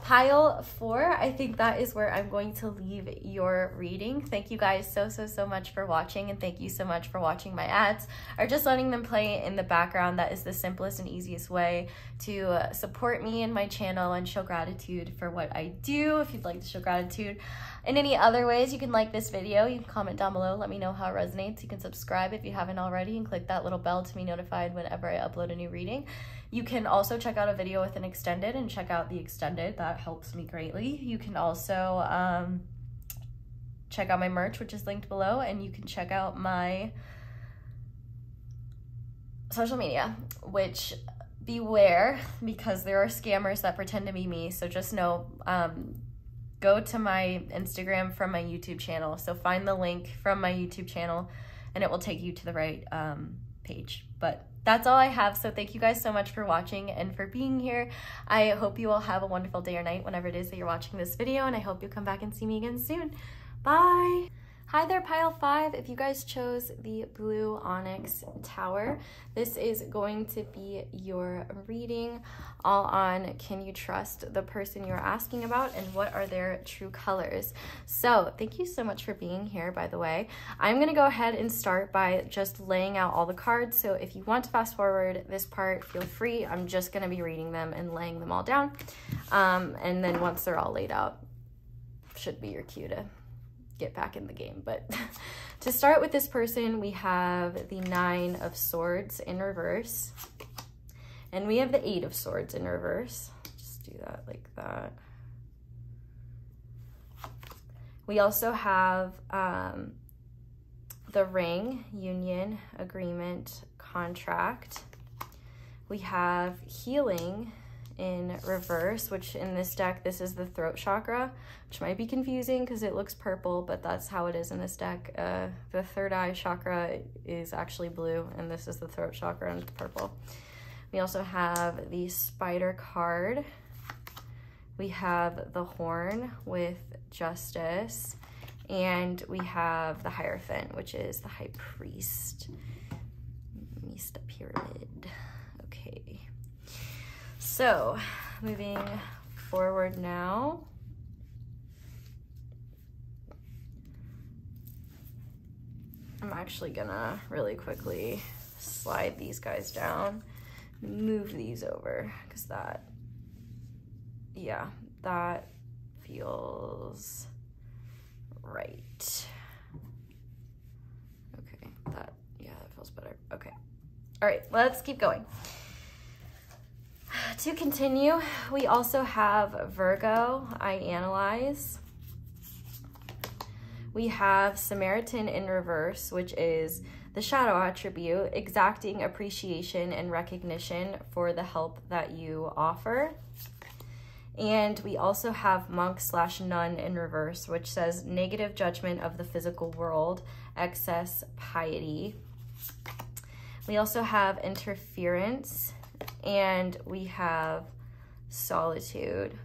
pile 4, I think that is where I'm going to leave your reading. Thank you guys so much for watching, and thank you so much for watching my ads or just letting them play in the background. That is the simplest and easiest way to support me and my channel and show gratitude for what I do. If you'd like to show gratitude in any other ways, you can like this video, you can comment down below, let me know how it resonates. You can subscribe if you haven't already and click that little bell to be notified whenever I upload a new reading. You can also check out a video with an extended and check out the extended. That helps me greatly. You can also check out my merch, which is linked below, and you can check out my social media, which beware, because there are scammers that pretend to be me. So just know, go to my Instagram from my YouTube channel. So find the link from my YouTube channel and it will take you to the right page. But that's all I have. So thank you guys so much for watching and for being here. I hope you all have a wonderful day or night whenever it is that you're watching this video, and I hope you'll come back and see me again soon. Bye. Hi there, pile 5. If you guys chose the blue Onyx tower, this is going to be your reading all on can you trust the person you're asking about and what are their true colors. So thank you so much for being here, by the way. I'm going to go ahead and start by just laying out all the cards. So if you want to fast forward this part, feel free. I'm just going to be reading them and laying them all down. And then once they're all laid out, should be your cue to get back in the game. But to start with this person, we have the 9 of Swords in reverse, and we have the 8 of Swords in reverse. Just do that like that. We also have the Ring, Union, Agreement, Contract. We have Healing in reverse, which in this deck, this is the throat chakra, which might be confusing because it looks purple, but that's how it is in this deck. The third eye chakra is actually blue, and this is the throat chakra and it's purple. We also have the Spider card. We have the Horn with Justice, and we have the Hierophant, which is the High Priest. Mista Pyramid. Okay. So, moving forward now. I'm actually gonna really quickly slide these guys down, move these over, because that, yeah, that feels right. Okay, yeah, that feels better. Okay. All right, let's keep going. To continue, we also have Virgo, I analyze. We have Samaritan in reverse, which is the shadow attribute, exacting appreciation and recognition for the help that you offer. And we also have Monk/Nun in reverse, which says negative judgment of the physical world, excess piety. We also have Interference, and we have Solitude.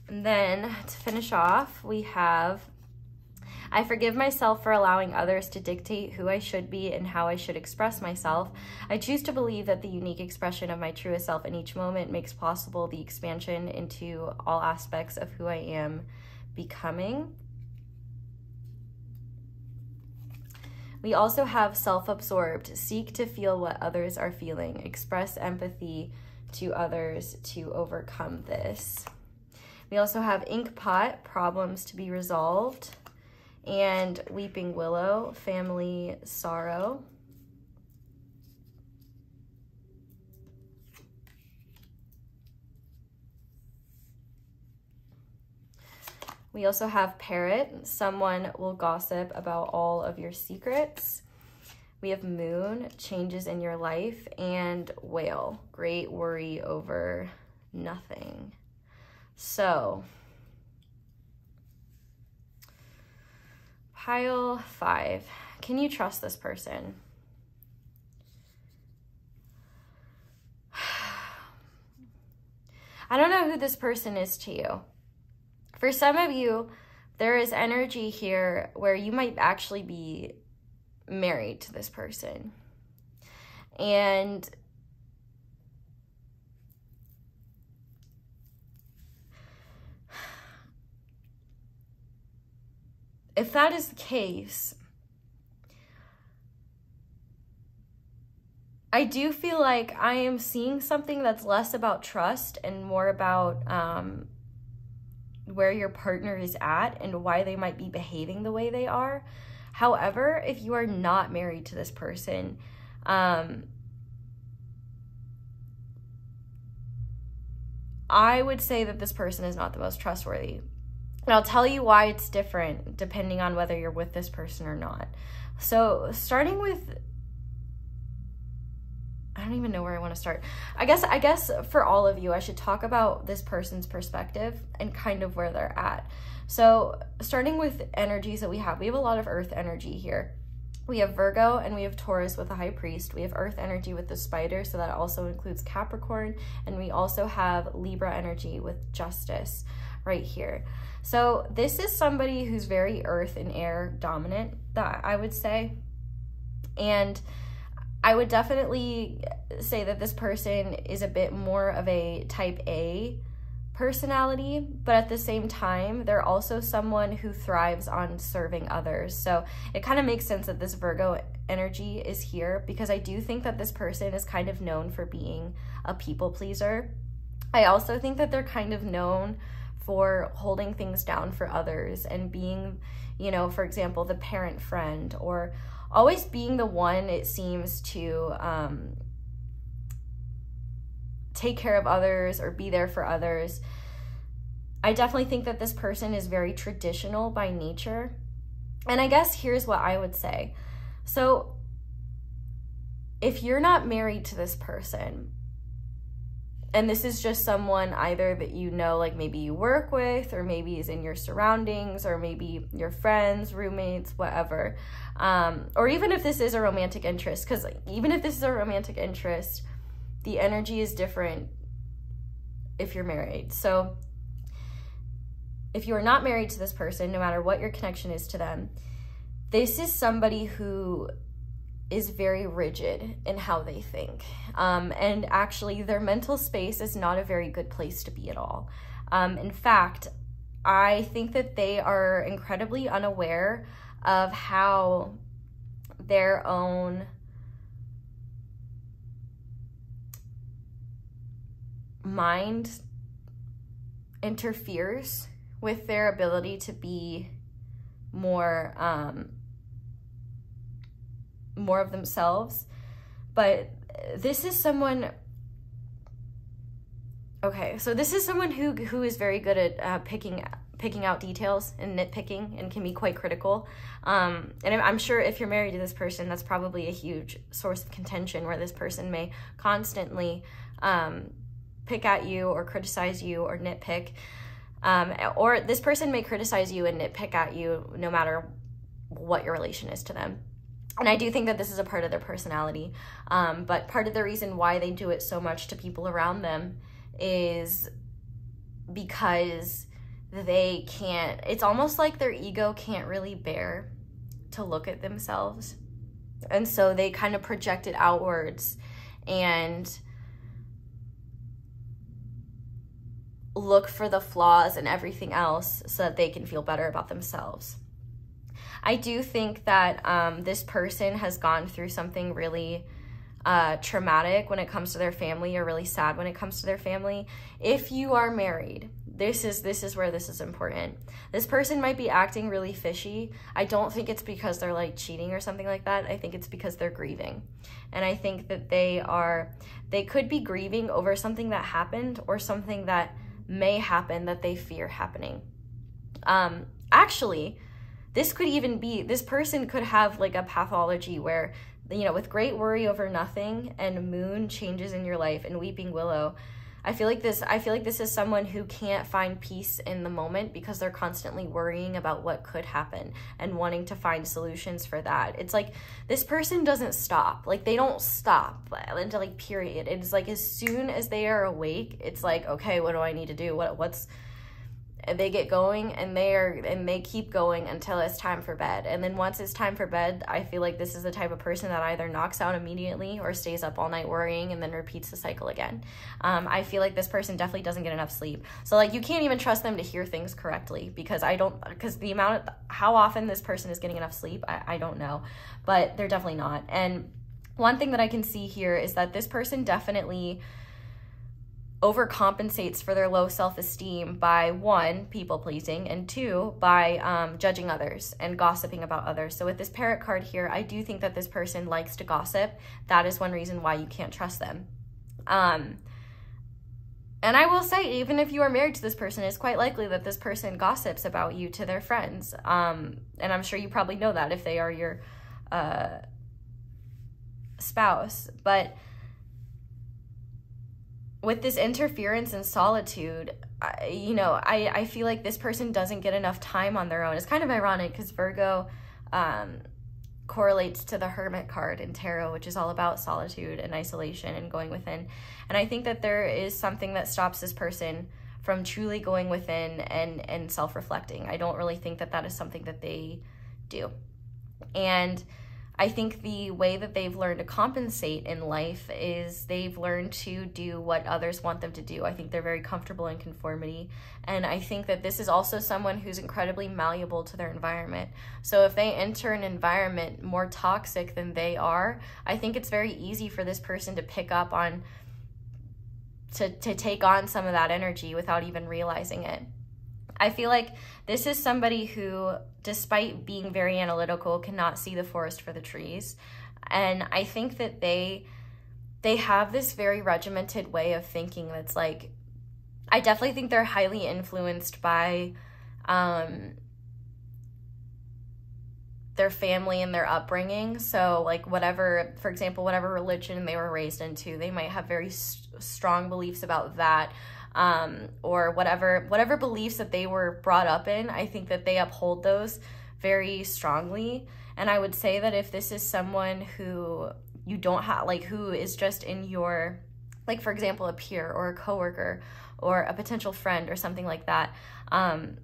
And then to finish off, we have I forgive myself for allowing others to dictate who I should be and how I should express myself. I choose to believe that the unique expression of my truest self in each moment makes possible the expansion into all aspects of who I am becoming. We also have self-absorbed, seek to feel what others are feeling, express empathy to others to overcome this. We also have Inkpot, problems to be resolved, and Weeping Willow, family sorrow. We also have Parrot, someone will gossip about all of your secrets. We have Moon, changes in your life, and Whale, great worry over nothing. So, pile 5, can you trust this person? I don't know who this person is to you. For some of you, there is energy here where you might actually be married to this person. And if that is the case, I do feel like I am seeing something that's less about trust and more about where your partner is at and why they might be behaving the way they are. However, if you are not married to this person, I would say that this person is not the most trustworthy. And I'll tell you why it's different depending on whether you're with this person or not. So starting with, I don't even know where I want to start. I guess for all of you, I should talk about this person's perspective and kind of where they're at. So starting with energies that we have a lot of earth energy here. We have Virgo and we have Taurus with the High Priest. We have earth energy with the Spider, so that also includes Capricorn. And we also have Libra energy with Justice right here. So this is somebody who's very earth and air dominant, that I would say. And I would definitely say that this person is a bit more of a type A personality, but at the same time, they're also someone who thrives on serving others. So it kind of makes sense that this Virgo energy is here, because I do think that this person is kind of known for being a people pleaser. I also think that they're kind of known for holding things down for others and being, you know, for example, the parent friend, or always being the one, it seems, to take care of others or be there for others. I definitely think that this person is very traditional by nature. And I guess here's what I would say. So if you're not married to this person, and this is just someone either that you know, like maybe you work with, or maybe is in your surroundings, or maybe your friends, roommates, whatever. Or even if this is a romantic interest, because even if this is a romantic interest, the energy is different if you're married. So if you are not married to this person, no matter what your connection is to them, this is somebody who is very rigid in how they think. And actually their mental space is not a very good place to be at all. In fact, I think that they are incredibly unaware of how their own mind interferes with their ability to be more more of themselves. But this is someone, okay, so this is someone who is very good at picking out details and nitpicking and can be quite critical. And I'm sure if you're married to this person, that's probably a huge source of contention, where this person may constantly pick at you or criticize you or nitpick. Or this person may criticize you and nitpick at you no matter what your relation is to them. And I do think that this is a part of their personality. But part of the reason why they do it so much to people around them is because they can't, it's almost like their ego can't really bear to look at themselves. And so they kind of project it outwards and look for the flaws and everything else so that they can feel better about themselves. I do think that this person has gone through something really traumatic when it comes to their family, or really sad when it comes to their family. If you are married, this is where this is important. This person might be acting really fishy. I don't think it's because they're like cheating or something like that. I think it's because they're grieving. And I think that they could be grieving over something that happened or something that may happen that they fear happening. Actually, this could even be, this person could have like a pathology where, you know, with great worry over nothing and moon changes in your life and weeping willow, I feel like this is someone who can't find peace in the moment because they're constantly worrying about what could happen and wanting to find solutions for that. It's like this person doesn't stop. Like they don't stop until like period. It's like as soon as they are awake, it's like, okay, what do I need to do? What's they get going and they keep going until it's time for bed. And then once it's time for bed, I feel like this is the type of person that either knocks out immediately or stays up all night worrying and then repeats the cycle again. I feel like this person definitely doesn't get enough sleep. So like you can't even trust them to hear things correctly because the amount of how often this person is getting enough sleep, I don't know, but they're definitely not. And one thing that I can see here is that this person definitely overcompensates for their low self-esteem by, one, people pleasing, and two, by judging others and gossiping about others. So with this parrot card here, I do think that this person likes to gossip. That is one reason why you can't trust them. And I will say, even if you are married to this person, it's quite likely that this person gossips about you to their friends. And I'm sure you probably know that if they are your spouse. But with this interference and solitude, I feel like this person doesn't get enough time on their own. It's kind of ironic because Virgo correlates to the Hermit card in tarot, which is all about solitude and isolation and going within. And I think that there is something that stops this person from truly going within and self-reflecting. I don't really think that that is something that they do. And I think the way that they've learned to compensate in life is they've learned to do what others want them to do. I think they're very comfortable in conformity. And I think that this is also someone who's incredibly malleable to their environment. So if they enter an environment more toxic than they are, I think it's very easy for this person to pick up on, to take on some of that energy without even realizing it. I feel like this is somebody who, despite being very analytical, cannot see the forest for the trees. And I think that they have this very regimented way of thinking that's like, I definitely think they're highly influenced by their family and their upbringing. So like whatever, for example, whatever religion they were raised into, they might have very strong beliefs about that. Or whatever beliefs that they were brought up in, I think that they uphold those very strongly. And I would say that if this is someone who you don't have, like who is just in your, like for example, a peer or a coworker or a potential friend or something like that, I'm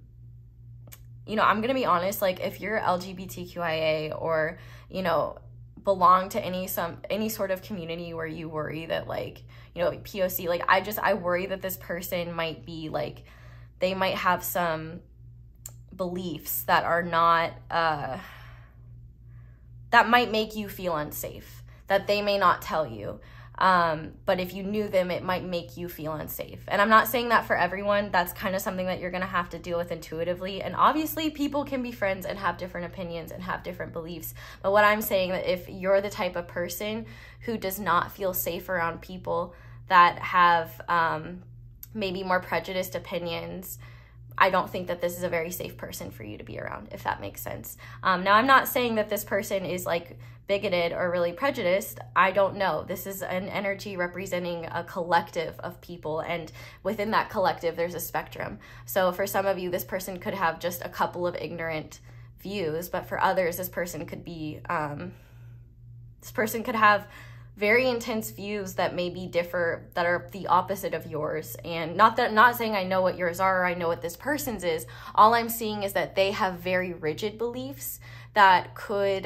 gonna be honest, like if you're LGBTQIA or, belong to any sort of community where you worry that like, POC, like I worry that this person might be like, they might have some beliefs that are not, that might make you feel unsafe, that they may not tell you. But if you knew them, it might make you feel unsafe. And I'm not saying that for everyone. That's kind of something that you're going to have to deal with intuitively. And obviously people can be friends and have different opinions and have different beliefs. But what I'm saying, that if you're the type of person who does not feel safe around people that have maybe more prejudiced opinions, I don't think that this is a very safe person for you to be around, if that makes sense. Now, I'm not saying that this person is like bigoted or really prejudiced. I don't know. This is an energy representing a collective of people, and within that collective, there's a spectrum. So for some of you, this person could have just a couple of ignorant views, but for others, this person could be, have very intense views that maybe differ, that are the opposite of yours. And not saying I know what yours are or I know what this person's is. All I'm seeing is that they have very rigid beliefs that could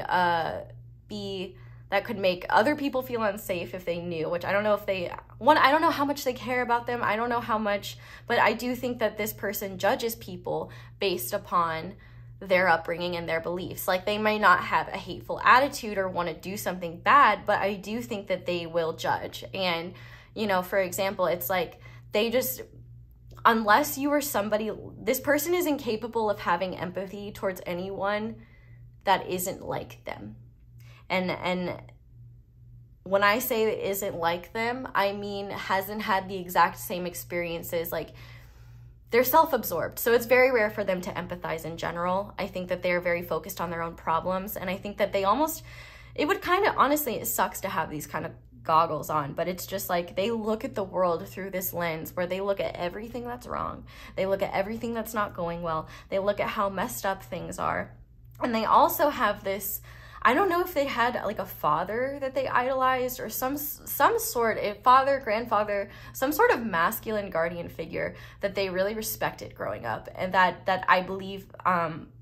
make other people feel unsafe if they knew, which I don't know if I don't know how much they care about them. I don't know how much, but I do think that this person judges people based upon their upbringing and their beliefs. Like, they may not have a hateful attitude or want to do something bad, but I do think that they will judge. And, you know, for example, it's like they just, unless you are somebody, this person is incapable of having empathy towards anyone that isn't like them. And when I say it isn't like them, I mean hasn't had the exact same experiences. Like, they're self-absorbed, so it's very rare for them to empathize in general. I think that they're very focused on their own problems, and I think that it would kind of, honestly, it sucks to have these kind of goggles on, but it's just like they look at the world through this lens where they look at everything that's wrong. They look at everything that's not going well. They look at how messed up things are. And they also have this, I don't know if they had like a father that they idolized or some sort, a father, grandfather, some sort of masculine guardian figure that they really respected growing up, and that I believe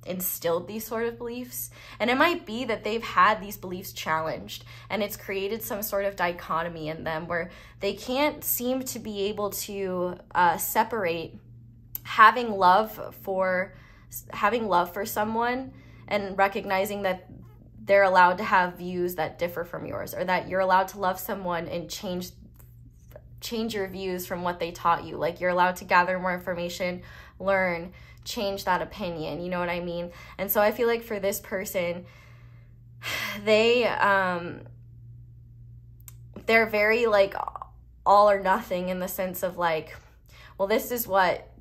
instilled these sort of beliefs. And it might be that they've had these beliefs challenged, and it's created some sort of dichotomy in them where they can't seem to be able to separate having love for someone and recognizing that they're allowed to have views that differ from yours, or that you're allowed to love someone and change your views from what they taught you. Like, you're allowed to gather more information, learn, change that opinion, you know what I mean? And so I feel like for this person, they're very like all or nothing, in the sense of like, well, this is what,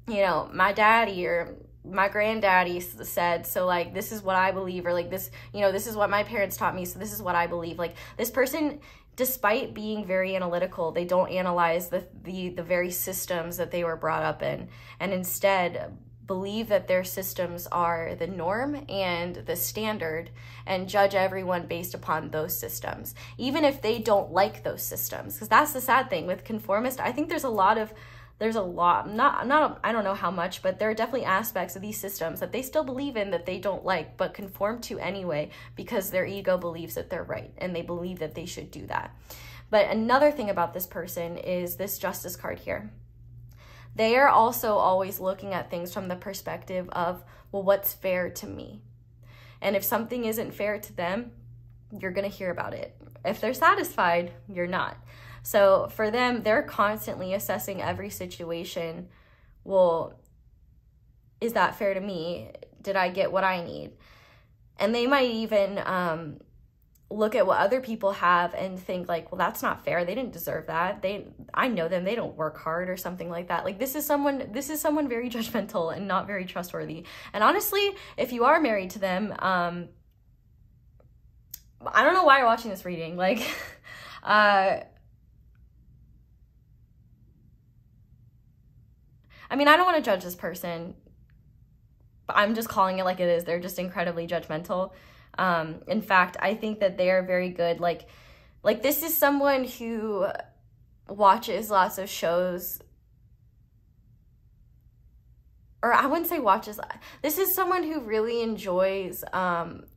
you know, my daddy or my granddaddy said, so like this is what I believe, or like this, you know, this is what my parents taught me, so this is what I believe. Like, this person, despite being very analytical, they don't analyze the very systems that they were brought up in, and instead believe that their systems are the norm and the standard, and judge everyone based upon those systems, even if they don't like those systems. Because that's the sad thing with conformist. I think there's a lot, I don't know how much, but there are definitely aspects of these systems that they still believe in that they don't like, but conform to anyway, because their ego believes that they're right, and they believe that they should do that. But another thing about this person is this Justice card here. They are also always looking at things from the perspective of, well, what's fair to me? And if something isn't fair to them, you're going to hear about it. If they're satisfied, you're not. So for them, they're constantly assessing every situation. Well, is that fair to me? Did I get what I need? And they might even look at what other people have and think like, well, that's not fair. They didn't deserve that. I know them. They don't work hard, or something like that. Like, this is someone very judgmental and not very trustworthy. And honestly, if you are married to them, I don't know why you're watching this reading. Like, I mean, I don't want to judge this person, but I'm just calling it like it is. They're just incredibly judgmental. In fact, I think that they are very good. Like this is someone who watches lots of shows, or I wouldn't say watches. This is someone who really enjoys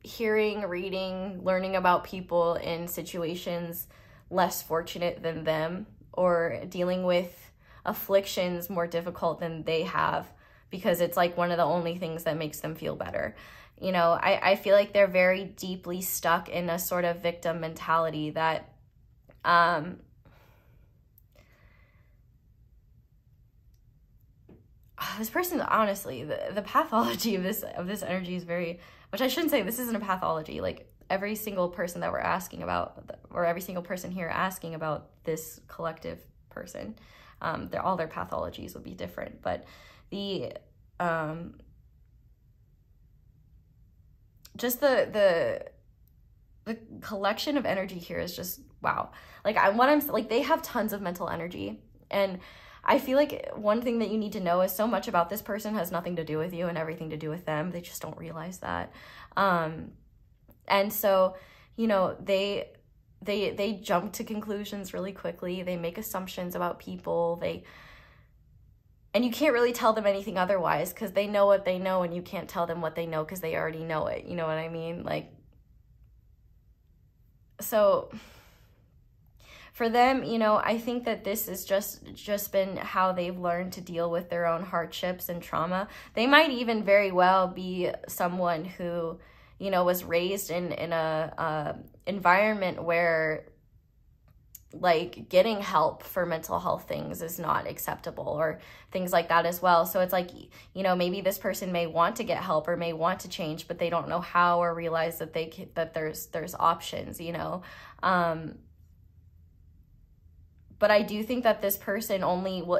hearing, reading, learning about people in situations less fortunate than them, or dealing with afflictions more difficult than they have, because it's like one of the only things that makes them feel better. You know, I feel like they're very deeply stuck in a sort of victim mentality that This person, honestly, the pathology of this energy is very, which I shouldn't say, this isn't a pathology. Like, every single person that we're asking about, or every single person here asking about this collective person, all their pathologies would be different. But the just the collection of energy here is just wow. Like, they have tons of mental energy, and I feel like one thing that you need to know is so much about this person has nothing to do with you and everything to do with them. They just don't realize that. And so, you know, they jump to conclusions really quickly. They make assumptions about people. And you can't really tell them anything otherwise, because they know what they know, and you can't tell them what they know because they already know it. You know what I mean? Like, so for them, you know, I think that this has just been how they've learned to deal with their own hardships and trauma. They might even very well be someone who, you know, was raised in a environment where, like, getting help for mental health things is not acceptable, or things like that as well. So it's like, you know, maybe this person may want to get help or may want to change, but they don't know how, or realize that there's options, you know. But I do think that this person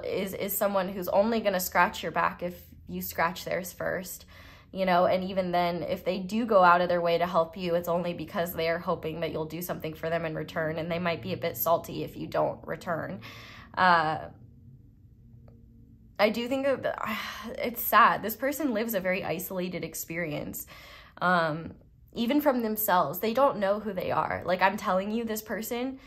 is someone who's only going to scratch your back if you scratch theirs first, you know. And even then, if they do go out of their way to help you, it's only because they are hoping that you'll do something for them in return, and they might be a bit salty if you don't return. I do think that it's sad. This person lives a very isolated experience, even from themselves. They don't know who they are. Like, I'm telling you, this person,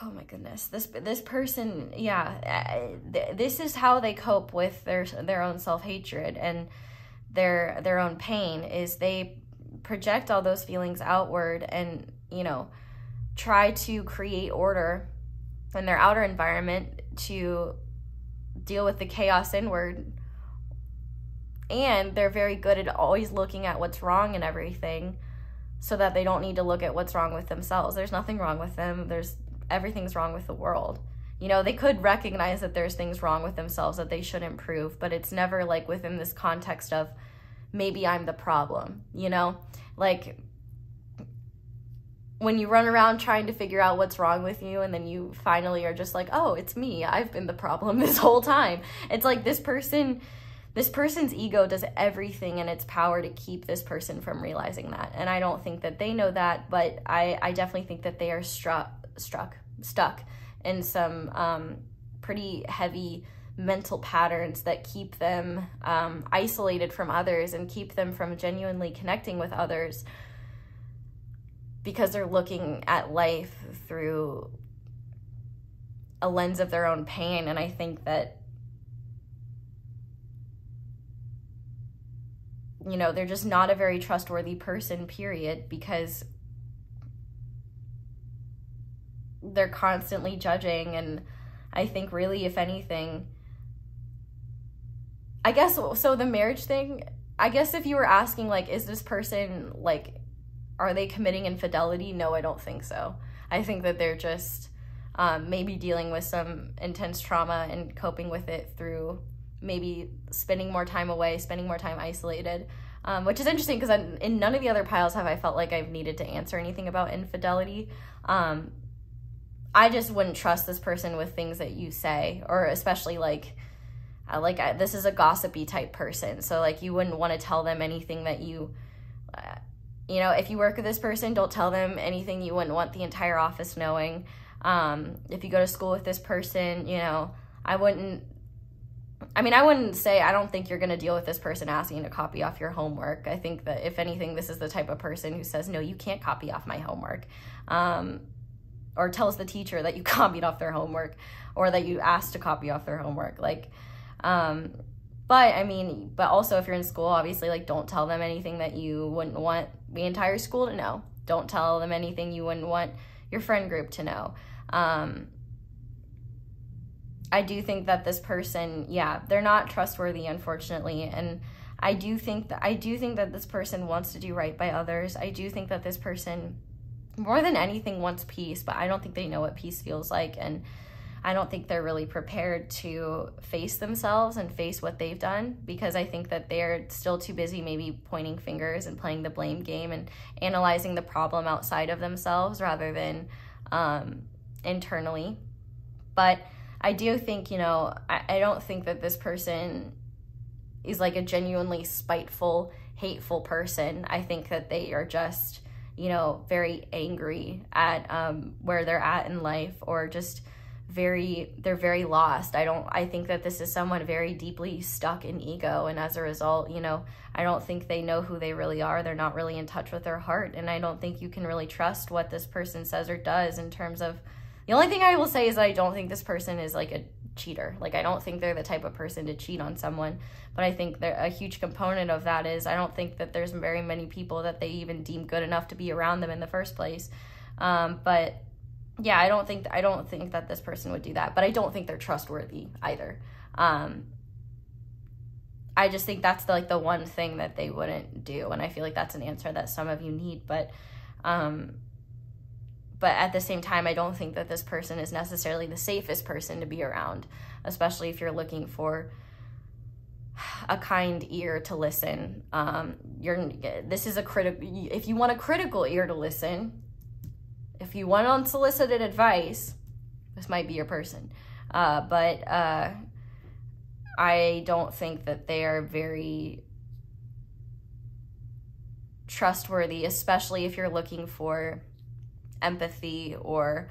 oh my goodness, this person, yeah, this is how they cope with their own self-hatred and their own pain, is they project all those feelings outward and, you know, try to create order in their outer environment to deal with the chaos inward. And they're very good at always looking at what's wrong in everything, so that they don't need to look at what's wrong with themselves. There's nothing wrong with them. Everything's wrong with the world. You know, they could recognize that there's things wrong with themselves that they should improve, but it's never like within this context of maybe I'm the problem, you know? Like, when you run around trying to figure out what's wrong with you, and then you finally are just like, oh, it's me. I've been the problem this whole time. It's like this person's ego does everything in its power to keep this person from realizing that. And I don't think that they know that, but I definitely think that they are stuck in some pretty heavy mental patterns that keep them isolated from others and keep them from genuinely connecting with others, because they're looking at life through a lens of their own pain. And I think that, you know, they're just not a very trustworthy person, period, because they're constantly judging. And I think really, if anything, I guess, so the marriage thing, I guess if you were asking, like, is this person, like, are they committing infidelity? No, I don't think so. I think that they're just maybe dealing with some intense trauma and coping with it through maybe spending more time away, spending more time isolated, which is interesting, because in none of the other piles have I felt like I've needed to answer anything about infidelity. I just wouldn't trust this person with things that you say, or especially this is a gossipy type person. So like, you wouldn't want to tell them anything that you know, if you work with this person, don't tell them anything you wouldn't want the entire office knowing. If you go to school with this person, you know, I wouldn't say, I don't think you're going to deal with this person asking to copy off your homework. I think that if anything, this is the type of person who says, no, you can't copy off my homework. Or tells the teacher that you copied off their homework, or that you asked to copy off their homework. Like, but also if you're in school, obviously, like, don't tell them anything that you wouldn't want the entire school to know. Don't tell them anything you wouldn't want your friend group to know. I do think that this person, yeah, they're not trustworthy, unfortunately. And I do think that this person wants to do right by others. I do think that this person, more than anything, wants peace, but I don't think they know what peace feels like, and I don't think they're really prepared to face themselves and face what they've done, because I think that they're still too busy maybe pointing fingers and playing the blame game and analyzing the problem outside of themselves rather than internally. But I do think, you know, I don't think that this person is like a genuinely spiteful, hateful person. I think that they are just, you know, very angry at where they're at in life, or just they're very lost. I think that this is someone very deeply stuck in ego, and as a result, you know, I don't think they know who they really are. They're not really in touch with their heart, and I don't think you can really trust what this person says or does in terms of, the only thing I will say is I don't think this person is like a cheater. Like, I don't think they're the type of person to cheat on someone, but I think a huge component of that is I don't think that there's very many people that they even deem good enough to be around them in the first place. But yeah, I don't think that this person would do that, but I don't think they're trustworthy either. I just think that's the one thing that they wouldn't do, and I feel like that's an answer that some of you need, but at the same time, I don't think that this person is necessarily the safest person to be around, especially if you're looking for a kind ear to listen. If you want a critical ear to listen, if you want unsolicited advice, this might be your person. But I don't think that they are very trustworthy, especially if you're looking for empathy, or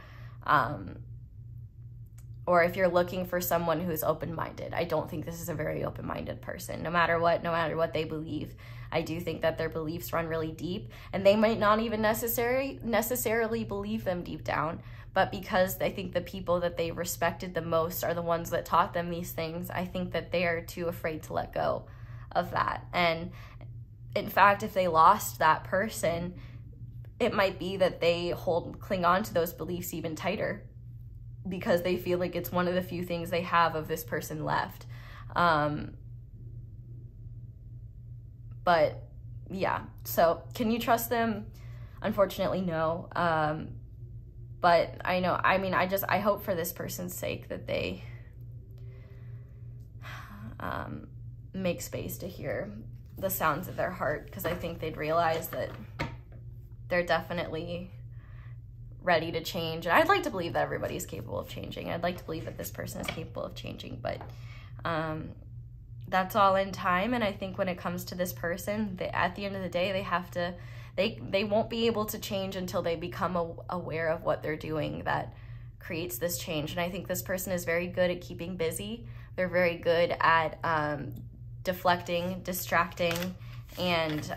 if you're looking for someone who's open-minded. I don't think this is a very open-minded person, no matter what they believe. I do think that their beliefs run really deep, and they might not even necessarily believe them deep down, but because I think the people that they respected the most are the ones that taught them these things, I think that they are too afraid to let go of that. And in fact, if they lost that person, it might be that they cling on to those beliefs even tighter, because they feel like it's one of the few things they have of this person left. But yeah, so can you trust them? Unfortunately, no. But I hope for this person's sake that they make space to hear the sounds of their heart, because I think they'd realize that they're definitely ready to change. And I'd like to believe that everybody's capable of changing. I'd like to believe that this person is capable of changing, but that's all in time. And I think when it comes to this person, at the end of the day, they won't be able to change until they become aware of what they're doing that creates this change. And I think this person is very good at keeping busy. They're very good at deflecting, distracting, and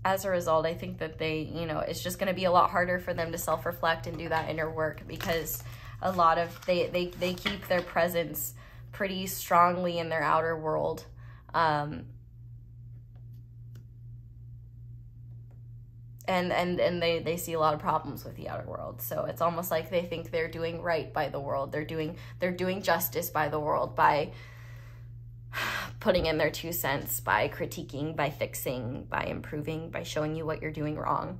as a result, I think that it's just going to be a lot harder for them to self-reflect and do that inner work, because they keep their presence pretty strongly in their outer world. And they see a lot of problems with the outer world. So it's almost like they think they're doing right by the world. They're doing justice by the world by putting in their 2 cents, by critiquing, by fixing, by improving, by showing you what you're doing wrong.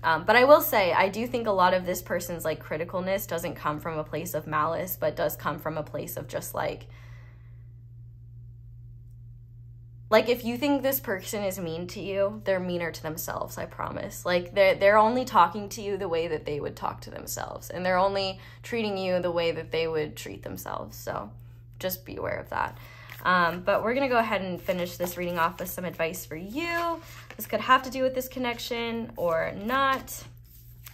But I will say, I do think a lot of this person's criticalness doesn't come from a place of malice, but does come from a place of just like if you think this person is mean to you, they're meaner to themselves, I promise. They're only talking to you the way that they would talk to themselves, and they're only treating you the way that they would treat themselves. So just be aware of that. But we're going to go ahead and finish this reading off with some advice for you. This could have to do with this connection or not.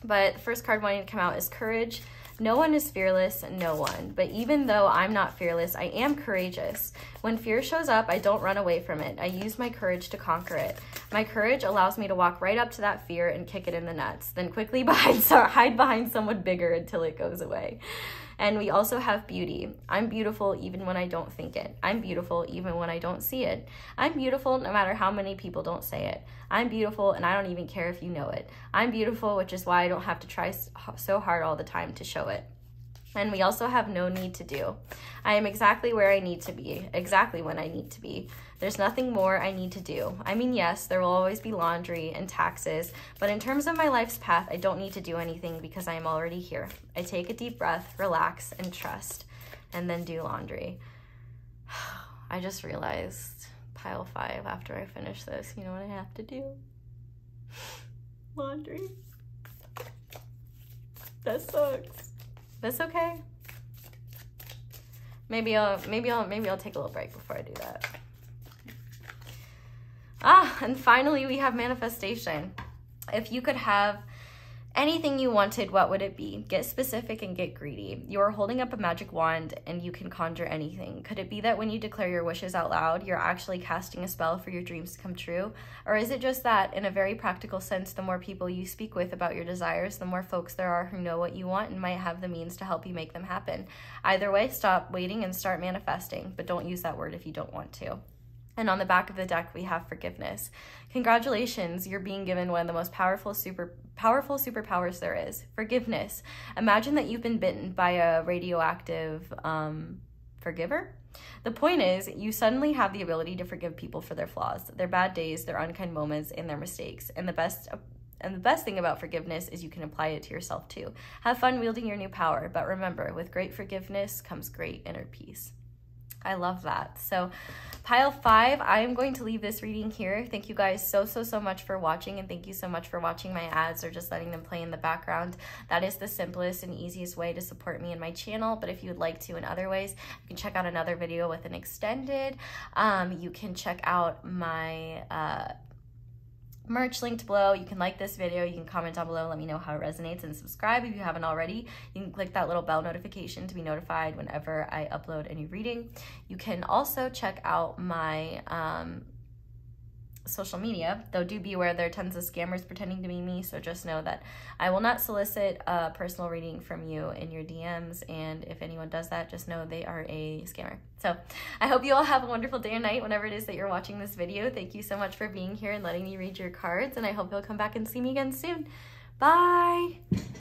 But the first card wanting to come out is Courage. No one is fearless, no one. But even though I'm not fearless, I am courageous. When fear shows up, I don't run away from it. I use my courage to conquer it. My courage allows me to walk right up to that fear and kick it in the nuts, then quickly hide behind someone bigger until it goes away. And we also have beauty. I'm beautiful even when I don't think it. I'm beautiful even when I don't see it. I'm beautiful no matter how many people don't say it. I'm beautiful and I don't even care if you know it. I'm beautiful, which is why I don't have to try so hard all the time to show it. And we also have no need to do. I am exactly where I need to be, exactly when I need to be. There's nothing more I need to do. I mean, yes, there will always be laundry and taxes, but in terms of my life's path, I don't need to do anything because I am already here. I take a deep breath, relax, and trust, and then do laundry. I just realized pile 5 after I finish this. You know what I have to do? Laundry. That sucks. That's okay. Maybe I'll take a little break before I do that. And finally we have manifestation. If you could have anything you wanted, what would it be? Get specific and get greedy. You are holding up a magic wand and you can conjure anything. Could it be that when you declare your wishes out loud, you're actually casting a spell for your dreams to come true? Or is it just that, in a very practical sense, the more people you speak with about your desires, the more folks there are who know what you want and might have the means to help you make them happen? Either way, stop waiting and start manifesting, but don't use that word if you don't want to. And on the back of the deck, we have forgiveness. Congratulations, you're being given one of the most powerful superpowers there is. Forgiveness. Imagine that you've been bitten by a radioactive forgiver. The point is, you suddenly have the ability to forgive people for their flaws, their bad days, their unkind moments, and their mistakes. And the best thing about forgiveness is you can apply it to yourself too. Have fun wielding your new power, but remember, with great forgiveness comes great inner peace. I love that. So pile 5, I am going to leave this reading here. Thank you guys so much for watching, and thank you so much for watching my ads or just letting them play in the background. That is the simplest and easiest way to support me and my channel, but if you would like to in other ways, you can check out another video with an extended. You can check out my merch linked below. You can like this video, you can comment down below, let me know how it resonates, and subscribe if you haven't already. You can click that little bell notification to be notified whenever I upload a new reading. You can also check out my social media, though do be aware there are tons of scammers pretending to be me, so just know that I will not solicit a personal reading from you in your DMs, and if anyone does that, just know they are a scammer. So I hope you all have a wonderful day or night whenever it is that you're watching this video. Thank you so much for being here and letting me read your cards, and I hope you'll come back and see me again soon. Bye!